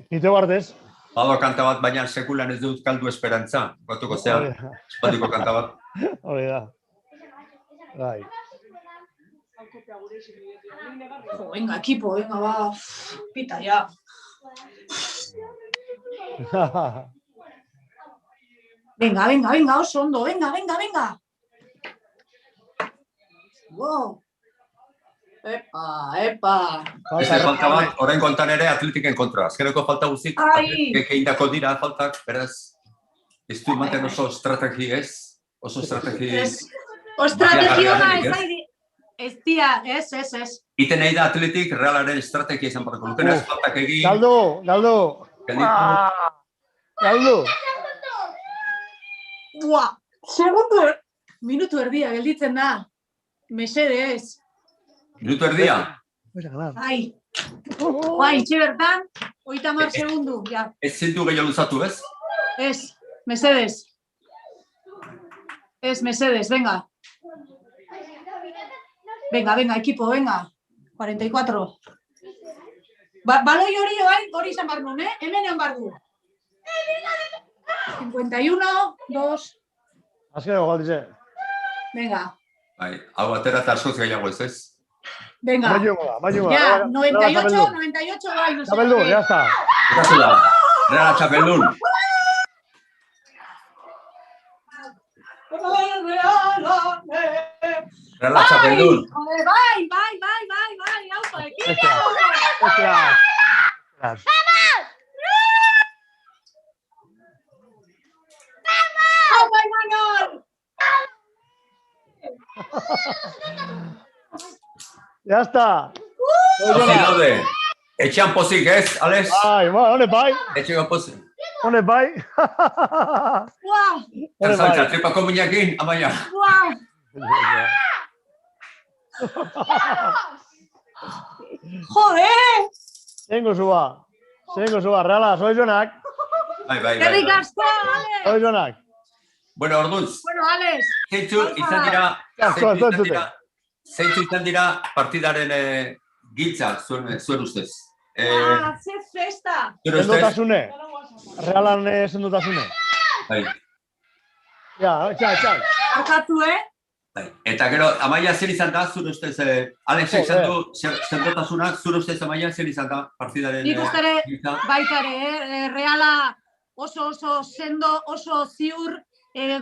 Ito bartez. Bado kanta bat, baina sekulan ez dut kaldu esperantza. Batuko zean, espatiko kanta bat. Hori da. Bai. Venga, equipo, venga, va. Pita ya. Venga, oso ondo, venga. Wow. Epa. Beste falta bat, orain kontan ere Atletiken kontra. Azkeneko falta guztik, Atletikek egindako dira faltak, beraz, ez du ematen oso estrategi ez? Oso estrategi... Estrategiona ez dia, ez. Iten nahi da Atletik Realaren estrategia izan barko lukena, ez faltak egin... Galdu! Ua, minutu erdia gelditzen da. Mesedez. Minutu erdia? Bai, itxe bertan, 30 segundu, ja. Ez zintu gehiago luzatu, ez? Ez, mesedez. Venga. Venga, equipo, venga. 44. Baloi hori izan bar nun, Hemen egon bar du. 51, 2. Azkeneko galdize. Venga. Bai, hau atera eta askoz gehiago ez? Venga. Maio. Ya, 98, bai, no sé. Txapeldun, ya está. Reala txapeldun. Reala txapeldun. Bai, haupa, ekipo! ¡Haupa, Imanol! Ya está. Pozik daude. Etxean pozik ez, Alex? Honek bai. Etxean pozik. Honek bai. Guau! Zaltza, tripako minekin, Amaia. Guau! Jode! Zengo zuba, reala, soy jonak, Bai. Herrik asko, Alex! soy jonak. Bueno, orduz, Bueno, Alex, zeintzu izan dira partidaren giltza, zuen ustez. ze festa! Zuen ustez, Sendotasune, realan sendotasune. bai. Ja, txai. Arkatu, Bai. Eta gero, Amaia zer izan da, zure ustez, Alexek izan du, sendotasuna, zure ustez, Amaia zer izan da partidaren nik uste ere, giltza? baita ere, Reala oso sendo, oso ziur,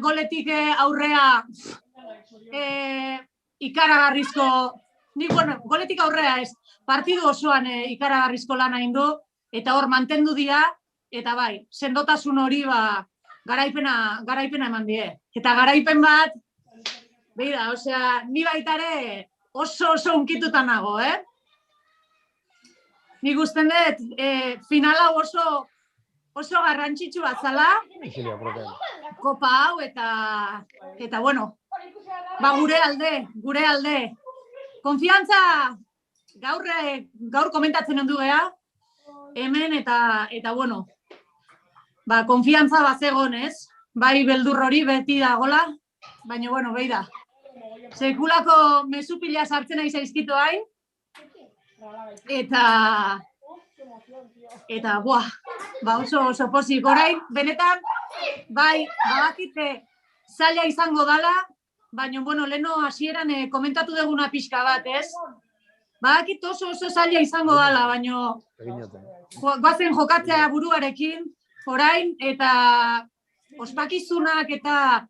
goletik aurrea ikaragarrizko, nik, bueno, goletik aurrea ez, partidu osoan ikaragarrizko lana egin du, eta hor mantendu dira, eta bai, sendotasun hori garaipena eman die. Eta garaipen bat, beida, osea, ni baitare oso unkituta nago, Nik usten dut, finala oso garrantzitsu bat zala, kopa hau, eta bueno, gure alde. Konfiantza, gaur komentatzen ondu geha, hemen, eta bueno, konfiantza bat zegoen, ez? Bai beldur hori beti dagola, baina bueno, beida. Sekulako mesupila sartzen nahi zaizkitu hain, eta oso pozik. Orain, benetan, bai, badakite zaila izango dala, baina, bueno, leno hasieran komentatu duguna pixka bat, ez? Badakit oso zaila izango dala, baina goazen jokatzea buruarekin, orain, eta ospakizunak eta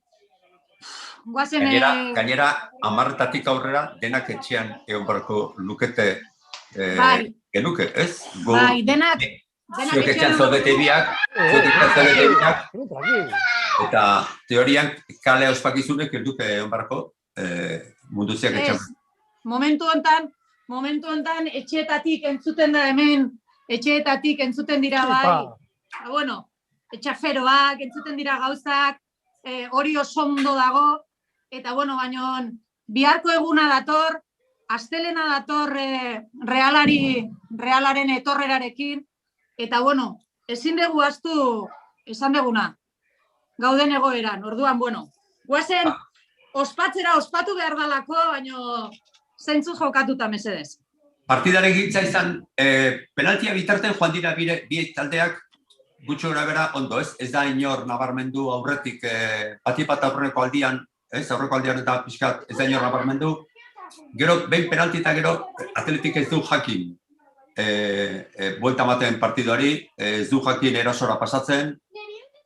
guazen... Gainera, 10 aurrera, denak etxean egon barko lukete genuke, ez? Bai, denak zuek etxean zaudete biak, eta teorian kale ospakizunek helduke egon barko munduziak etxean. Momentu hontan etxeetatik entzuten da hemen, etxeetatik entzuten dira bai, bueno, etxaferoak, entzuten dira gauzak, hori oso ondo dago, eta bueno, baina biharko eguna dator, astelena dator realaren etorrerarekin, eta bueno, ezin dugu ahaztu esan deguna, gauden egoeran, orduan, bueno, guazen ospatu behar dalako, baina zeintzu jokatuta mesedez. Partidaren giltza izan, penaltia bitarten joan dira bi taldeak, gutxo gara bera ondo, ez? Ez da inor nabarmendu aurretik bat aurreko aldian, ez? Aurreko aldian eta pixkat ez da inor nabarmendu. Gero, behin penalti eta gero, Atletik ez du jakin buelta maten partiduari, ez du jakin erasora pasatzen,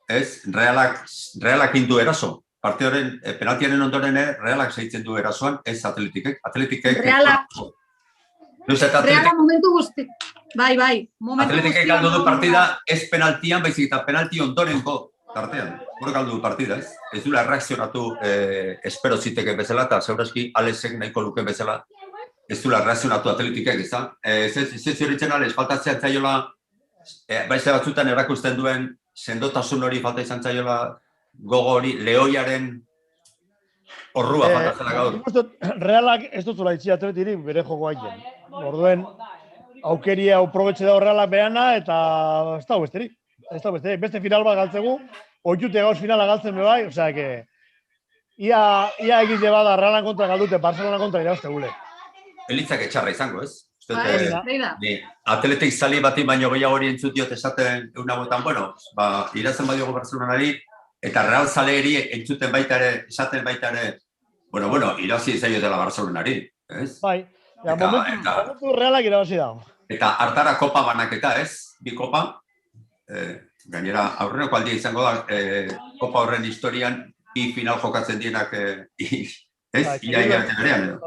ez? Realak indu eraso. Partidoren, penaltiaren ondoren Realak zeitzen du erasoan, ez Atletikek. Reala momentu guzti. Bai, Atletikek galdu du partida ez penaltian, baizik eta penalti ondorenko tartean. Hor galdu du partida, ez? Ez duela reakzionatu espero ziteke bezala, eta segurazki Alexek nahiko luke bezala ez duela reakzionatu Atletikek, ez da? Ez horitzen Alex, faltatzea zaiola, beste batzutan erakusten duen sendotasun hori falta izan zaiola, gogo hori, lehoiaren horrua faltatzela gaur. Realak ez duzula itxi Atletirik bere joko haiten. Orduen, aukeria aprobetxe da Realak behana eta ez da besterik. Beste final bat galtzegu, oitute gauz finala galtzen bebai, osea, ia egize bada Realan kontra galdute, Barcelona kontra irabazte gule. Elitzak etxarra izango, ez? Atletik zali bati baino gehiago hori entzutiot esaten eunagoetan, bueno, irazen badiogo Barcelonari, eta Real zaleri entzuten baita ere, esaten baita ere, bueno, irazi zaio dela Barcelonari, ez? Bai, momentu Realak irabazi dago. Eta hartara kopa banaketa, ez? Bi kopa, gainera aurreneko aldia izango da, kopa horren historian, bi final jokatzen dienak, ez? Hilabete berean, edo?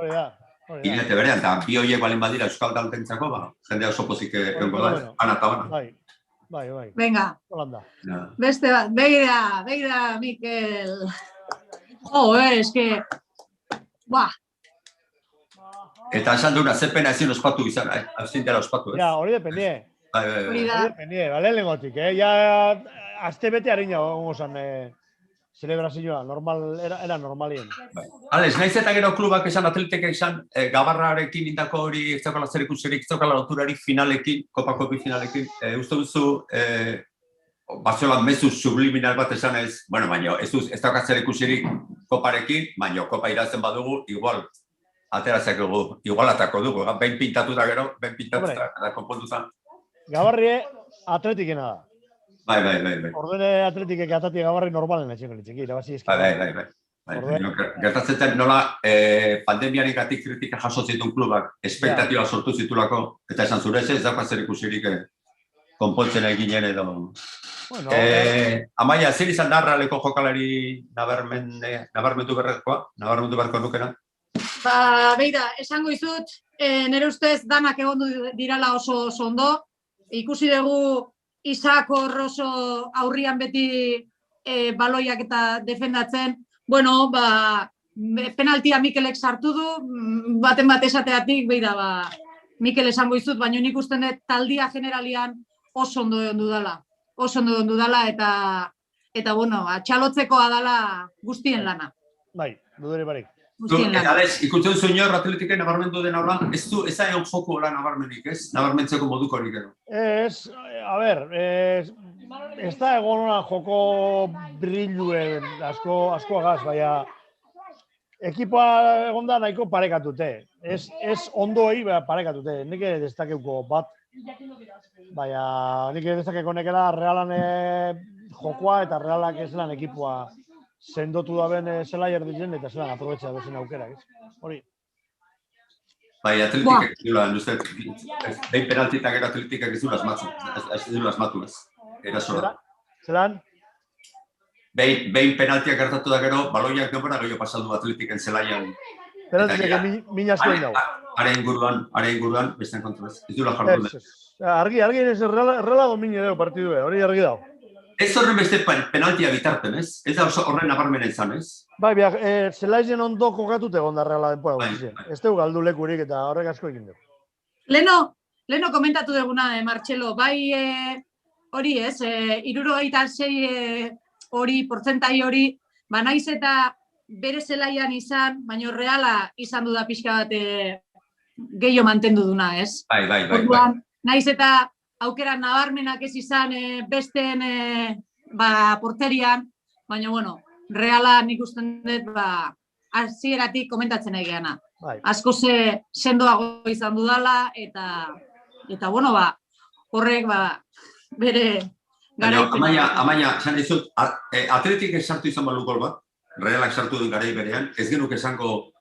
Hilabete berean, eta bi horiek balin badira Euskal Daltentzako, jendea oso pozik egongo da, ana eta bana. Bai. Venga, beste bat, begira, Mikel. Eske, Eta esan duna, ze pena ezin ospatu izan, ezin dela ospatu, ez? Ja, hori dependie. Hori dependie, bale lengotik, ja, azte bete harina gongo zan celebrazioa, era normalien. Alex, naiz eta gero klubak esan, atletikek esan, Gabarrarekin indako hori, ez daukala zer ikusirik, ez daukala loturarik finalekin, kopi finalekin, uste duzu, baziola mezu subliminal bat esan ez, bueno, baina ez daukat zer ikusirik koparekin, baina kopa irazen badugu, igual, ateratzeko igualatako dugu, behin pintatu da gero, behin pintatu da konpontu zen. Gabarrie atletikena da. Bai. Ordene atletikek atati Gabarri normalen etxeko litzeki, irabazi eski. Bai. Gertatzen zen nola pandemiarik gatik kritika jaso zituen klubak, espektatiba sortu zitulako, eta esan zure ez daukat zer ikusirik konpontzen eginen edo. Bueno, Amaia, zer izan da Realeko jokalari nabarmendu beharko nukena? Beira, esango izut, nire ustez danak egondu dirala oso ondo. Ikusi dugu Isako Rosso aurrian beti baloiak eta defendatzen. Bueno, penaltia Mikelek sartu du, baten bat esateatik, beira, Mikel esango izut, baina nik usten dut taldia generalian oso ondo dudala. Oso ondo dudala eta bueno, txalotzekoa dala guztien lana. Bai, dudere barik. Alex, ikutzen zuen hor atletiken nabarmendu den aurra, ez da egon joko hola nabarmenik, ez? Nabarmentzeko modukorik edo. Ez da egon hona joko brilluen asko agaz, baina ekipoa egon da nahiko parekatute. Ez ondoei parekatute, nik ere destakeuko bat, baina nik ere destakeuko nekela Realan jokoa eta Realak ez lan ekipoa sendotu da ben zelaier ditzen eta zelan aprobetxa bezen aukera, hori. Bai, atletikak ez dula, behin penaltitak gero atletikak ez dula asmatu, ez? Erasoa. Zelan? Behin penaltiak gertatu da gero, baloiak denbora gehiago pasatu atletiken zelaian. Penaltiak min askoen dago. Are inguruan, bestean kontu ez. Ez dula jardu den. Argi ez Reala domine dugu partidu, hori argi dago. Ez horren beste penaltia bitarten, ez? Ez da horren nabarmenen zan, ez? Bai, zelaizen ondo kokatute gonda Reala denpora guztien. Ez dugu galdu lekurik eta horrek asko egin dugu. Leno komentatu duguna, Martxelo, bai hori ez, 76 hori, portzentai hori, naiz eta bere zelaian izan, baina Reala izan du da pixka bat gehiago mantendu duna, ez? Bai. Naiz eta aukera nabarmenak ez izan besteen porterian, baina, bueno, Reala nik usten dut, hasieratik komentatzen egeana. Asko sendoago izan dudala, eta bueno, horrek, bere garaipena. Amaia, esan dizut, atletik sartu izan balu gol bat, Realak sartu duen garai berean, ez genuk esango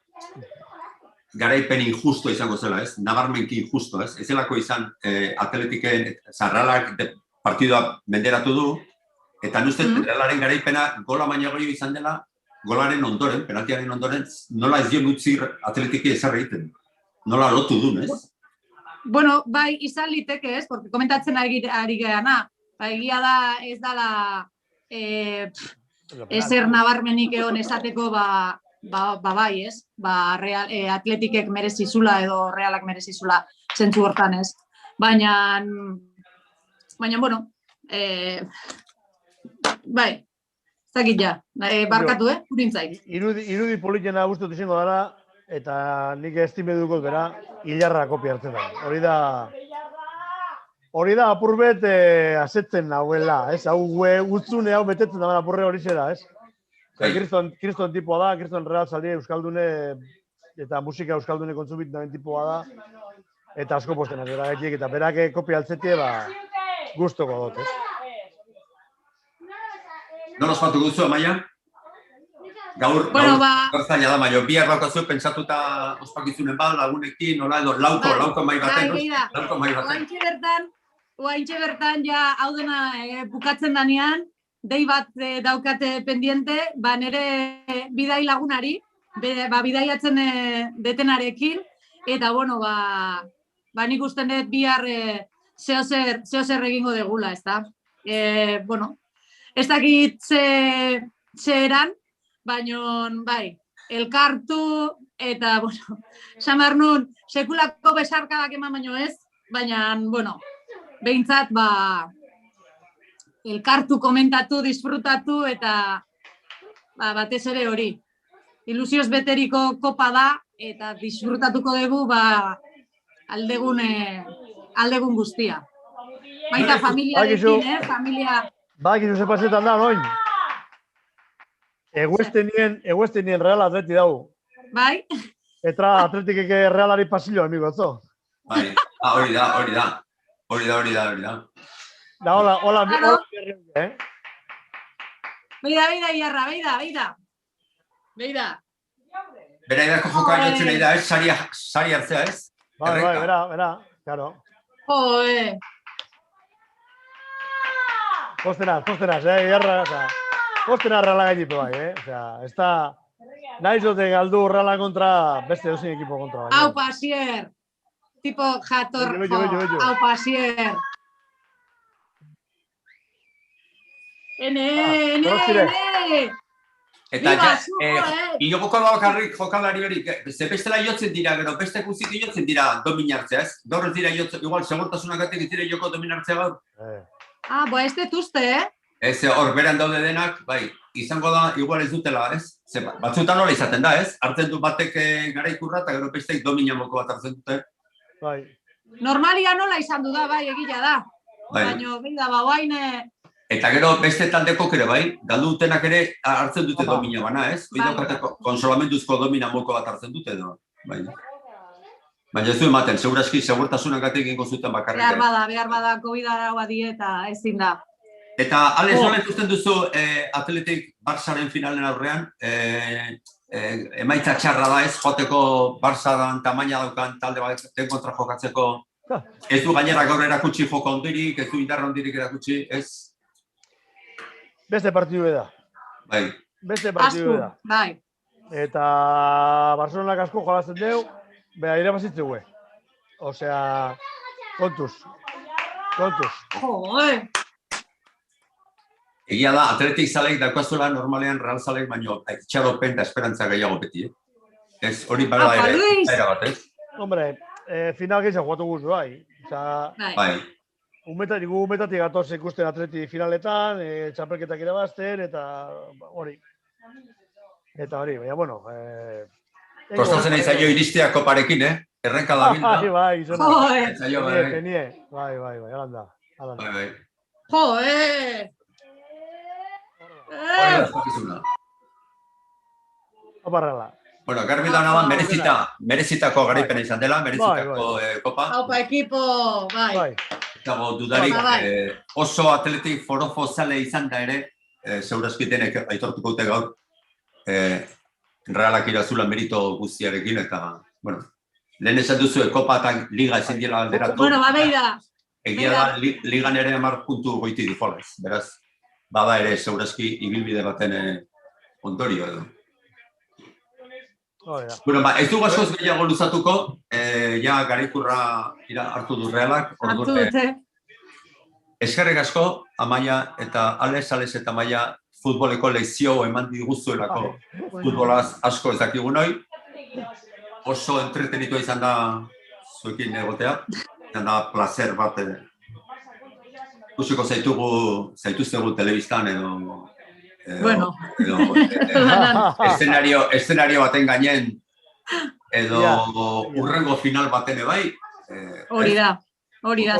garaipen injusto izango zela, ez? Nabarmenki injusto, ez? Ez zelako izan atletiken Realak partidua menderatu du, eta nuztet Realaren garaipena gola baina gehiago izan dela, golaren ondoren, penaltiaren ondoren, nola ez dion utzi atletiki ezarra egiten. Nola lotu duen, ez? Bueno, bai, izan liteke, ez? Porque komentatzen ari geana. Egia da, ez dala ezer nabarmenik egon esateko, bai, ez? Atletikek merezizula edo Realak merezizula zentzu hortan, ez? Baina, bueno, bai, ez dakit ja, barkatu, urintzait. Irudi politena guztut izango dara, eta nik estime dukot bera, hilarra kopia hartzen da. Hori da apurbet asetzen nahuela, ez? Hau gutzune hau betetzen da apurre hori zera, ez? Kriston tipoa da, Kriston Real zaldie euskaldune eta musika euskaldune kontsumit naben tipoa da, eta asko postenak eragaitik, eta berak kopia altzetie, guztoko dut, ez? Nola ospatu guzu, Amaia? Gaur zaila da, maio, bihar baukazu pentsatuta ospakizunen lagunekin, nola edo lauko mai baten. Oaintxe bertan, ja, hau dena bukatzen danean, dei bat daukate pendiente, nire bidai lagunari, bidaiatzen detenarekin, eta, bueno, nik usten dut bihar zehozer egingo degula, ez da? Bueno, ez dakit ze eran, baina, bai, elkartu, eta, bueno, samar nun, sekulako besarkadak eman baino ez, baina, bueno, behintzat, elkartu, komentatu, disfrutatu, eta batez ere hori. Ilusioz beteriko kopa da, eta disfrutatuko dugu, aldegun guztia. Baita familiarekin, familia... Bakizu ze pasetan da, noin? Eguestenien Real Atleti dago. Bai? Eta atletikeke Realari pasillo, amigo, etzo? Bai, hori da. Da, hola, Beida, Beida. Bera idako joka jotzen nahi da, sari hartzea, ez? Bai, bera, claro. Joe! Postenaz, Iarra, postenaz Reala gainitu bai, ez da, nahi zote galdu Reala kontra beste dozin ekipo kontra. Hau pasier! Tipo jator, hau pasier! Ene! Eta ilogoko da bakarrik jokalari hori, ze bestela jotzen dira, gero beste guzik jotzen dira domin hartzea, ez? Gaur ez dira jotzen, igual, segurtasunagatik ez dira joko domin hartzea gaur. Ez dut uste, Ez, hor beran daude denak, bai, izango da, igual ez dutela, ez? Ze batzuetan nola izaten da, ez? Hartzen du batek garaikurra eta gero besteik domina moko bat hartzen dute. Bai. Normalia nola izan du da, bai, egila da. Baina, beida, bauaine... Eta gero beste taldeko ere bai, galdu dutenak ere hartzen dute domina bana, ez? Konsolamenduzko domina moko bat hartzen dute edo. Baina ez du ematen, seguraski segurtasunagatik egingo zuten bakarrik. Behar bada, COVID-araua dieta, ezin da. Eta, Alex, nola ikusten duzu Atletik Barsaren finalen aurrean, emaitza txarra da ez, joateko Barsaran tamaina daukan talde baten kontra jokatzeko, ez du gainera gaur erakutsi joko ondirik, ez du indarra ondirik erakutsi, ez? Beste partidu da. Bai. Bai. Eta Barcelonak asko jolazten deu, beha irabazitzeu. Osea, kontuz. Joe! Egia da, Atletik zaleik daukazuela normalean Real zaleik, baino itxaropen eta esperantza gehiago beti. Ez hori bada ere bat, ez? Hombre, final gehiago jugatu guzu, bai. Bai. Umetatik gatoz ikusten Atleti finaletan, txapelketak irabazten, eta hori. Baina, bueno... Kostatzen izaio iristea koparekin, Errenka da bilda. Bai, izona. Joe! Tenie. Bai, alanda. Bai. Joe! Hori da zakizuna. Aparrela. Bueno, garbi da nada, merezitako garaipena izan dela, merezitako kopa. Haupa ekipo, bai. Dago dudarik, oso Atletik forofo zale izan da ere, segurazkitenek aitortuko dute gaur, Realak irazula merito guztiarekin, eta, bueno, lehen esan duzu, kopa eta liga ezin dira alderatu. Bueno, beida. Egia da, ligan ere 10 puntu goiti difolez, beraz, bada ere segurazki ibilbide baten ondorio edo. Bueno, ez du gazoz gehiago luzatuko, ja garaikurra hartu du Realak. Hartu dute. Eskerrik asko, Amaia eta Alex eta Amaia futboleko lezio eman diguzuelako futbolaz asko ez dakigun hoi. Oso entretenitua izan da zuekin egotea, izan da placer bat. Ikusiko zaituztegu telebistan edo bueno. Eszenario baten gainen edo urrengo final baten bai. Hori da,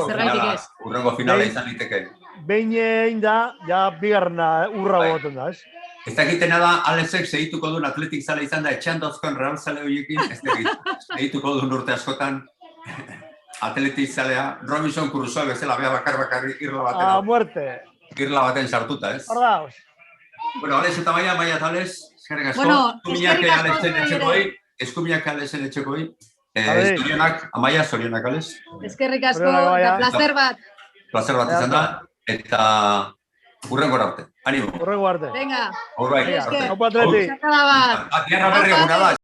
zergaitik ez. Urrengo finala izan liteke. Behin egin da, ja bigarna urra gogoten da, ez? Ez dakitena da, Alexek segituko duen Atletik zale izan da, etxean dauzkoen Real zale horiekin, ez segituko duen urte askotan Atletik zalea, Robinson Crusoe bezala, bea bakarrik irla baten. A muerte. Irla baten sartuta, ez? Horra, Bueno, Alex eta Maia eta Alex, eskerrik asko. Bueno, eskerrik asko. Eskuminak Alexen etxekoi. Zorionak, Amaia, zorionak Alex. Eskerrik asko, eta placer bat. Placer bat izan da, eta urrengo arte. Animo. Urrengo arte. Venga. Alright. Haupa Atleti. Sakala bat. Tierra berri eguna da.